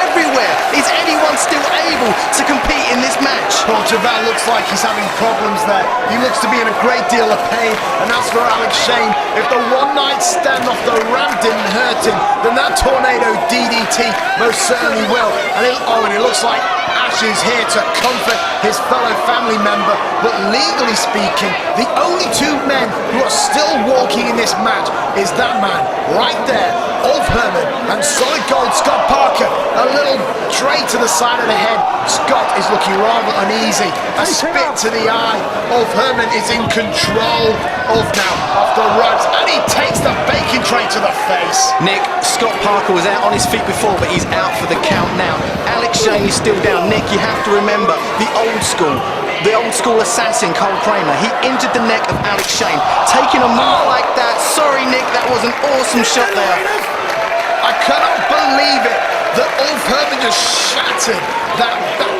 everywhere. Is anyone still able to compete in this match? Paul Travell looks like he's having problems there. He looks to be in a great deal of pain. And as for Alex Shane, if the one-night stand off the ramp didn't hurt him, then that tornado DDT most certainly will. And it looks like Ash is here to comfort his fellow family member. But legally speaking, the only two men who are still walking in this match is that man right there, Ulf Herman, and solid gold Scott Parker. A little tray to the side of the head. Scott is looking rather uneasy. A spit to the eye. Ulf Herman is in control. Ulf now off the ropes, and he takes the bacon tray to the face. Nick, Scott Parker was out on his feet before, but he's out for the count now. Alex Shane is still down. Nick, you have to remember the old school assassin Cole Kramer. He injured the neck of Alex Shane. Taking a move like that. Sorry, Nick, that was an awesome shot there. I cannot believe it that Ulf Herman just shattered that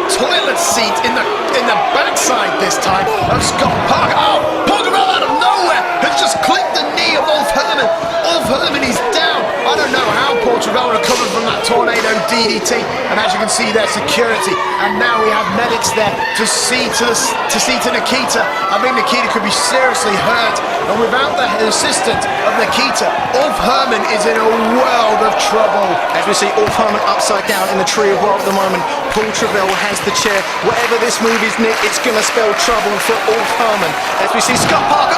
toilet seat in the backside this time of Scott Parker. Oh, Parker out of nowhere has just clipped the knee of Ulf Herman. Ulf Herman is down. I don't know how Paul Travell recovered from that tornado DDT, and as you can see, there's security, and now we have medics there to see to Nikita. I think Nikita could be seriously hurt, and without the assistance of Nikita, Ulf Herman is in a world of trouble. As we see Ulf Herman upside down in the tree of woe at the moment, Paul Travell has the chair. Whatever this move is, Nick, it's going to spell trouble for Ulf Herman. As we see Scott Parker,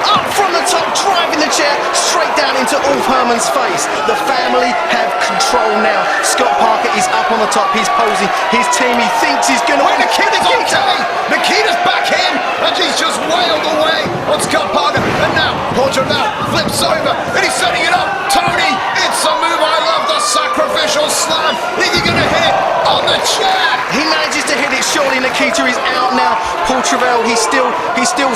up from the top, driving the chair straight down into Ulf Herman's face. The family have control now. Scott Parker is up on the top, he's posing. His team, he thinks he's going to win. Nikita's okay! Nikita's back in, and she's just wailed away on Scott Parker. And now, Paul Travell flips over, and he's setting it up. Tony, it's a move I love, the sacrificial slam. Is he going to hit it on the chair? He manages to hit it. Surely Nikita is out now. Paul Travell, he's still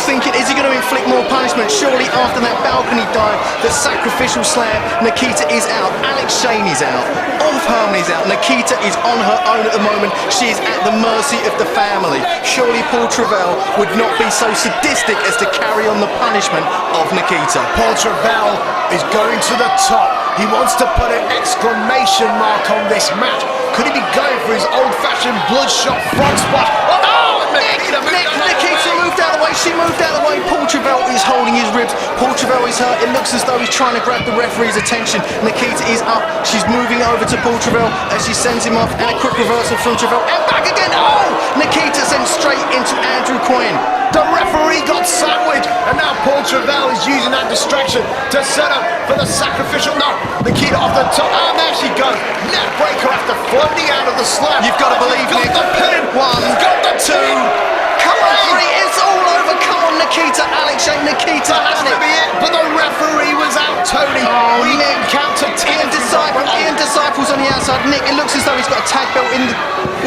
thinking, is he going to inflict more punishment? Surely after that balcony dive, the sacrificial slam, Nikita is out. Alex Shane is out. Ulf Herman is out. Nikita is on her own at the moment. She is at the mercy of the family. Surely Paul Travell would not be so sadistic as to carry on the punishment of Nikita. Paul Travell is going to the top. He wants to put an exclamation mark on this match. Could he be going for his old-fashioned bloodshot front splash? Nikita moved out of the way. She moved out of the way. Paul Travell is holding his ribs. Paul Travell is hurt. It looks as though he's trying to grab the referee's attention. Nikita is up. She's moving over to Paul Travell as she sends him off, and a quick reversal from Travell, and back again. Oh! Nikita sent straight into Andrew Quinn. The referee got sandwiched, and now Paul Travell is using that distraction to set up for the sacrificial. No, Nikita off the top, and there she goes. Net breaker after floating out of the slam. You've got to believe, Got Nick. the pin. One, Got the two. come on, three, it's all over. Come on, Nikita, Alex, ain't Nikita, That has hasn't to it? be it, but the referee was out, Tony. We Nick. encountered Ian Disciple's on the outside. Nick, it looks as though he's got a tag belt in the...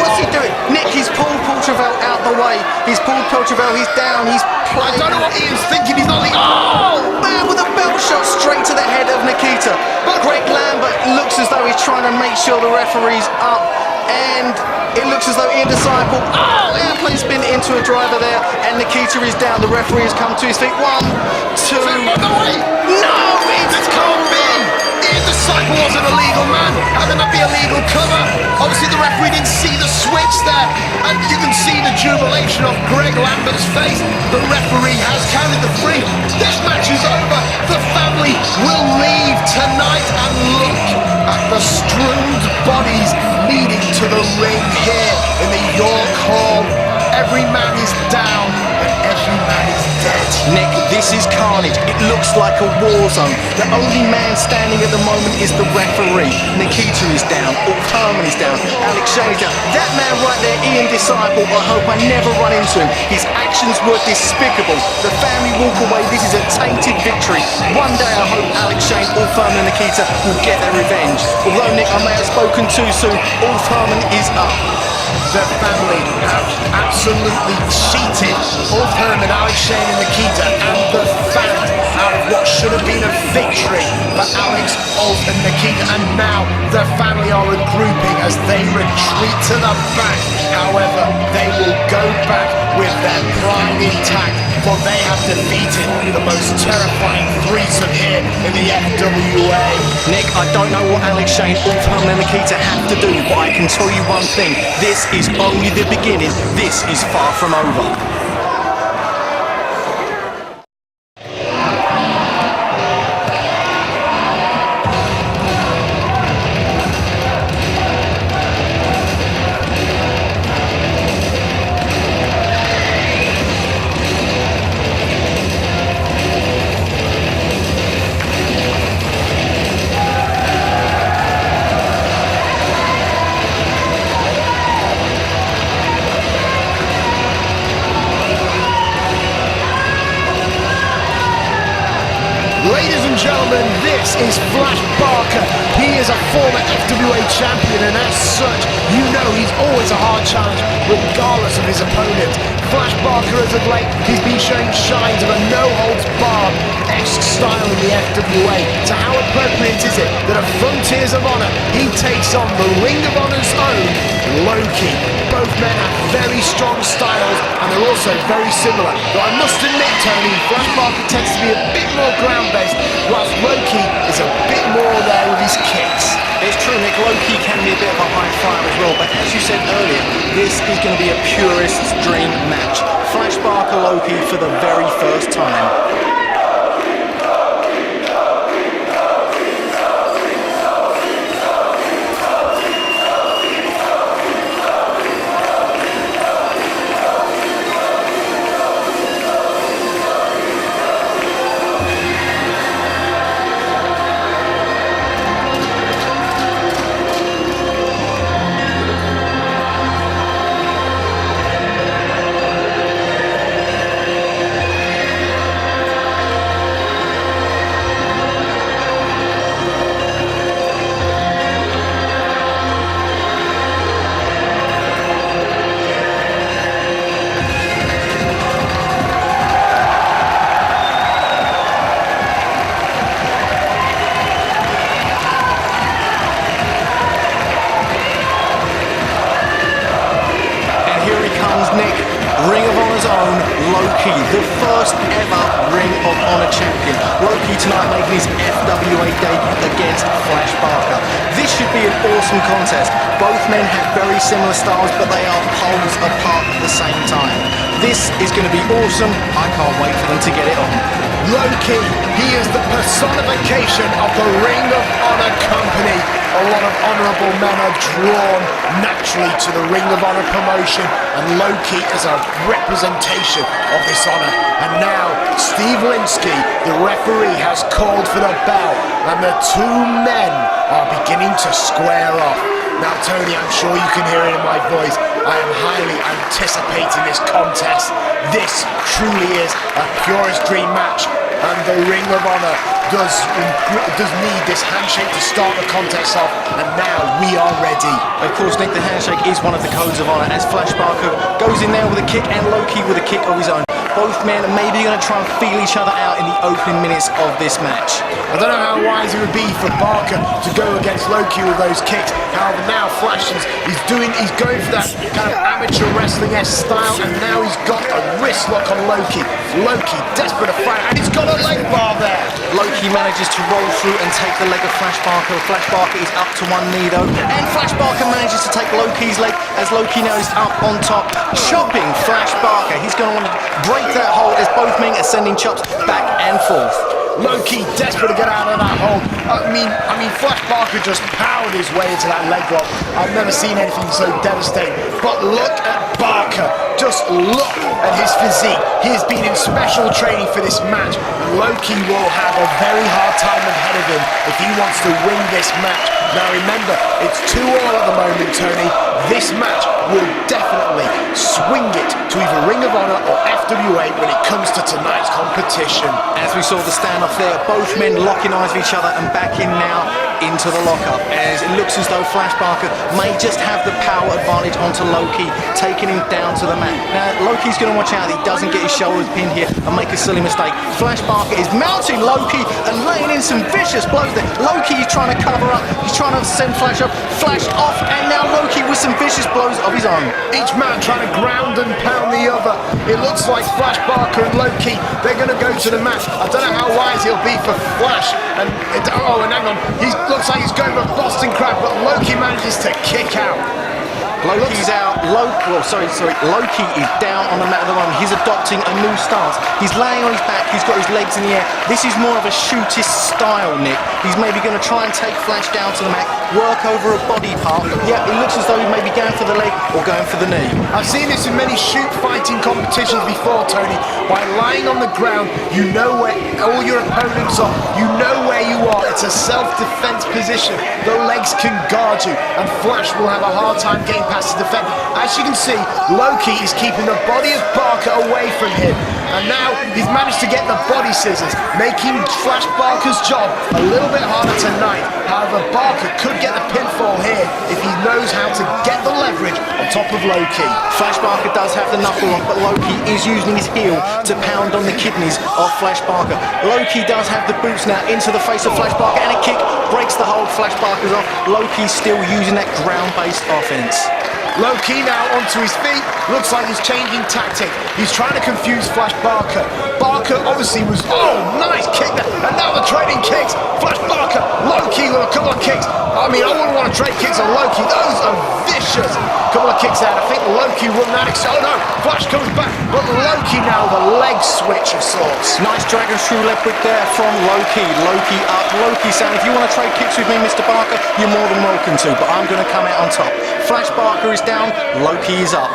What's he doing? Nick, he's pulled Paul Travell out the way. He's pulled Paul Travell, he's down, he's I playing... don't know what Ian's thinking. He's not thinking. Oh, man, with a belt shot straight to the head of Nikita. But Greg Lambert looks as though he's trying to make sure the referee's up. And it looks as though Ian Disciple... Oh, airplane spin into a driver there. And Nikita is down. The referee has come to his feet. One, two... No, This can't be. Ian Disciple wasn't a legal man. How can that be a legal cover? Obviously, the referee didn't see the switch there. And you can see the jubilation of Greg Lambert's face. The referee has counted the three. This match is over. The family will leave tonight and look at the strewn bodies leading to the ring here in the York Hall. Every man is down and every man is dead. Nick, this is carnage. It looks like a war zone. The only man standing at the moment is the referee. Nikita is down. Herman is down. Alex Shane is down. That man right there, Ian Disciple, I hope I never run into him. His actions were despicable. The family walk away. This is a tainted victory. One day I hope Alex Shane, Ulf Herman and Nikita will get their revenge. Although, Nick, I may have spoken too soon. Ulf Herman is up. The family have absolutely cheated Ulf Herman, Alex Shane and Nikita and the fans out of what should have been a victory for Alex, Ulf and Nikita, and now the family are regrouping as they retreat to the back. However, they will go back with their pride intact, for they have defeated the most terrifying threesome here in the FWA. Nick, I don't know what Alex Shane, Ulf Herman and Nikita have to do, but I can tell you one thing. This is only the beginning. This is far from over. Ladies and gentlemen, this is Fleisch Barker. He is a former FWA champion, and as such, you know he's always a hard challenge, regardless of his opponent. Fleisch Barker, as of late, he's been showing signs of a no-holds-barred-esque style in the FWA. So how appropriate is it that at Frontiers of Honor, he takes on the Ring of Honor's own Loki? Both men have very strong styles, and they're also very similar. Though I must admit, Tony, Fleisch Barker tends to be a bit more ground-based, whilst Loki is a bit more there with his kicks. It's true, Nick, Loki can be a bit of a high flyer as well, but as you said earlier, this is going to be a purist's dream match. Fleisch Barker Loki for the very first time. Loki, the first ever Ring of Honor champion. Loki tonight making his FWA debut against Fleisch Barker. This should be an awesome contest. Both men have very similar styles, but they are poles apart at the same time. This is going to be awesome. I can't wait for them to get it on. Loki, he is the personification of the Ring of Honor. Honor company. A lot of honourable men are drawn naturally to the Ring of Honor promotion, and Loki is a representation of this honour. And now Steve Linsky, the referee, has called for the bell, and the two men are beginning to square off. Now, Tony, I'm sure you can hear it in my voice. I am highly anticipating this contest. This truly is a purest dream match, and the Ring of Honor does need this handshake to start the contest off, and now we are ready. Of course, Nick, the handshake is one of the codes of honor, as Fleisch goes in there with a kick and Loki with a kick of his own. Both men are maybe going to try and feel each other out in the opening minutes of this match. I don't know how wise it would be for Barker to go against Loki with those kicks. However, now Fleisch he's going for that kind of amateur wrestling-esque style, and now he's got a wrist lock on Loki. Loki desperate to fight, and he's got a leg bar there. Loki manages to roll through and take the leg of Fleisch Barker is up to one knee though, and Fleisch manages to take Loki's leg as Loki now is up on top, chopping Fleisch Barker. He's going to want to break that hold as both men are sending chops back and forth. Loki desperate to get out of that hold. I mean, Fleisch Barker just powered his way into that leg lock. I've never seen anything so devastating. But look at Barker. Just look at his physique. He has been in special training for this match. Loki will have a very hard time ahead of him if he wants to win this match. Now remember, it's 2-2 at the moment, Tony. This match will definitely swing it to either Ring of Honor or FWA when it comes to tonight's competition. As we saw the standoff there, both men locking eyes with each other and back in now into the lockup, as it looks as though Fleisch Barker may just have the power advantage onto Loki, taking him down to the mat. Now Loki's going to watch out that he doesn't get his shoulders pinned here and make a silly mistake. Fleisch Barker is mounting Loki and laying in some vicious blows there. Loki is trying to cover up, he's trying to send Fleisch up, Fleisch off, and now Loki with some vicious blows of his own. Each man trying to ground and pound the other. It looks like Fleisch Barker and Loki, they're going to go to the mat. I don't know how wise he'll be for Fleisch. And hang on, he looks like he's going for Boston Crab, but Loki manages to kick out. Loki's out. Loki is down on the mat at the moment. He's adopting a new stance. He's laying on his back. He's got his legs in the air. This is more of a shootist style, Nick. He's maybe going to try and take Fleisch down to the mat, work over a body part. Yeah, it looks as though he may be going for the leg or going for the knee. I've seen this in many shoot fighting competitions before, Tony. By lying on the ground, you know where all your opponents are. You know where you are. It's a self-defense position. The legs can guard you, and Fleisch will have a hard time getting past the defense. As you can see, Loki is keeping the body of Barker away from him, and now he's managed to get the body scissors, making Fleisch Barker's job a little bit harder tonight. However, Barker could get the pinfall here if he knows how to get the leverage on top of Loki. Fleisch Barker does have the knuckle lock, but Loki is using his heel to pound on the kidneys of Fleisch Barker. Loki does have the boots now into the face of Fleisch Barker, and a kick breaks the hold. Fleisch Barker's off. Loki's still using that ground-based offense. Loki now onto his feet. Looks like he's changing tactic. He's trying to confuse Fleisch Barker. Barker obviously was... Oh, nice kick there. And now the trading kicks. Fleisch Barker, Loki with a couple of kicks. I mean, I wouldn't want to trade kicks on Loki. Those are vicious. Couple of kicks out. I think Loki won that. Oh no, Fleisch comes back. But Loki now with a leg switch of sorts. Nice dragon screw leg whip there from Loki. Loki up. Loki saying, if you want to trade kicks with me, Mr. Barker, you're more than welcome to, but I'm going to come out on top. Fleisch Barker is down. Loki is up.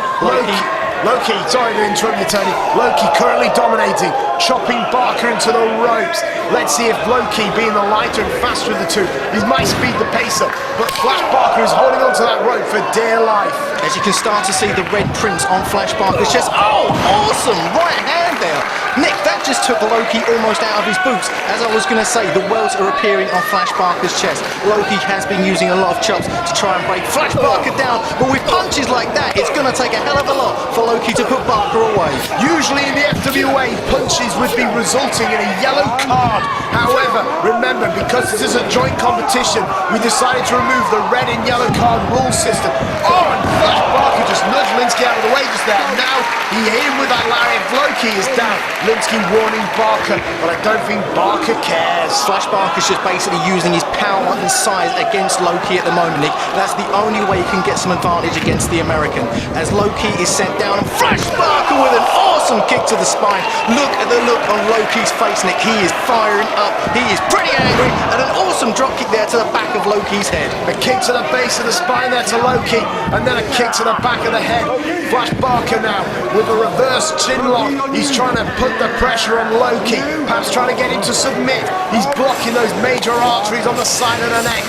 Loki, sorry to interrupt you, Tony. Loki currently dominating, chopping Barker into the ropes. Let's see if Loki, being the lighter and faster of the two, he might speed the pace up. But Fleisch Barker is holding onto that rope for dear life. As you can start to see the red prints on Fleisch Barker's chest. Oh, awesome! Right hand there. Nick, that just took Loki almost out of his boots. As I was going to say, the welts are appearing on Fleisch Barker's chest. Loki has been using a lot of chops to try and break Fleisch Barker down, but with punches like that, it's going to take a hell of a lot for Loki to put Barker away. Usually in the FWA, punches would be resulting in a yellow card. However, remember, because this is a joint competition, we decided to remove the red and yellow card rule system. Oh, and Fleisch Barker just nudged Linsky out of the way just there. Now he hit him with that lariat. Loki is down. Linsky warning Barker, but I don't think Barker cares. Fleisch Barker's just basically using his power and size against Loki at the moment, Nick. That's the only way he can get some advantage against the American. As Loki is sent down, and Fleisch Barker with an awesome kick to the spine. Look at the look on Loki's face, Nick. He is firing up. He is pretty angry, and an awesome awesome dropkick there to the back of Loki's head. A kick to the base of the spine there to Loki, and then a kick to the back of the head. Fleisch Barker now with a reverse chin lock. He's trying to put the pressure on Loki, perhaps trying to get him to submit. He's blocking those major arteries on the side of the neck.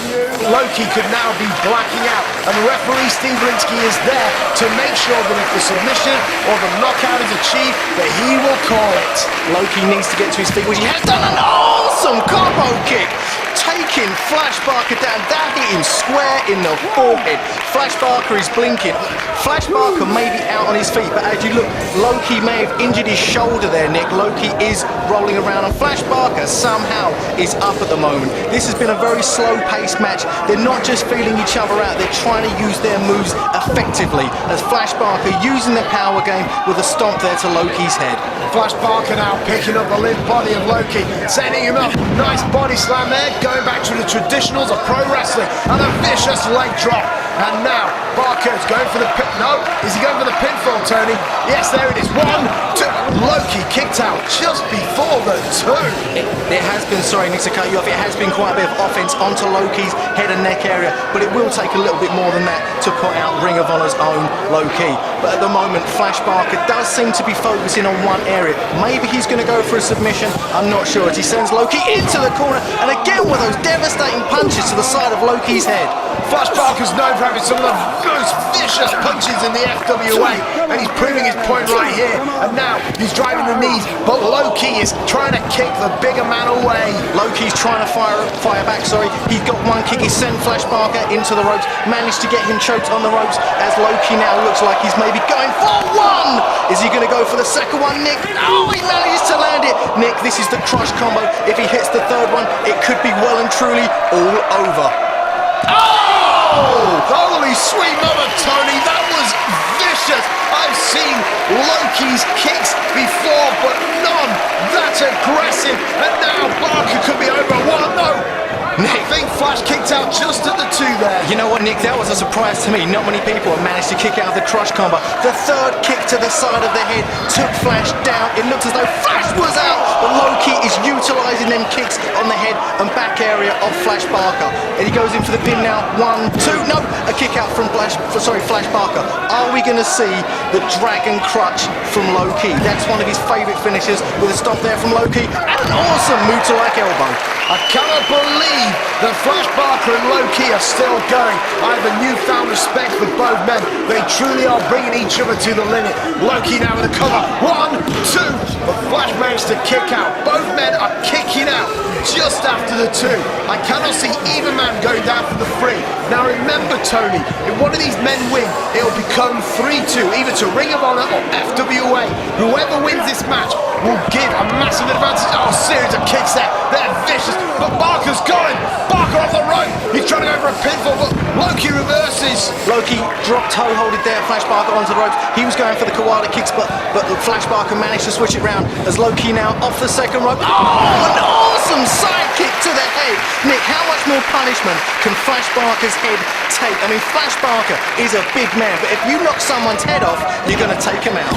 Loki could now be blacking out, and referee Steve Linsky is there to make sure that if the submission or the knockout is achieved, that he will call it. Loki needs to get to his feet, which he has done. An awesome combo kick, taking Fleisch Barker down. That hit him square in the forehead. Fleisch Barker is blinking. Fleisch Barker may be out on his feet, but as you look, Loki may have injured his shoulder there, Nick. Loki is rolling around, and Fleisch Barker somehow is up at the moment. This has been a very slow-paced match. They're not just feeling each other out, they're trying to use their moves effectively, as Fleisch Barker using the power game with a stomp there to Loki's head. Fleisch Barker now picking up the limp body of Loki, setting him up. Nice body slam there, going back to the traditionals of pro wrestling, and a vicious leg drop. And now Barker's going for the pin. No, is he going for the pinfall, Tony? Yes, there it is. 1, 2. Loki kicked out just before the 2. It has been, sorry Nick to cut you off, it has been quite a bit of offense onto Loki's head and neck area, but it will take a little bit more than that to put out Ring of Honor's own Loki. But at the moment, Fleisch Barker does seem to be focusing on one area. Maybe he's going to go for a submission, I'm not sure, as he sends Loki into the corner, and again with those devastating punches to the side of Loki's head. Fleisch Barker's known for having some of the most vicious punches in the FWA, and he's proving his point right here. And now he's driving the knees, but Loki is trying to kick the bigger man away. Loki's trying to fire back, sorry. He's got one kick, he sent Fleisch Barker into the ropes, managed to get him choked on the ropes, as Loki now looks like he's maybe going for one! Is he going to go for the second one, Nick? Oh, he managed to land it! Nick, this is the crush combo. If he hits the third one, it could be well and truly all over. Oh! Holy sweet mother, Tony, that was vicious. I've seen Loki's kicks before, but none that aggressive. And now Barker could be over. One, no. Nick, I think Fleisch kicked out just at the 2 there. You know what, Nick? That was a surprise to me. Not many people have managed to kick out of the crush combo. The third kick to the side of the head took Fleisch down. It looked as though Fleisch was out, but Loki is utilising them kicks on the head and back area of Fleisch Barker. And he goes in for the pin now. 1, 2, no, a kick out from Fleisch Barker. Are we going to see the Dragon Crutch from Loki? That's one of his favourite finishes, with a stomp there from Loki and an awesome Muta-like elbow. I cannot believe that Fleisch Barker and Loki are still going. I have a newfound respect for both men. They truly are bringing each other to the limit. Loki now with a cover. 1, 2. But Fleisch managed to kick out. Both men are kicking out just after the 2. I cannot see either man going down for the 3. Now remember, Tony, if one of these men win, it'll become 3-2, either to Ring of Honor or FWA. Whoever wins this match will give a massive advantage. Oh, series of kicks there. They're vicious. But Barker's going. Barker off the rope. He's trying to go for a pinfall, but Loki reverses. Loki dropped toe-holded there, Fleisch Barker onto the ropes. He was going for the Kawada kicks, but Fleisch Barker managed to switch it round, as Loki now off the second rope. Oh, an awesome side kick to the head. Nick, how much more punishment can Fleisch Barker's head take? I mean, Fleisch Barker is a big man, but if you knock someone's head off, you're going to take him out.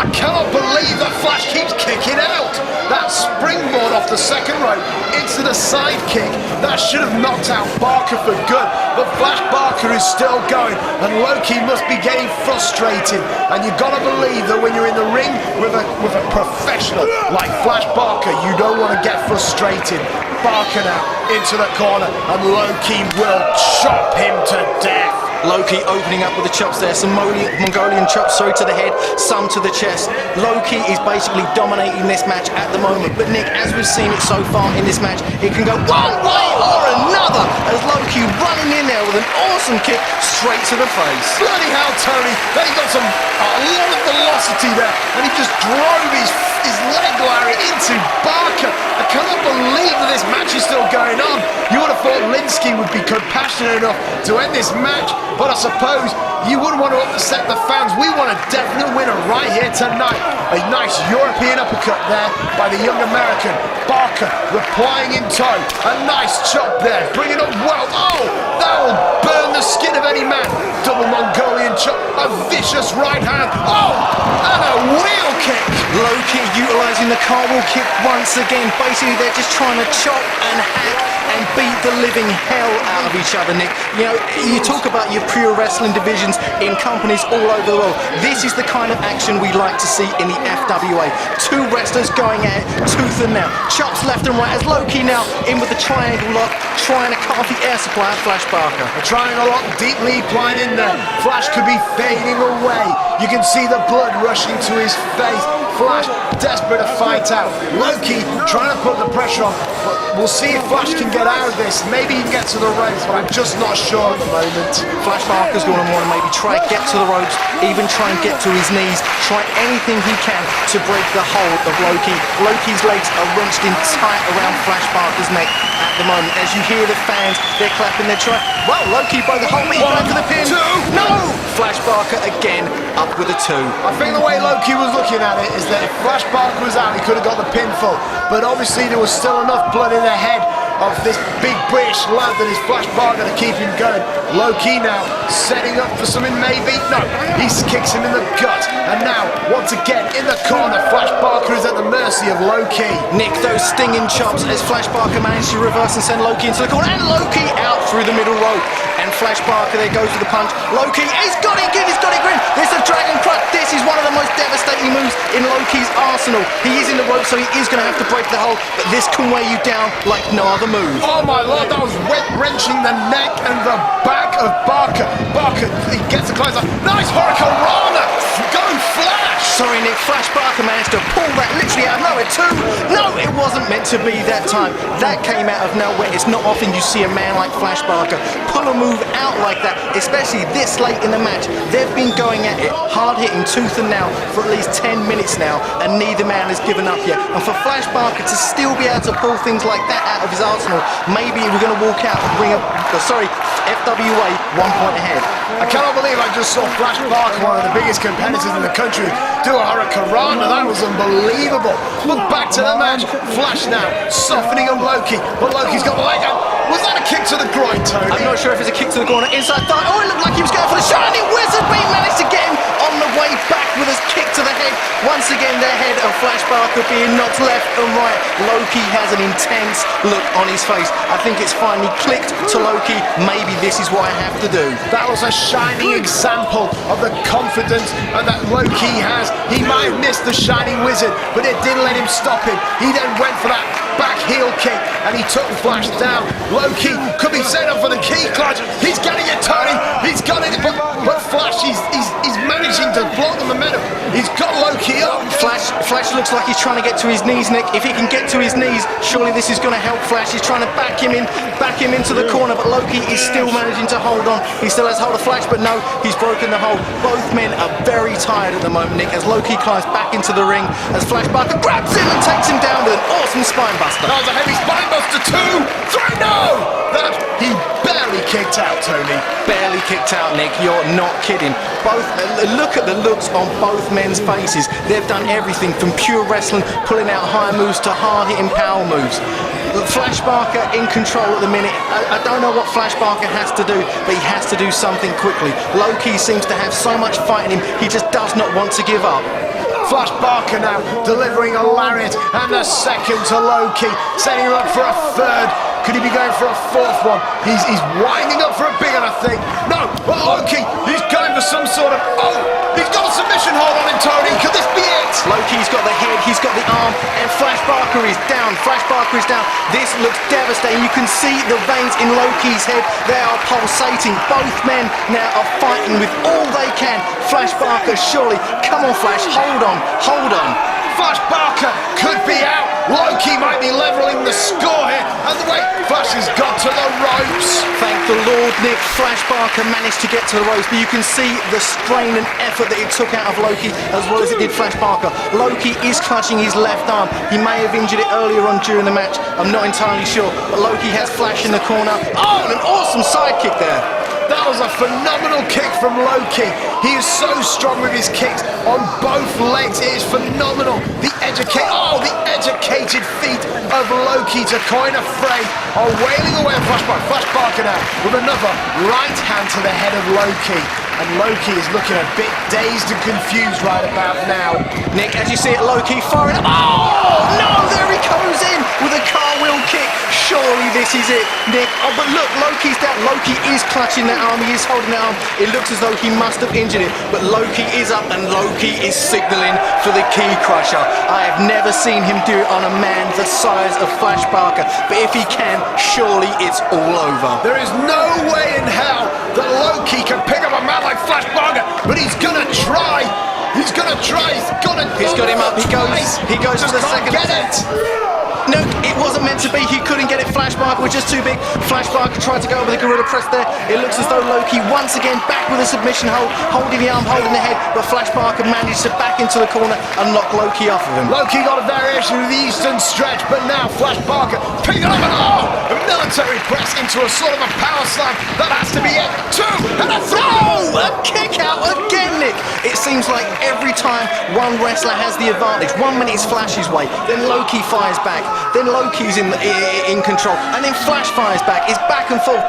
I cannot believe that Fleisch keeps kicking out. That springboard off the second rope into the side kick, that should have knocked out Barker for good. But Fleisch Barker is still going, and Loki must be getting frustrated. And you've got to believe that when you're in the ring with a professional like Fleisch Barker, you don't want to get frustrated. Barker now into the corner, and Loki will chop him to death. Loki opening up with the chops there, some Mongolian chops, sorry, to the head, some to the chest. Loki is basically dominating this match at the moment, but Nick, as we've seen it so far in this match, it can go one way or another, as Loki running in there with an awesome kick straight to the face. Bloody hell, Tony, they got a lot of velocity there, and he just drove his leg Larry into Barker. I cannot believe that this match is still going on. You would have thought Linsky would be compassionate enough to end this match, but I suppose you wouldn't want to upset the fans. We want a definite winner right here tonight. A nice European uppercut there by the young American. Barker replying in tow. A nice chop there, bringing up well. Oh, that will burn on the skin of any man. Double Mongolian chop, a vicious right hand. Oh, and a wheel kick. Loki utilising the car wheel kick once again. Basically, they're just trying to chop and hack and beat the living hell out of each other, Nick. You know, you talk about your pure wrestling divisions in companies all over the world. This is the kind of action we like to see in the FWA. Two wrestlers going at it tooth and nail. Chops left and right as Loki now in with the triangle lock, trying to cut off the air supply of Fleisch Barker. A triangle lock deeply applied in there. Fleisch could be fading away. You can see the blood rushing to his face. Fleisch desperate to fight out. Loki trying to put the pressure on. But we'll see if Fleisch can get out of this. Maybe he can get to the ropes, but I'm just not sure at the moment. Fleisch Barker's going to want to maybe try get to the ropes, even try and get to his knees, try anything he can to break the hold of Loki. Loki's legs are wrenched in tight around Fleisch Barker's neck at the moment. As you hear the fans, they're clapping, they're trying. Well, Loki broke the hold, but he's going for the pin. No! Fleisch Barker again up with a 2. I think the way Loki was looking at it is that if Fleisch Barker was out, he could have got the pinfall. But obviously there was still enough blood in the head of this big British lad that is Fleisch Barker to keep him going. Loki now setting up for something maybe. No, he kicks him in the gut. And now, once again, in the corner, Fleisch Barker is at the mercy of Loki. Nick, those stinging chops as Fleisch Barker managed to reverse and send Loki into the corner. And Loki out through the middle rope. And Fleisch Barker, there goes with the punch. Loki, he's got it again, he's got it grin. There's a dragon crutch. This is one of the most devastating moves in Loki's arsenal. He is in the rope, so he is going to have to break the hold. But this can weigh you down like no other move. Oh my lord, that was wrenching the neck and the back of Barker. Barker, he gets the close up. Nice Hurricanrana! Go Fleisch! Sorry, Nick, Fleisch Barker managed to pull that literally out of nowhere too. No, it wasn't meant to be that time. That came out of nowhere. It's not often you see a man like Fleisch Barker pull a move out like that, especially this late in the match. They've been going at it, hard hitting tooth and nail for at least 10 minutes now, and neither man has given up yet. And for Fleisch Barker to still be able to pull things like that out of his arsenal, maybe we're going to walk out and bring up, FWA 1 point ahead. I cannot believe I just saw Fleisch Barker, one of the biggest competitors in the country, do a Hurricanrana. That was unbelievable. But back to the match. Fleisch now softening on Loki, but Loki's got the leg out. Was that a kick to the groin, Tony? I'm not sure if it's a kick to the corner, inside thigh. Oh, it looked like he was going for the shiny wizard, but he managed to get him on the way back with his kick to the head. Once again, the head of Fleisch Barker being knocked left and right. Loki has an intense look on his face. I think it's finally clicked to Loki. Maybe this is what I have to do. That was a shining example of the confidence that Loki has. He might have missed the shining wizard, but it didn't let him stop him. He then went for that back heel kick, and he took Fleisch down. Loki could be set up for the key clutch. He's getting it, Tony. He's got it, but Fleisch, he's managing to block the momentum. He's got Loki up. Fleisch looks like he's trying to get to his knees, Nick. If he can get to his knees, surely this is going to help Fleisch. He's trying to back him into the corner, but Loki is still managing to hold on. He still has hold of Fleisch, but no, he's broken the hold. Both men are very tired at the moment, Nick, as Loki climbs back into the ring, as Fleisch Barker grabs him and takes him down with an awesome spine buster. That was a heavy spine buster, 2, 3, no! That he barely kicked out, Tony. Barely kicked out, Nick. You're not kidding. Look at the looks on both men's faces. They've done everything from pure wrestling, pulling out high moves, to hard-hitting power moves. Fleisch Barker in control at the minute. I don't know what Fleisch Barker has to do, but he has to do something quickly. Loki seems to have so much fight in him, he just does not want to give up. Fleisch Barker now delivering a lariat and a second to Loki, setting him up for a third. Could he be going for a fourth one? He's winding up for a big one, I think. No, but Loki, he's going for some sort of... Oh, he's got a submission hold on him, Tony. Could this be it? Loki's got the head, he's got the arm, and Fleisch Barker is down. Fleisch Barker is down. This looks devastating. You can see the veins in Loki's head. They are pulsating. Both men now are fighting with all they can. Fleisch Barker, surely. Come on, Fleisch. Hold on. Hold on. Fleisch Barker could be out. Loki might be levelling the score here. And the way Fleisch has got to the ropes. Thank the Lord, Nick. Fleisch Barker managed to get to the ropes, but you can see the strain and effort that it took out of Loki as well as it did Fleisch Barker. Loki is clutching his left arm. He may have injured it earlier on during the match. I'm not entirely sure, but Loki has Fleisch in the corner. Oh, and an awesome side kick there. That was a phenomenal kick from Loki. He is so strong with his kicks on both legs. It is phenomenal. The educated feet of Loki to coin a phrase are wailing away on Fleisch Barker now with another right hand to the head of Loki. And Loki is looking a bit dazed and confused right about now. Nick, as you see it, Loki firing up. Oh, no, there he comes in with a cartwheel kick. Surely this is it, Nick. Oh, but look, Loki's down. Loki is clutching that arm. He is holding that arm. It looks as though he must have injured it. But Loki is up and Loki is signaling for the key crusher. I have never seen him do it on a man the size of Fleisch Barker. But if he can, surely it's all over. There is no way in hell that Loki can pick up a man like Fleisch Barker, but he's gonna try. He's gonna try. He's got him up. He goes for the second. Get it. No, it wasn't meant to be. He couldn't get it. Fleisch Barker was just too big. Fleisch Barker tried to go over the gorilla press there. It looks as though Loki once again back with a submission hold, holding the arm, holding the head, but Fleisch Barker managed to back into the corner and knock Loki off of him. Loki got a variation of the Eastern stretch, but now Fleisch Barker picking up an arm, a military press into a sort of a power slam. That has to be it. 2 and a 3. Oh, a kick out again, Nick. It seems like every time one wrestler has the advantage, 1 minute it's Flash's way, then Loki fires back. Then Loki's in control, and then Fleisch fires back. It's back and forth,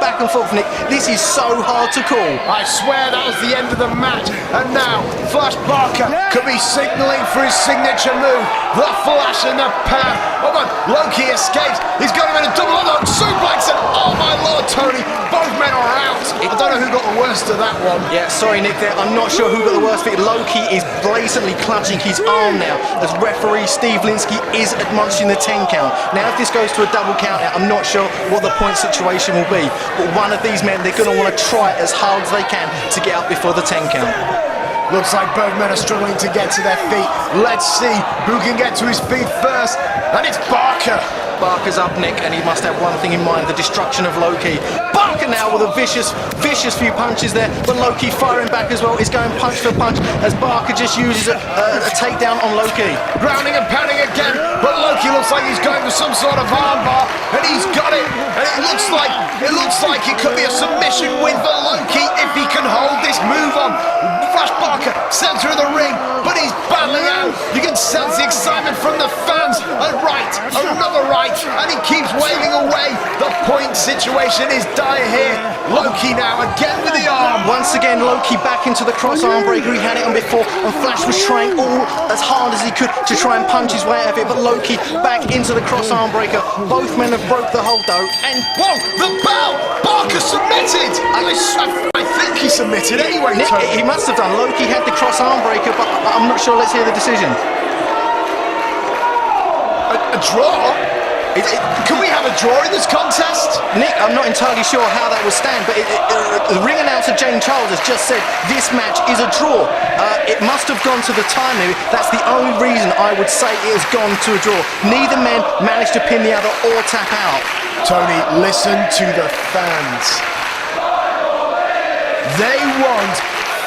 Nick. This is so hard to call. I swear that was the end of the match, and now Fleisch Barker could be signalling for his signature move, the flash in the pan. Oh my, Loki escapes. He's got him in a double underhook suplex, and oh my lord, Tony, both men are out. I don't know who got the worst of that one. Yeah, sorry, Nick. There, I'm not sure who got the worst of it. Loki is blatantly clutching his arm now, as referee Steve Linsky is admonishing the 10 count. Now, if this goes to a double count out, I'm not sure what the point situation will be. But one of these men, they're going to want to try as hard as they can to get up before the 10 count. Looks like both men are struggling to get to their feet. Let's see who can get to his feet first. And it's Barker. Barker's up, Nick, and he must have one thing in mind, the destruction of Loki. Barker now with a vicious few punches there, but Loki firing back as well. He's going punch for punch as Barker just uses a takedown on Loki. Grounding and pounding again, but Loki looks like he's going for some sort of armbar, and he's got it. And it looks like it could be a submission win for Loki if he can hold this move on. Fleisch Barker, center of the ring, but he's battling out. You can sense the excitement from the fans. A right, another right, and he keeps waving away. The point situation is dire here. Loki now again with the arm. Once again, Loki back into the cross arm breaker. He had it on before, and Fleisch was trying all as hard as he could to try and punch his way out of it, but Loki back into the cross arm breaker. Both men have broke the hold though, and whoa, the bell! Barker submitted! I think he submitted anyway, Nick, he must have done. Loki had the cross arm breaker, but I'm not sure. Let's hear the decision. A draw? Can we have a draw in this contest? Nick, I'm not entirely sure how that will stand, but the ring announcer Jane Charles has just said this match is a draw. It must have gone to the time limit. That's the only reason I would say it has gone to a draw. Neither man managed to pin the other or tap out. Tony, listen to the fans. They want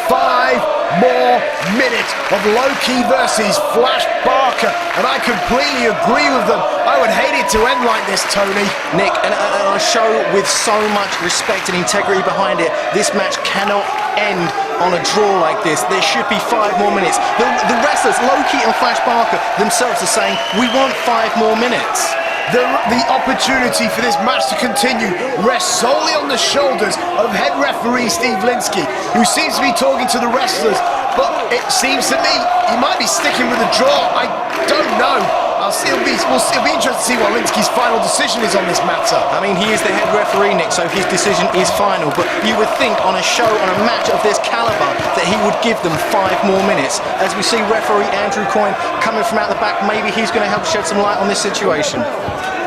5 more minutes of Loki versus Fleisch Barker, and I completely agree with them. I would hate it to end like this, Tony. Nick, and I show with so much respect and integrity behind it, this match cannot end on a draw like this. There should be 5 more minutes. The wrestlers, Loki and Fleisch Barker themselves, are saying, we want 5 more minutes. The opportunity for this match to continue rests solely on the shoulders of head referee Steve Linsky, who seems to be talking to the wrestlers, but it seems to me he might be sticking with the draw. I don't know. It'll be interesting to see what Linsky's final decision is on this matter. I mean, he is the head referee, Nick, so his decision is final, but you would think on a show, on a match of this caliber, that he would give them 5 more minutes. As we see referee Andrew Coyne coming from out the back, maybe he's going to help shed some light on this situation.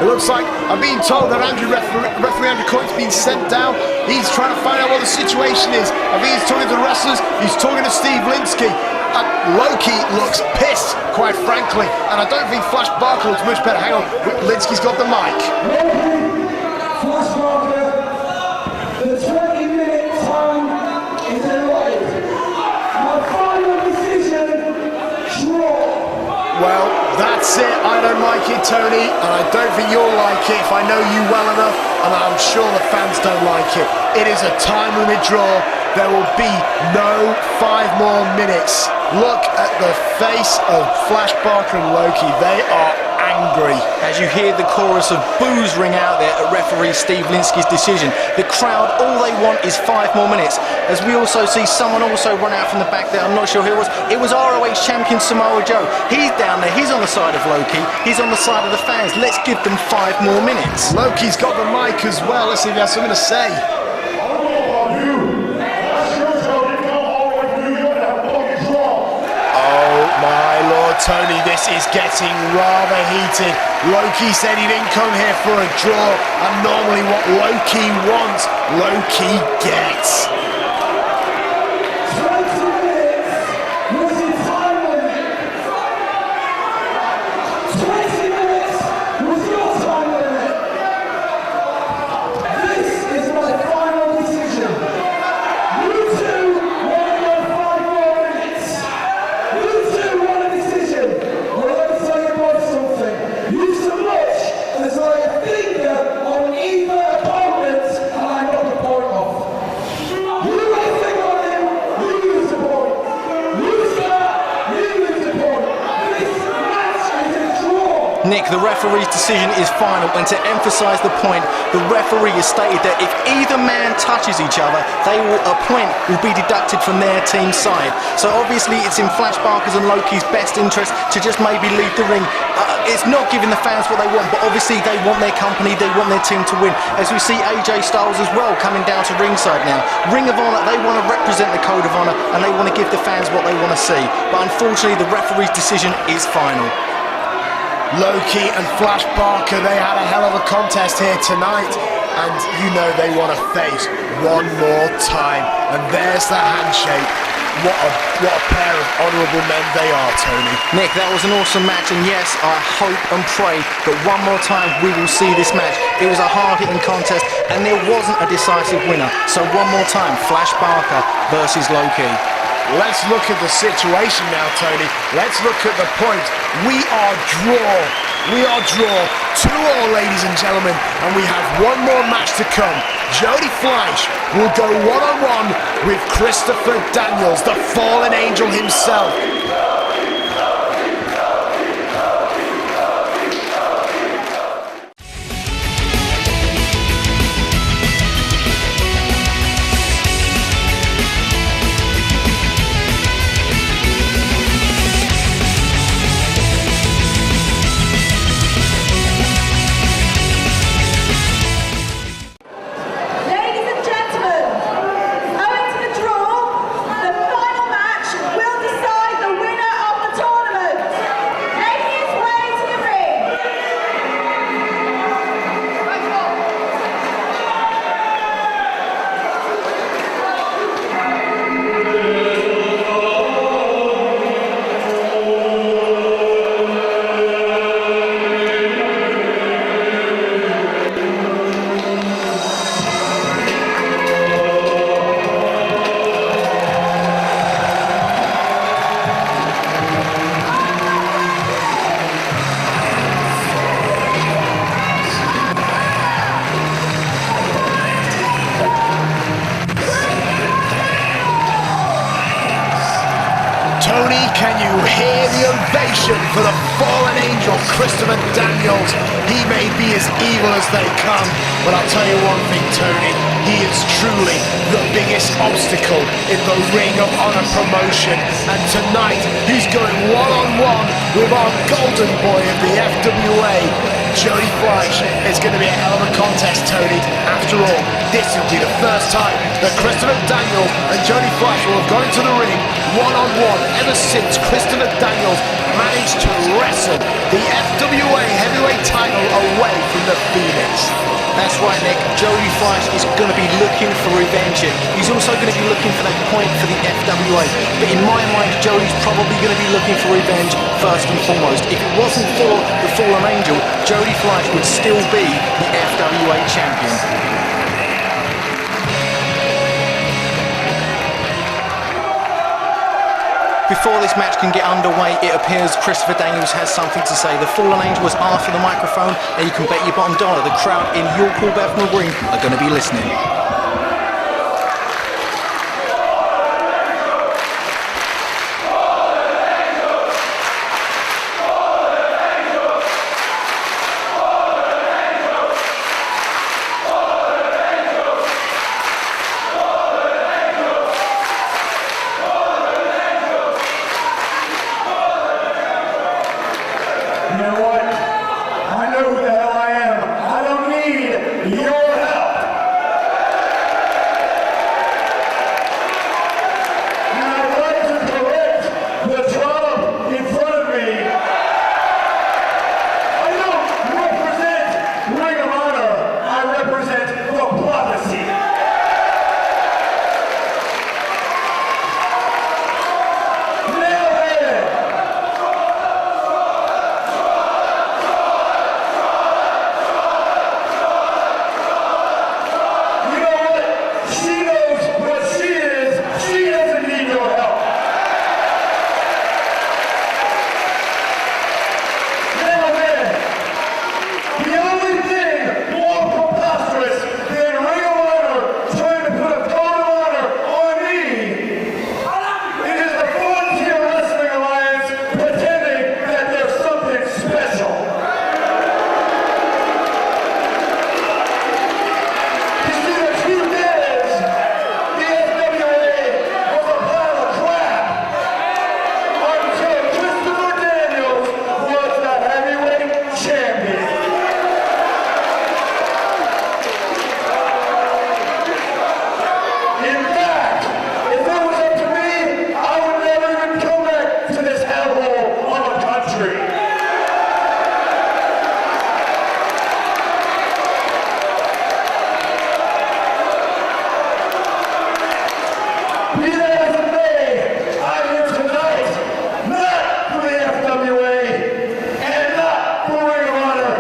It looks like I'm being told that referee Andrew Coyne's been sent down. He's trying to find out what the situation is. I think he's talking to the wrestlers, he's talking to Steve Linsky. Loki looks pissed, quite frankly, and I don't think Fleisch Barker looks much better. Hang on, Linsky's got the mic. Fleisch Barker, the 20-minute time is allotted. My final decision, draw. Well, that's That's it. I don't like it, Tony, and I don't think you'll like it if I know you well enough, and I'm sure the fans don't like it. It is a time limit draw. There will be no 5 more minutes. Look at the face of Fleisch, Barker and Loki. They are angry. As you hear the chorus of boos ring out there at referee Steve Linsky's decision, the crowd, all they want is 5 more minutes. As we also see someone also run out from the back there, I'm not sure who it was. It was ROH champion Samoa Joe. He's down there, he's on the side of Loki, he's on the side of the fans. Let's give them 5 more minutes. Loki's got the mic as well. Let's see if he has something to say. Tony, this is getting rather heated. Loki said he didn't come here for a draw, and normally what Loki wants, Loki gets. 20 minutes was the time limit. 20 minutes was your time limit. This is my final decision. You two want to go 5 more minutes. You two want a decision. Well, let me tell you boys something. You so much as like a finger on either opponent, and I got the point off. You lay a finger on him, you lose the point. You start, you lose the point. This match is a draw. Nick, the referee's decision is final, and to emphasise the point, the referee has stated that if either man touches each other, a point will be deducted from their team's side. So obviously it's in Fleisch, Barker's and Loki's best interest to just maybe leave the ring. It's not giving the fans what they want, but obviously they want their company, they want their team to win. As we see AJ Styles as well coming down to ringside now. Ring of Honor, they want to represent the Code of Honor, and they want to give the fans what they want to see. But unfortunately the referee's decision is final. Loki and Fleisch Barker, they had a hell of a contest here tonight, and you know they want to face one more time, and there's the handshake. What a pair of honourable men they are, Tony. Nick, that was an awesome match, and yes, I hope and pray that one more time we will see this match. It was a hard-hitting contest, and there wasn't a decisive winner. So one more time, Fleisch Barker versus Loki. Let's look at the situation now, Tony. Let's look at the point. We are draw. We are draw. 2-2, ladies and gentlemen, and we have one more match to come. Jody Fleisch will go one-on-one with Christopher Daniels, the fallen angel himself. Ladies and gentlemen, owing to the draw, the final match will decide the winner of the tournament. Making his way to the ring. Tony, can you hear the ovation for the fallen angel, Christopher Daniels? He may be as evil as they come, but I'll tell you one thing, Tony, he is truly the biggest obstacle in the Ring of Honor promotion. And tonight, he's going one-on-one with our golden boy of the FWA, Jody Fleisch. It's going to be a hell of a contest, Tony. After all, this will be the first time that Christopher Daniels and Jody Fleisch will have gone into the ring one-on-one ever since Christopher Daniels managed to wrestle the FWA heavyweight title away from the Phoenix. That's right, Nick. Jody Fleisch is going to be looking for revenge here. He's also going to be looking for that point for the FWA. But in my mind, Jody's probably going to be looking for revenge first and foremost. If it wasn't for the fallen angel, Jody Fleisch would still be the FWA champion. Before this match can get underway, it appears Christopher Daniels has something to say. The Fallen Angel was asked for the microphone, and you can bet your bottom dollar the crowd in your Paul Bethnal Green are going to be listening. You know what? I know who the hell I am. I don't need your help. And I'd like to correct the drum in front of me. I don't represent Ring of Honor. I represent the prophecy. Now then. You know what? She knows what she is. She doesn't need your help. Now then, the only thing more preposterous than Ring of Honor trying to put a code of honor on me, it is the Frontier Wrestling Alliance pretending that there's something special. You see, the truth is, the FWA was a pile of crap until Christopher Daniels was the heavyweight champion. In fact, if it was up to me, I would never even come back to this hellhole of a country. Be that as it may, I'm here tonight, not for the FWA, and not for Ring of Honor,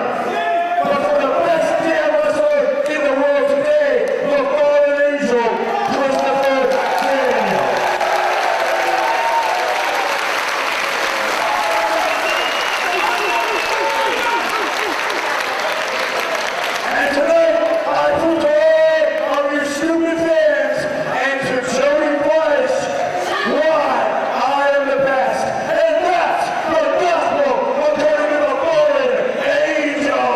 but for the best damn wrestler in the world today, the Fallen Angel, Christopher Daniels. And tonight, I prove to all of you stupid fans and to Jody Fleisch why I am the best. And that's the gospel according to the Fallen Angel.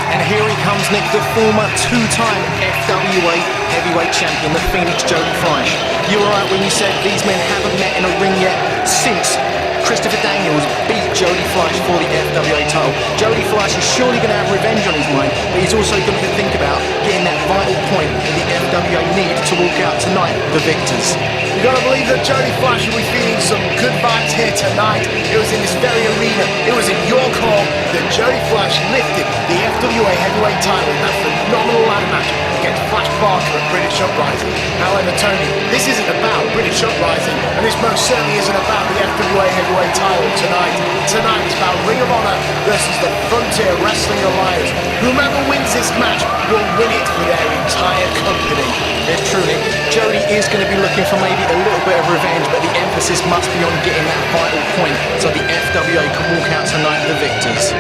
And here he comes, Nick, the former two-time FWA heavyweight champion, the Phoenix Jody Fleisch. You were right when you said these men haven't met in a ring yet since Christopher Daniels beat Jody Fleisch for the FWA title. Jody Fleisch is surely going to have revenge on his mind, but he's also going to think about getting that vital point that the FWA need to walk out tonight the victors. You've got to believe that Jody Fleisch will be feeling some good vibes here tonight. It was in this very arena, it was in your call that Jody Fleisch lifted the FWA heavyweight title in that phenomenal ladder match against Flash Barker at British Uprising. However, Tony, this isn't about British Uprising, and this most certainly isn't about the FWA heavyweight title tonight. Tonight it's about Ring of Honor versus the Frontier Wrestling Alliance. Whomever wins this match will win it for their entire company. It's true, Nick. Jody is going to be looking for maybe a little bit of revenge, but the emphasis must be on getting that vital point so the FWA can walk out tonight the victors.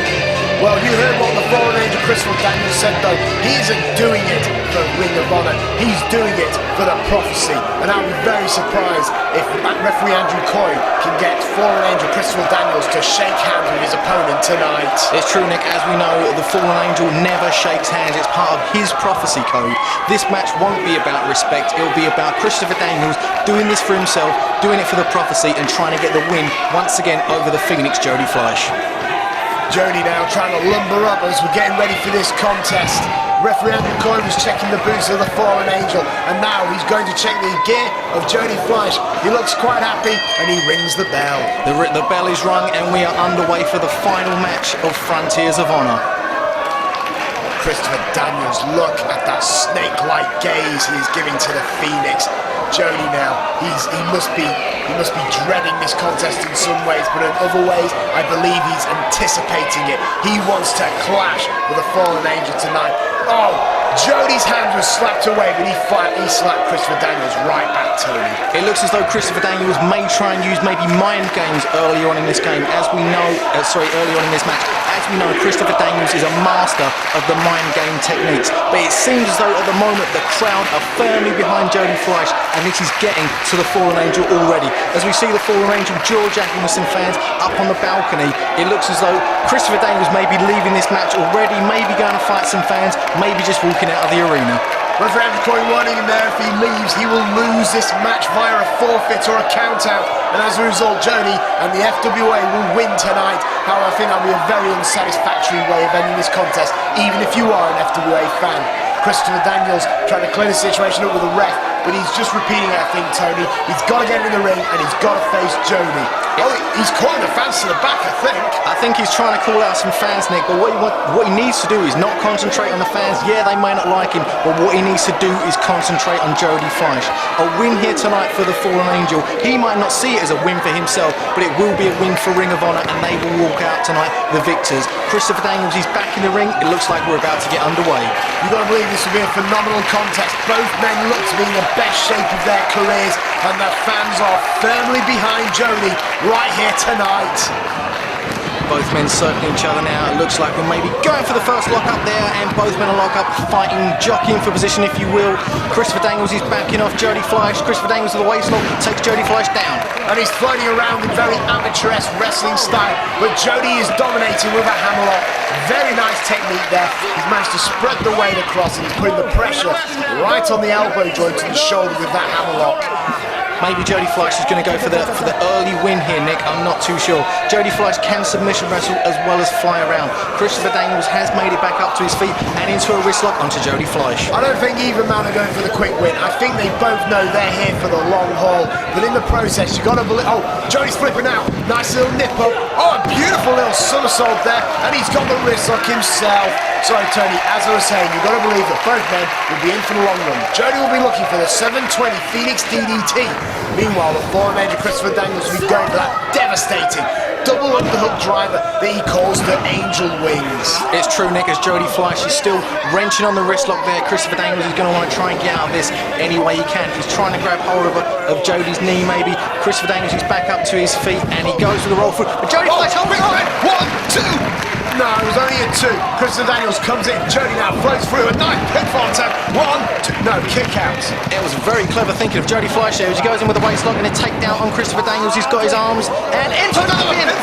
Well, you heard what the Fallen Angel Christopher Daniels said, though. He isn't doing it for Ring of Honor. He's doing it for the prophecy. And I'll be very surprised if referee Andrew Coy can get Fallen Angel Christopher Daniels to shake hands with his opponent tonight. It's true, Nick. As we know, the Fallen Angel never shakes hands. It's part of his prophecy code. This match won't be about respect. It'll be be about Christopher Daniels doing this for himself, doing it for the prophecy, and trying to get the win once again over the Phoenix Jody Fleisch. Jody now trying to lumber up as we're getting ready for this contest. Referee Andrew Coyne was checking the boots of the fallen angel, and now he's going to check the gear of Jody Fleisch. He looks quite happy, and he rings the bell. The bell is rung, and we are underway for the final match of Frontiers of Honor. Christopher Daniels, look at that snake-like gaze he is giving to the Phoenix. Jody now, he must be dreading this contest in some ways, but in other ways, I believe he's anticipating it. He wants to clash with the fallen angel tonight. Oh, Jody's hand was slapped away, but he slapped Christopher Daniels right back, Tony. It looks as though Christopher Daniels may try and use maybe mind games earlier on in this game. As we know, early on in this match, as we know, Christopher Daniels is a master of the mind game techniques. But it seems as though at the moment the crowd are firmly behind Jody Fleisch, and this is getting to the fallen angel already. As we see the fallen angel jaw-jacking with some fans up on the balcony, it looks as though Christopher Daniels may be leaving this match already, maybe going to fight some fans, maybe just walking out of the arena. Referee Andrew Coyne warning him there, if he leaves, he will lose this match via a forfeit or a count-out. And as a result, Jody and the FWA will win tonight. However, I think that'll be a very unsatisfactory way of ending this contest, even if you are an FWA fan. Christopher Daniels trying to clear the situation up with the ref, but he's just repeating that thing, Tony. He's got to get in the ring, and he's got to face Jody. Oh, he's calling the fans to the back, I think. I think he's trying to call out some fans, Nick, but what he needs to do is not concentrate on the fans. Yeah, they may not like him, but what he needs to do is concentrate on Jody Fleisch. A win here tonight for the Fallen Angel. He might not see it as a win for himself, but it will be a win for Ring of Honor, and they will walk out tonight the victors. Christopher Daniels, he's back in the ring. It looks like we're about to get underway. You've got to believe this will be a phenomenal contest. Both men look to be in the best shape of their careers, and the fans are firmly behind Jody right here tonight. Both men circling each other now. It looks like we're maybe going for the first lock up there, and both men are locked up, fighting, jockeying for position, if you will. Christopher Daniels is backing off Jody Fleisch. Christopher Daniels with the waist lock takes Jody Fleisch down. And he's floating around in very amateurish wrestling style, but Jody is dominating with a hammerlock. Very nice technique there. He's managed to spread the weight across, and he's putting the pressure right on the elbow joint and the shoulder with that hammerlock. Maybe Jody Fleisch is going to go for the early win here, Nick. I'm not too sure. Jody Fleisch can submission wrestle as well as fly around. Christopher Daniels has made it back up to his feet and into a wrist lock onto Jody Fleisch. I don't think either man are going for the quick win. I think they both know they're here for the long haul. But in the process, you've got to believe... Oh, Jody's flipping out. Nice little nip up. Oh, a beautiful little somersault there. And he's got the wrist lock himself. Sorry, Tony, as I was saying, you've got to believe that both men will be in for the long run. Jody will be looking for the 720 Phoenix DDT. Meanwhile, the Fallen Angel Christopher Daniels will be going for that devastating double underhook driver that he calls the Angel Wings. It's true, Nick, as Jody Fleisch is still wrenching on the wrist lock there. Christopher Daniels is going to want to try and get out of this any way he can. He's trying to grab hold of Jody's knee, maybe. Christopher Daniels is back up to his feet, and he goes for the roll through. But Jody Fleisch holding on. 1, 2. No, it was only a 2. Christopher Daniels comes in. Jody now floats through a nice pinfall attempt. 1, 2. No, kick out. It was very clever thinking of Jody Fleisch there as he goes in with the waist lock and a takedown on Christopher Daniels. He's got his arms and into another pin. 1,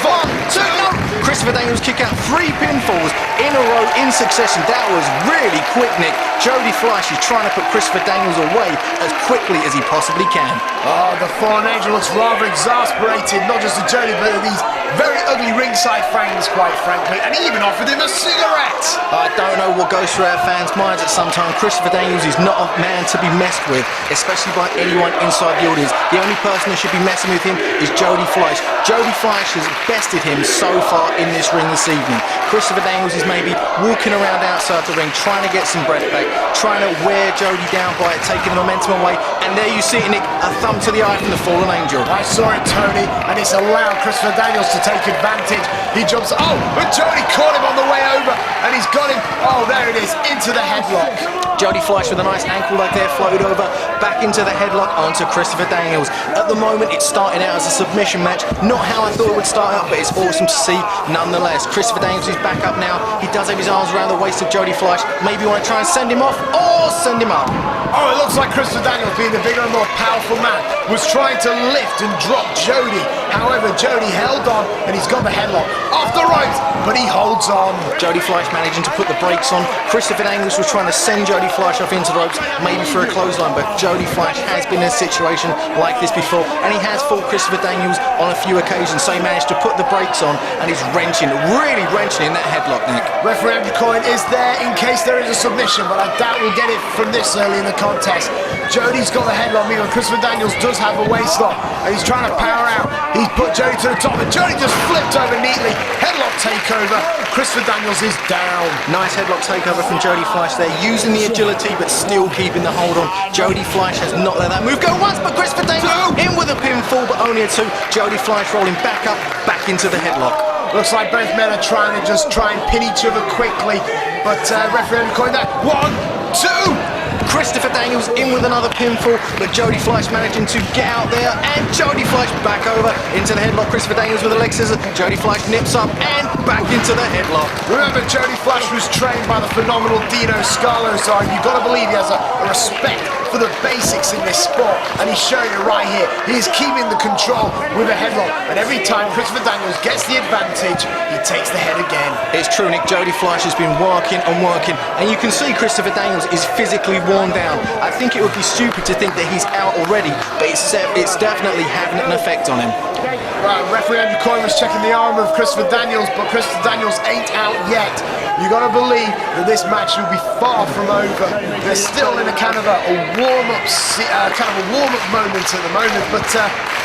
2, no. Christopher Daniels kick out 3 pinfalls in a row in succession. That was really quick, Nick. Jody Fleisch is trying to put Christopher Daniels away as quickly as he possibly can. Oh, the Fallen Angel looks rather exasperated, not just to Jody, but at these very ugly ringside fangs, quite frankly, and he even offered him a cigarette. I don't know what goes through our fans' minds at some time. Christopher Daniels is not a man to be messed with, especially by anyone inside the audience. The only person that should be messing with him is Jody Fleisch. Jody Fleisch has bested him so far in this ring this evening. Christopher Daniels is maybe walking around outside the ring, trying to get some breath back, trying to wear Jody down by taking the momentum away, and there you see it, Nick, a thumb to the eye from the Fallen Angel. I saw it, Tony, and it's allowed Christopher Daniels to take advantage. He jumps, oh, but Jody caught him on the way over, and he's got him, oh, there it is, into the headlock. Jody Fleisch with a nice ankle lock there, floated over, back into the headlock onto Christopher Daniels. At the moment, it's starting out as a submission match. Not how I thought it would start out, but it's awesome to see nonetheless. Christopher Daniels is back up now. He does have his arms around the waist of Jody Fleisch. Maybe you want to try and send him off, or send him up. Oh, it looks like Christopher Daniels, being the bigger and more powerful man, was trying to lift and drop Jody However, Jody held on, and he's got the headlock off the ropes, but he holds on. Jody Fleisch managing to put the brakes on. Christopher Daniels was trying to send Jody Fleisch off into the ropes, maybe for a clothesline, but Jody Fleisch has been in a situation like this before, and he has fought Christopher Daniels on a few occasions, so he managed to put the brakes on, and he's wrenching, really wrenching in that headlock, Nick. Referee Andrew Coyne is there in case there is a submission, but I doubt we'll get it from this early in the contest. Jody's got the headlock, meanwhile Christopher Daniels does have a waist lock, and he's trying to power out. He's put Jody to the top, and Jody just flipped over neatly. Headlock takeover. Christopher Daniels is down. Nice headlock takeover from Jody Fleisch there, using the agility but still keeping the hold on. Jody Fleisch has not let that move go once, but Christopher Daniels in with a pinfall, but only a two. Jody Fleisch rolling back up, back into the headlock. Looks like both men are trying to just try and pin each other quickly, but referee Andrew Coyne there. 1, 2. Christopher Daniels in with another pinfall, but Jody Fleisch managing to get out there, and Jody Fleisch back over into the headlock. Christopher Daniels with a leg scissor. Jody Fleisch nips up and back into the headlock. Remember, Jody Fleisch was trained by the phenomenal Dino Scarlo, so you've got to believe he has a respect for the basics in this sport, and he's showing it right here. He is keeping the control with a headlock, and every time Christopher Daniels gets the advantage, he takes the head again. It's true, Nick. Jody Fleisch has been working and working, and you can see Christopher Daniels is physically worn down. I think it would be stupid to think that he's out already, but it's definitely having an effect on him. Right, referee Andrew Coyne was checking the arm of Christopher Daniels, but Christopher Daniels ain't out yet. You got to believe that this match will be far from over. They're still in a kind of a warm-up moment at the moment, but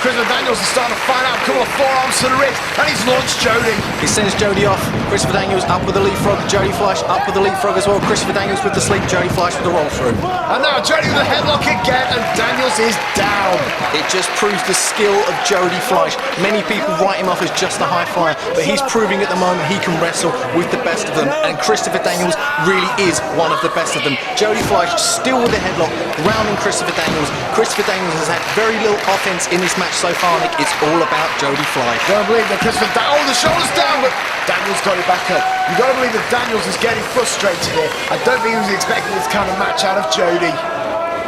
Christopher Daniels is starting to find out a couple of forearms to the ribs, and he's launched Jody. He sends Jody off. Christopher Daniels up with the leapfrog. Jody Fleisch up with the leapfrog as well. Christopher Daniels with the sleep. Jody Fleisch with the roll through. And now Jody with the headlock again, and Daniels is down. It just proves the skill of Jody Fleisch. Many people write him off as just a high flyer, but he's proving at the moment he can wrestle with the best of them, and Christopher Daniels really is one of the best of them. Jody Fleisch still with the headlock, grounding Christopher Daniels. Christopher Daniels has had very little offense in this match so far, Nick. It's all about Jody Fleisch. Don't believe that Christopher Daniels, the shoulders down, but Daniels got it back up. You got to believe that Daniels is getting frustrated here. I don't think he was expecting this kind of match out of Jody.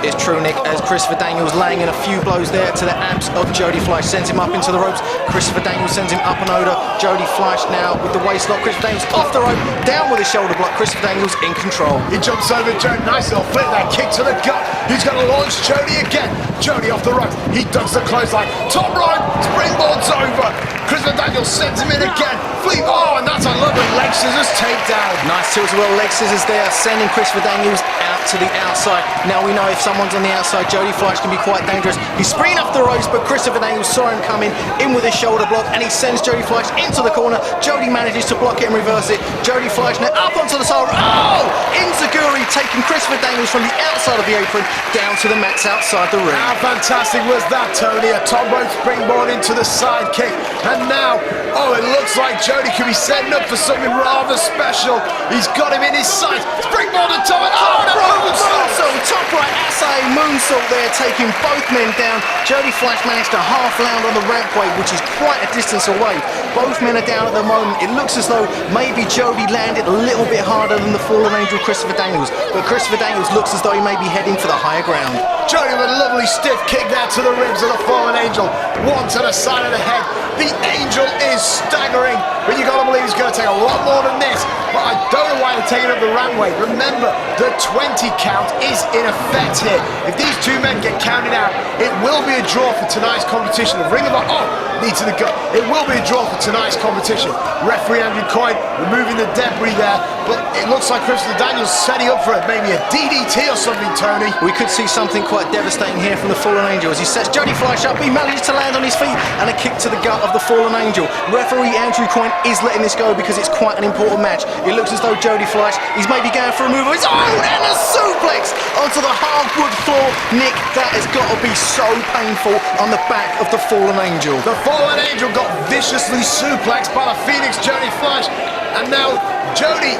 It's true, Nick, as Christopher Daniels laying in a few blows there to the abs of Jody Fleisch, sends him up into the ropes. Christopher Daniels sends him up and over. Jody Fleisch now with the waist lock. Christopher Daniels off the rope, down with a shoulder block. Christopher Daniels in control. He jumps over Jody, nice little flip there, kick to the gut. He's going to launch Jody again. Jody off the rope, he does the clothesline. Top rope, springboards over. Christopher Daniels sends him in again. Flip, oh, and that's a lovely leg scissors takedown. Nice tilt-a-whirl leg scissors there, sending Christopher Daniels out to the outside. Now we know if someone's on the outside, Jody Fleisch can be quite dangerous. He's springing off the ropes, but Christopher Daniels saw him coming in with his shoulder block, and he sends Jody Fleisch into the corner. Jody manages to block it and reverse it. Jody Fleisch now up onto the side. Oh! Enziguri taking Christopher Daniels from the outside of the apron down to the mats outside the ring. How fantastic was that, Tony? A top rope springboard into the side kick. And now, oh, it looks like Jody could be setting up for something rather special. He's got him in his sights. Springboard on top. Oh, no, moonsault, top right assay moonsault there, taking both men down. Jody Fleisch managed to half land on the rampway, which is quite a distance away. Both men are down at the moment. It looks as though maybe Jody landed a little bit harder than the fallen angel Christopher Daniels, but Christopher Daniels looks as though he may be heading for the higher ground. Jody with a lovely stiff kick there to the ribs of the fallen angel. One to the side of the head. The angel is staggering, but you got to believe he's going to take a lot more than this. But I don't know why they're taking up the rampway. Remember, the 20 count is in effect here. If these two men get counted out, it will be a draw for tonight's competition. The Ring of Honor, knee to the gut. It will be a draw for tonight's competition. Referee Andrew Coyne removing the debris there, but it looks like Christopher Daniels setting up for it. Maybe a DDT or something, Tony. We could see something quite devastating here from the fallen angel as he sets Jody Fleisch up. He manages to land on his feet, and a kick to the gut of the fallen angel. Referee Andrew Coyne is letting this go because it's quite an important match. It looks as though Jody Fleisch is maybe going for a move of his own, and a suplex onto the hardwood floor. Nick, that has got to be so painful on the back of the fallen angel. The fallen angel got viciously suplexed by the Phoenix Jody Fleisch, and now Jody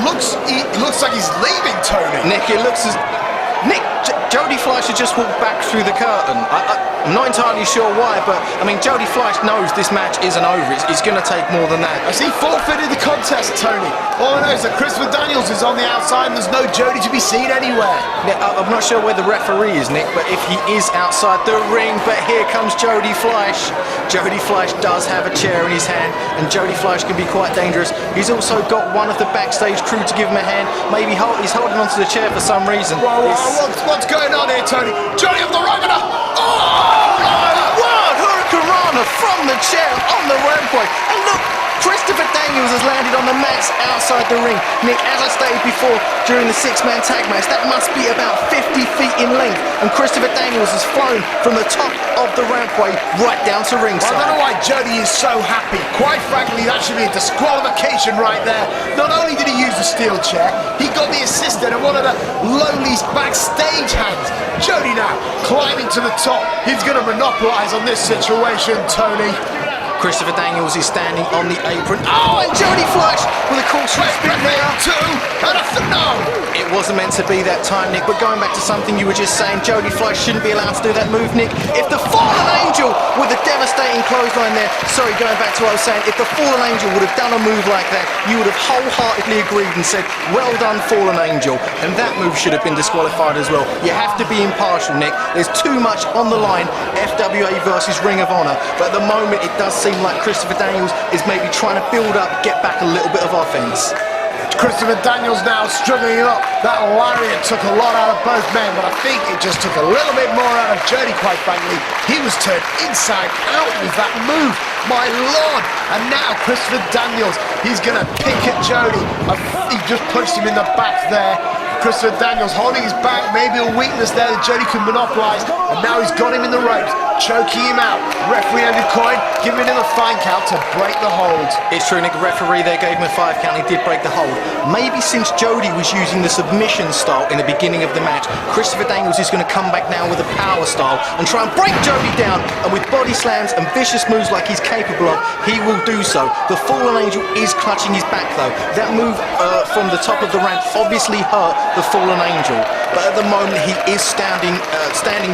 looks like he's leaving, Tony. Nick, it looks as Jody Fleisch had just walked back through the curtain. I'm not entirely sure why, but I mean, Jody Fleisch knows this match isn't over. It's going to take more than that. Has he forfeited the contest, Tony? All I know is that Christopher Daniels is on the outside and there's no Jody to be seen anywhere. Yeah, I'm not sure where the referee is, Nick, but if he is outside the ring, but here comes Jody Fleisch. Jody Fleisch does have a chair in his hand, and Jody Fleisch can be quite dangerous. He's also got one of the backstage crew to give him a hand. Maybe he's holding onto the chair for some reason. What's going on here, Tony? Jody off the right now! Oh! What? Hurricane Rana from the chair on the rampway. And look, Christopher Daniels has landed on the mats outside the ring. Nick, as I stated before, during the six-man tag match, that must be about 50 feet in length. And Christopher Daniels has flown from the top of the rampway right down to ringside. I don't know why Jody is so happy. Quite frankly, that should be a disqualification right there. Not only did he use the steel chair, he got the assistant and one of the lowliest backstage hands. Jody now climbing to the top. He's going to monopolize on this situation, Tony. Christopher Daniels is standing on the apron. Oh, and Jody Fleisch with a caution spin there. No! It wasn't meant to be that time, Nick, but going back to something you were just saying, Jody Fleisch shouldn't be allowed to do that move, Nick. If the Fallen Angel with a devastating clothesline there, sorry, going back to what I was saying, if the Fallen Angel would have done a move like that, you would have wholeheartedly agreed and said, well done, Fallen Angel. And that move should have been disqualified as well. You have to be impartial, Nick. There's too much on the line, FWA versus Ring of Honor, but at the moment it does seem like Christopher Daniels is maybe trying to build up, get back a little bit of offense. Christopher Daniels now struggling up. That lariat took a lot out of both men, but I think it just took a little bit more out of Jody, quite frankly. He was turned inside out with that move. My Lord! And now Christopher Daniels, he's going to pick at Jody. He just punched him in the back there. Christopher Daniels holding his back, maybe a weakness there that Jody could monopolize, and now he's got him in the ropes, choking him out. Referee ended coin, giving him a fine count to break the hold. It's true, Nick, the referee there gave him a 5 count, he did break the hold. Maybe since Jody was using the submission style in the beginning of the match, Christopher Daniels is going to come back now with a power style and try and break Jody down, and with body slams and vicious moves like he's capable of, he will do so. The Fallen Angel is clutching his back though. That move from the top of the ramp obviously hurt the Fallen Angel, but at the moment he is standing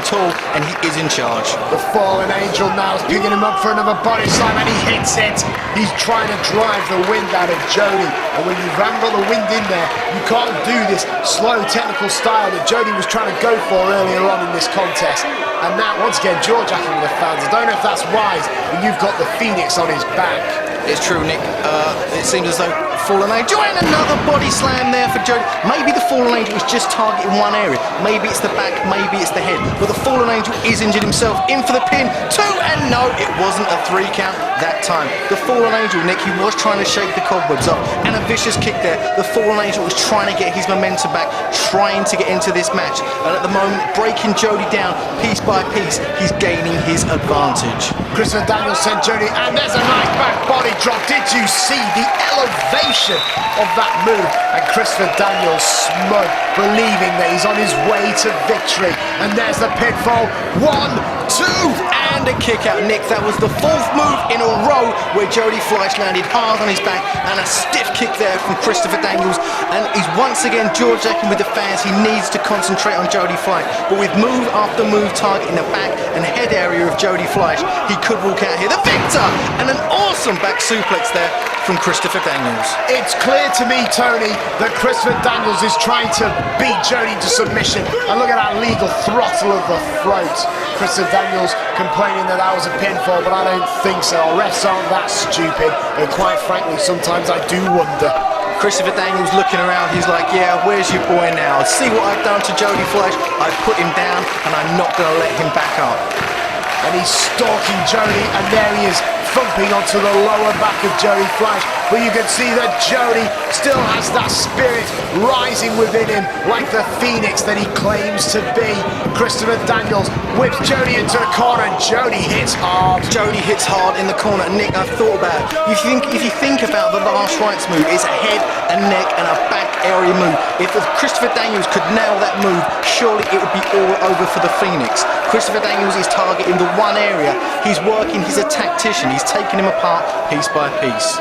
tall and he is in charge. The Fallen Angel now is picking him up for another body slam and he hits it. He's trying to drive the wind out of Jody, and when you've got the wind in there, you can't do this slow technical style that Jody was trying to go for earlier on in this contest. And now once again jaw-jacking with the fans. I don't know if that's wise when you've got the Phoenix on his back. It's true, Nick. It seems as though Fallen Angel and another body slam there for Jody. Maybe the Fallen Angel was just targeting one area. Maybe it's the back, maybe it's the head. But the Fallen Angel is injured himself. In for the pin. 2, and no, it wasn't a 3 count that time. The Fallen Angel, Nick, he was trying to shake the cobwebs up. And a vicious kick there. The Fallen Angel was trying to get his momentum back, trying to get into this match. And at the moment, breaking Jody down piece by piece, he's gaining his advantage. Christopher Daniels sent Jody, and there's a nice back body drop. Did you see the elevation of that move? And Christopher Daniels smug, believing that he's on his way to victory. And there's the pinfall. 1, 2, and a kick out, Nick. That was the 4th move in a row where Jody Fleisch landed hard on his back, and a stiff kick there from Christopher Daniels. And he's once again jaw-jacking with the fans. He needs to concentrate on Jody Fleisch. But with move after move targeting the back and head area of Jody Fleisch, he could walk out here the victor, and an awesome back suplex there from Christopher Daniels. It's clear to me, Tony, that Christopher Daniels is trying to beat Jody to submission. And look at that legal throttle of the throat. Christopher Daniels complaining that was a pinfall, but I don't think so. Refs aren't that stupid, and quite frankly, sometimes I do wonder. Christopher Daniels looking around, he's like, yeah, where's your boy now? See what I've done to Jody Fleisch? I've put him down, and I'm not going to let him back up. And he's stalking Jody, and there he is, thumping onto the lower back of Jody Fleisch. But you can see that Jody still has that spirit rising within him, like the phoenix that he claims to be. Christopher Daniels whips Jody into the corner, and Jody hits hard. Jody hits hard in the corner. Nick, I've thought about it. If you think about the last rights move, it's a head, a neck, and a back area move. If Christopher Daniels could nail that move, surely it would be all over for the Phoenix. Christopher Daniels is targeting the one area. He's working, he's a tactician. He's taking him apart piece by piece.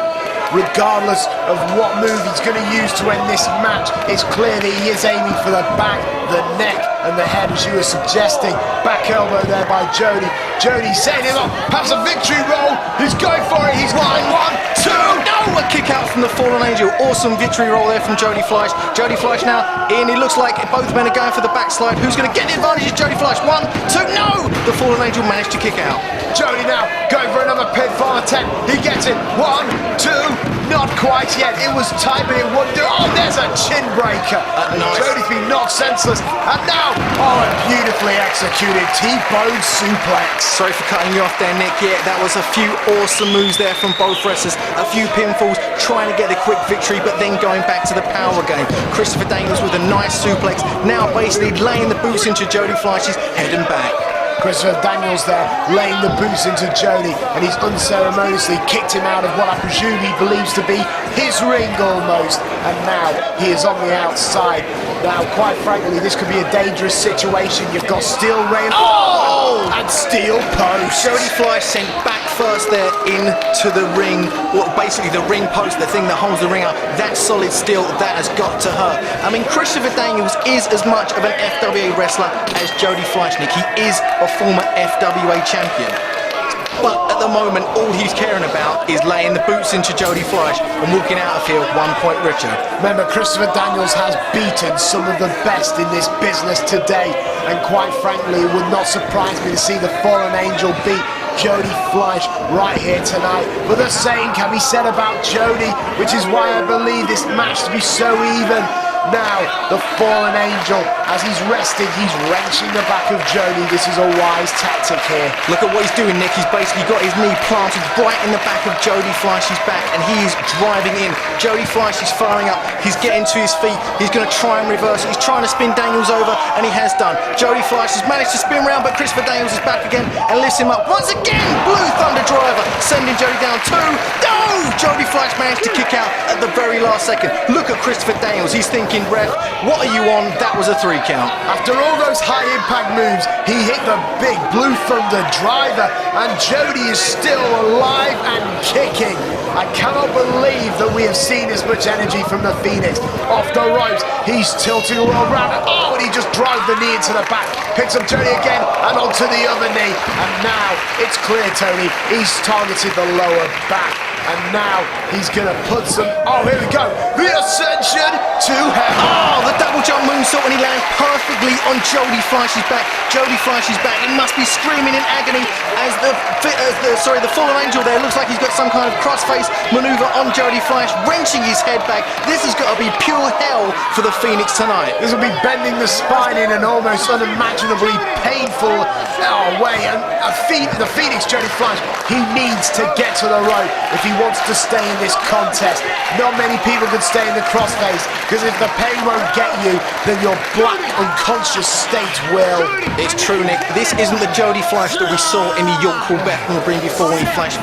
regardless of what move he's going to use to end this match. It's clear that he is aiming for the back, the neck, and the head, as you were suggesting. Back elbow there by Jody. Jody setting him up, has a victory roll. He's going for it. He's got one, two. No, a kick out from the Fallen Angel. Awesome victory roll there from Jody Fleisch. Jody Fleisch now in. He looks like both men are going for the backslide. Who's going to get the advantage? Is Jody Fleisch. One, two, no! The Fallen Angel managed to kick out. Jody now going for another pinfall attempt. He gets it. One, two, not quite yet. It was tight, but it wouldn't do. Oh, there's a chin breaker. Nice. Jody's been knocked senseless. And now, a beautifully executed T-bone suplex. Sorry for cutting you off there, Nick. Yeah, that was a few awesome moves there from both wrestlers. A few pinfalls, trying to get the quick victory, but then going back to the power game. Christopher Daniels with a nice suplex. Now basically laying the boots into Jody Fleisch's head and back. Christopher Daniels there, laying the boots into Jody, and he's unceremoniously kicked him out of what I presume he believes to be his ring almost, and now he is on the outside. Now, quite frankly, this could be a dangerous situation. You've got steel rail and steel post. Jody Fleisch sent back first there into the ring, well, basically the ring post, the thing that holds the ring up. That solid steel, that has got to hurt. I mean, Christopher Daniels is as much of an FWA wrestler as Jody Fleisch, Nick. He is a former FWA champion. But at the moment, all he's caring about is laying the boots into Jody Fleisch and walking out of here 1 point richer. Remember, Christopher Daniels has beaten some of the best in this business today, and quite frankly, it would not surprise me to see the Fallen Angel beat Jody Fleisch right here tonight. But the same can be said about Jody, which is why I believe this match to be so even. Now, the Fallen Angel, as he's resting, he's wrenching the back of Jody. This is a wise tactic here. Look at what he's doing, Nick. He's basically got his knee planted right in the back of Jody Fleisch's back, and he is driving in. Jody Fleisch is firing up. He's getting to his feet. He's going to try and reverse it. He's trying to spin Daniels over, and he has done. Jody Fleisch has managed to spin round, but Christopher Daniels is back again and lifts him up. Once again, Blue Thunder Driver, sending Jody down. Two. No! Jody Fleisch managed to kick out at the very last second. Look at Christopher Daniels. He's thinking, ref, what are you on? That was a 3 count. After all those high impact moves, he hit the big Blue Thunder Driver, and Jody is still alive and kicking. I cannot believe that we have seen this much energy from the Phoenix. Off the ropes, he's tilting all around. Oh, and he just drives the knee into the back. Picks up Jody again and onto the other knee. And now it's clear, Tony, he's targeted the lower back. And now he's going to put some... Oh, here we go. The Ascension to Heaven. Oh, the double jump moonsault, and he lands perfectly on Jody Fleisch's back. Jody Fleisch's back. He must be screaming in agony as the Fallen Angel there looks like he's got some kind of crossface maneuver on Jody Fleisch, wrenching his head back. This has got to be pure hell for the Phoenix tonight. This will be bending the spine in an almost unimaginably painful way. And the Phoenix, Jody Fleisch, he needs to get to the rope if he wants to stay in this contest. Not many people can stay in the crossface, because if the pain won't get you, then your black unconscious state will. It's true, Nick. This isn't the Jody Fleisch that we saw in the York Bethnal ring before when he faced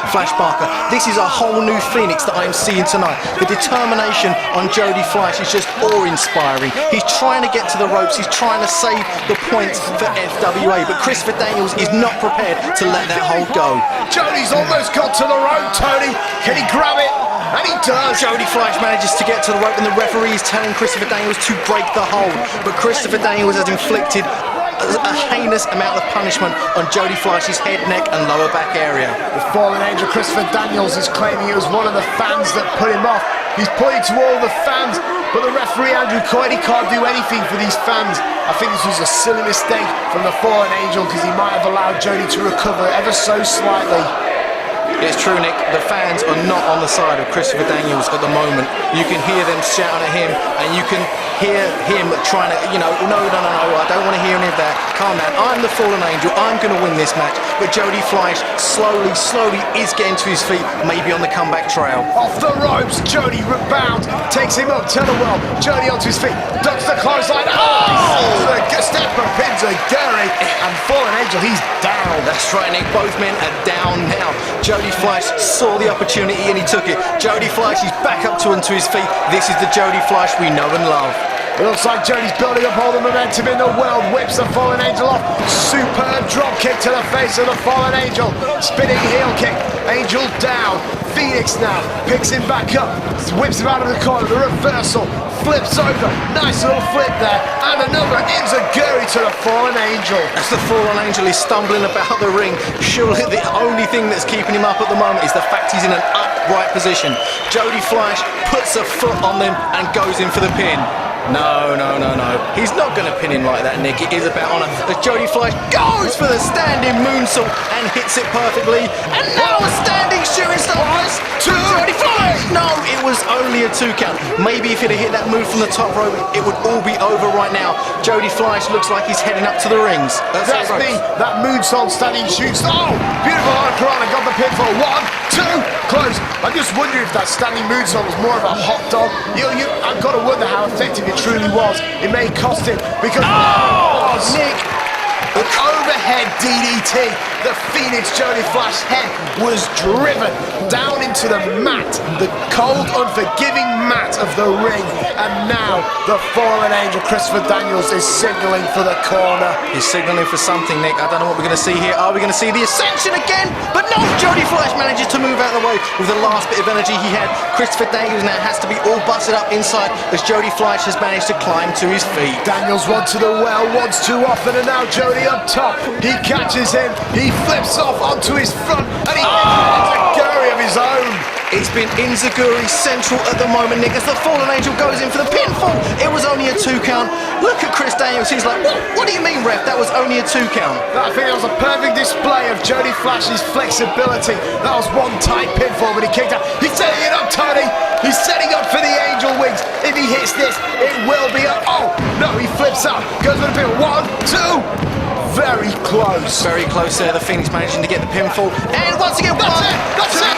Fleisch Barker. This is a whole new Phoenix that I am seeing tonight. The determination on Jody Fleisch is just awe-inspiring. He's trying to get to the ropes. He's trying to save the points for FWA, but Christopher Daniels is not prepared to let that hold go. Jody's almost got to the rope, Tony. Can he grab it? And he does. Jody Fleisch manages to get to the rope, and the referee is telling Christopher Daniels to break the hold. But Christopher Daniels has inflicted a heinous amount of punishment on Jody Fleisch's head, neck, and lower back area. The Fallen Angel, Christopher Daniels, is claiming it was one of the fans that put him off. He's pointing to all the fans, but the referee, Andrew Coyne, he can't do anything for these fans. I think this was a silly mistake from the Fallen Angel, because he might have allowed Jody to recover ever so slightly. It's true, Nick. The fans are not on the side of Christopher Daniels at the moment. You can hear them shouting at him, and you can hear him trying to, no, I don't want to hear any of that. Calm down. I'm the Fallen Angel. I'm going to win this match. But Jody Fleisch slowly is getting to his feet, maybe on the comeback trail. Off the ropes, Jody rebounds, takes him up, Teller-well. Jody onto his feet, ducks the clothesline. Oh! The step of Pinzaguri, and Fallen Angel, he's down. That's right, Nick. Both men are down now. Jody Fleisch saw the opportunity and he took it. Jody Fleisch is back up onto his feet. This is the Jody Fleisch we know and love. It looks like Jody's building up all the momentum in the world. Whips the Fallen Angel off. Superb drop kick to the face of the Fallen Angel. Spinning heel kick. Angel down. Phoenix now picks him back up, whips him out of the corner, the reversal, flips over, nice little flip there, and another enziguri to the Fallen Angel. As the Fallen Angel is stumbling about the ring, surely the only thing that's keeping him up at the moment is the fact he's in an upright position. Jody Fleisch puts a foot on them and goes in for the pin. No. He's not going to pin him like that, Nick. It is about honor. As Jody Fleisch goes for the standing moonsault and hits it perfectly. And now a standing shooting star press to Jody Fleisch. No, it was only a 2 count. Maybe if he'd have hit that move from the top rope, it would all be over right now. Jody Fleisch looks like he's heading up to the rings. That's me. That moonsault standing shoots. Oh, beautiful Hurricane. Got the pinfall. 1, 2, close. I just wonder if that standing moonsault was more of a hot dog. I've got to wonder how effective it truly was. It may cost him because Nick, an overhead DDT. The Phoenix Jody Fleisch head was driven down into the mat, the cold, unforgiving mat of the ring. And now the Fallen Angel, Christopher Daniels, is signaling for the corner. He's signaling for something, Nick. I don't know what we're going to see here. Are we going to see the Ascension again? But no, Jody Fleisch manages to move out of the way with the last bit of energy he had. Christopher Daniels now has to be all busted up inside as Jody Fleisch has managed to climb to his feet. Daniels went to the well once too often, and now Jody up top. He catches him, he flips off onto his front, and he hits a enziguri of his own. It's been enziguri central at the moment, Nick, as the Fallen Angel goes in for the pinfall. It was only a 2 count. Look at Chris Daniels. He's like, what do you mean, ref? That was only a 2 count. I think it was a perfect display of Jody Fleisch's flexibility. That was one tight pinfall, but he kicked out. He's setting it up, Tony. He's setting up for the Angel Wings. If he hits this, it will be a... Oh, no, he flips up. Goes for the pin. 1, 2... Very close. Very close there. The Phoenix managing to get the pinfall. And once again, That's it.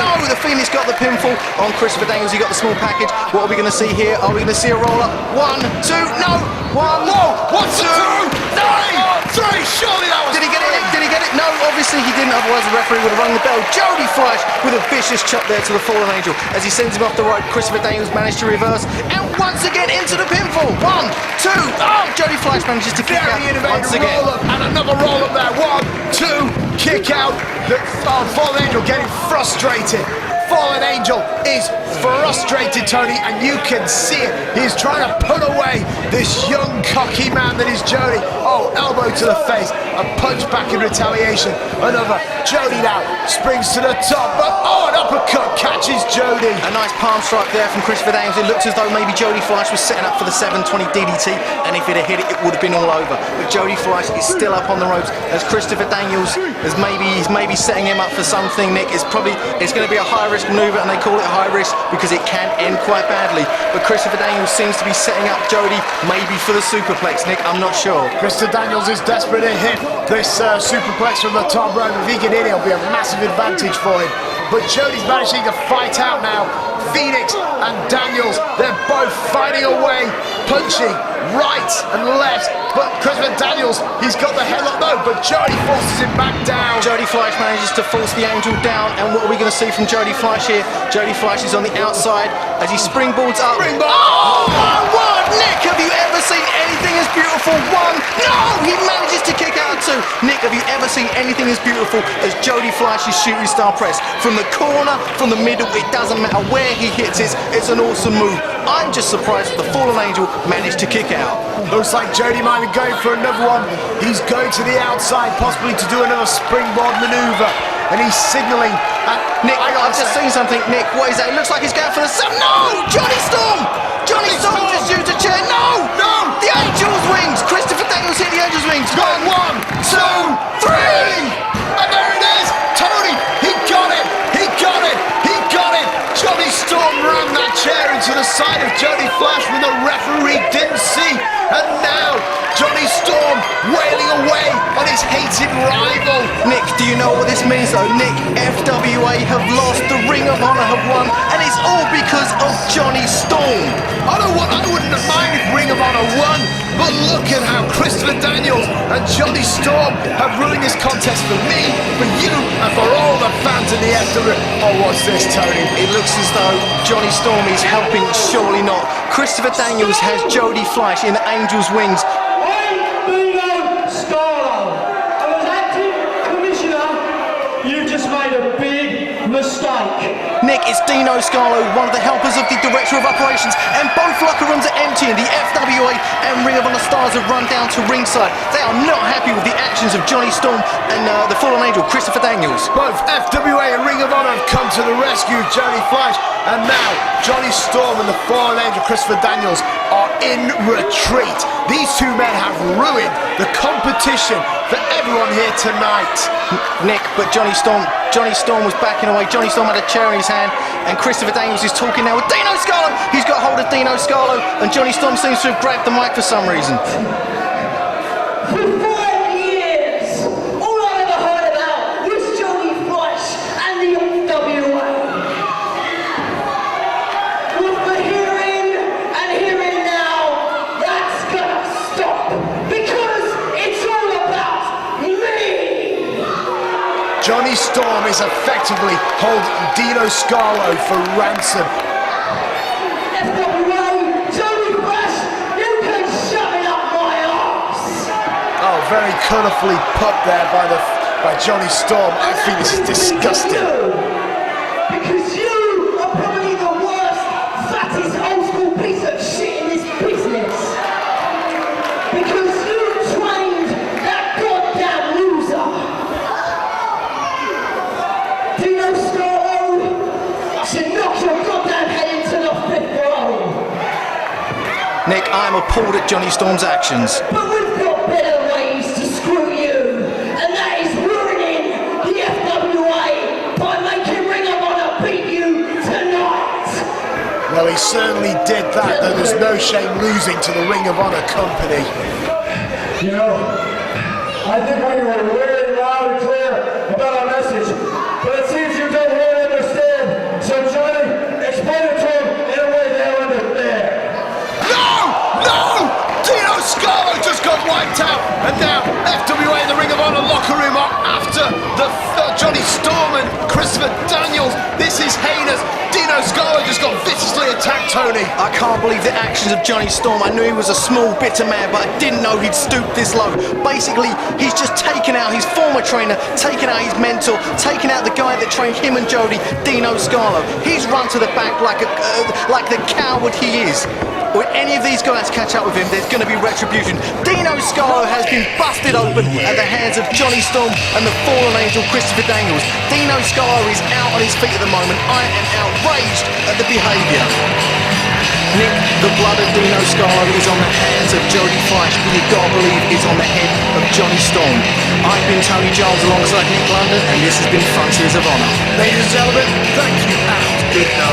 No, the Phoenix got the pinfall on Christopher Daniels. He got the small package. What are we going to see here? Are we going to see a roll up? 1, 2, no. 1, 2, 3. Surely that was... Did he get it? Did he get it? No, obviously he didn't. Otherwise the referee would have rung the bell. Jody Fleisch with a vicious chop there to the Fallen Angel. As he sends him off the rope, Christopher Daniels managed to reverse. And once again into the pinfall. 1, 2. Oh, Jody Fleisch manages to kick out once again. Roll up, and another roll up there. 1, 2, kick out. The Fallen Angel getting frustrated. Fallen Angel is frustrated, Tony, and you can see it. He's trying to put away this young, cocky man that is Jody. Oh, elbow to the face, a punch back in retaliation. Another. Jody now springs to the top, but an uppercut catches Jody. A nice palm strike there from Christopher Daniels. It looked as though maybe Jody Fleisch was setting up for the 720 DDT, and if he'd have hit it, it would have been all over. But Jody Fleisch is still up on the ropes as Christopher Daniels is maybe setting him up for something, Nick. It's going to be a high risk maneuver, and they call it high risk because it can end quite badly. But Christopher Daniels seems to be setting up Jody maybe for the superplex, Nick. I'm not sure. Christopher Daniels is desperate to hit this superplex from the top rope. If he can hit it, it'll be a massive advantage for him. But Jody's managing to fight out now. Phoenix and Daniels, they're both fighting away, punching right and left. But Christopher Daniels, he's got the headlock though, but Jody forces him back down. Jody Fleisch manages to force the Angel down, and what are we going to see from Jody Fleisch here? Jody Fleisch is on the outside as he springboards up. Oh my word, Nick, have you ever seen anything as beautiful? 1, no, he manages to kick out 2. Nick, have you ever seen anything as beautiful as Jody Fleisch's shooting star press? From the corner, from the middle, it doesn't matter where he hits it, it's an awesome move. I'm just surprised that the Fallen Angel managed to kick out. Looks like Jody might be going for another one. He's going to the outside, possibly to do another springboard maneuver. And he's signaling at... Nick, I've just seen something. Nick, what is that? It looks like he's going for the... No! Johnny Storm! Johnny Storm just used a chair. No! The Angel's wings! Christopher Daniels hit the Angel's wings. 1, 2, 3! And there it is! Tony, he got it! He got it! He got it! Johnny Storm rammed that chair into the side of Jody Fleisch when the referee didn't see. And now, Johnny Storm wailing away on his hated rival. Nick, do you know what this means though? Nick, FWA have lost, the Ring of Honor have won, and it's all because of Johnny Storm. I wouldn't have minded if Ring of Honor won, but look at how Christopher Daniels and Johnny Storm have ruined this contest for me, for you, and for all the fans in the FWA. Oh, what's this, Tony? It looks as though Johnny Storm is helping, surely not. Christopher Daniels has Jody Fleisch in the Angel's wings. As acting commissioner, you've just made a big mistake. Nick, it's Dino Scalo, one of the helpers of the Director of Operations, and both locker rooms are empty, and the FWA and Ring of Honor stars have run down to ringside. They are not happy with the actions of Johnny Storm and the Fallen Angel, Christopher Daniels. Both FWA and Ring of Honor have come to the rescue of Jody Fleisch, and now Johnny Storm and the Fallen Angel, Christopher Daniels, are in retreat. These two men have ruined the competition for everyone here tonight. Nick, but Johnny Storm was backing away. Johnny Storm had a chair in his hand, and Christopher Daniels is talking now with Dino Scalo. He's got hold of Dino Scalo, and Johnny Storm seems to have grabbed the mic for some reason. For 5 years, all I ever heard about was Johnny Fleisch and the FWA. With the hearing now, that's gonna stop, because it's all about me. Johnny Storm is effectively holding Dino Scalo for ransom. FWA, Johnny Fleisch, you can shove it up my arse. Oh, very colourfully put there by Johnny Storm. I think this is disgusting. Because you are probably the worst, fattest, old school piece of shit in this business. Because you trained that goddamn loser. Dino Scalo, I should knock your goddamn head into the 5th row. Nick, I am appalled at Johnny Storm's actions. But we've got better ways to screw you, and that is ruining the FWA by making Ring of Honor beat you tonight. Well, he certainly did that, though there's no shame losing to the Ring of Honor company. You know, I think we were very loud and clear about our message, but it seems you don't really understand. So Johnny, explain it to him in a way they'll understand. No! Dino Scalo just got wiped out, and now FWA and the Ring of Honor locker room are after the Johnny Storm and Christopher Daniels. This is heinous. Dino Scalo just got viciously attacked, Tony. I can't believe the actions of Johnny Storm. I knew he was a small, bitter man, but I didn't know he'd stoop this low. Basically, he's just taken out his former trainer, taken out his mentor, taken out the guy that trained him and Jody, Dino Scalo. He's run to the back like the coward he is. When any of these guys catch up with him, there's going to be retribution. Dino Scalo has been busted open at the hands of Johnny Storm and the Fallen Angel, Christopher Daniels. Dino Scalo is out on his feet at the moment. I am outraged at the behaviour. Nick, the blood of Dino Scalo is on the hands of Jody Fleisch, but you've got to believe it's on the head of Johnny Storm. I've been Tony Giles alongside Nick London, and this has been Frontiers of Honor. Ladies and gentlemen, thank you and good night.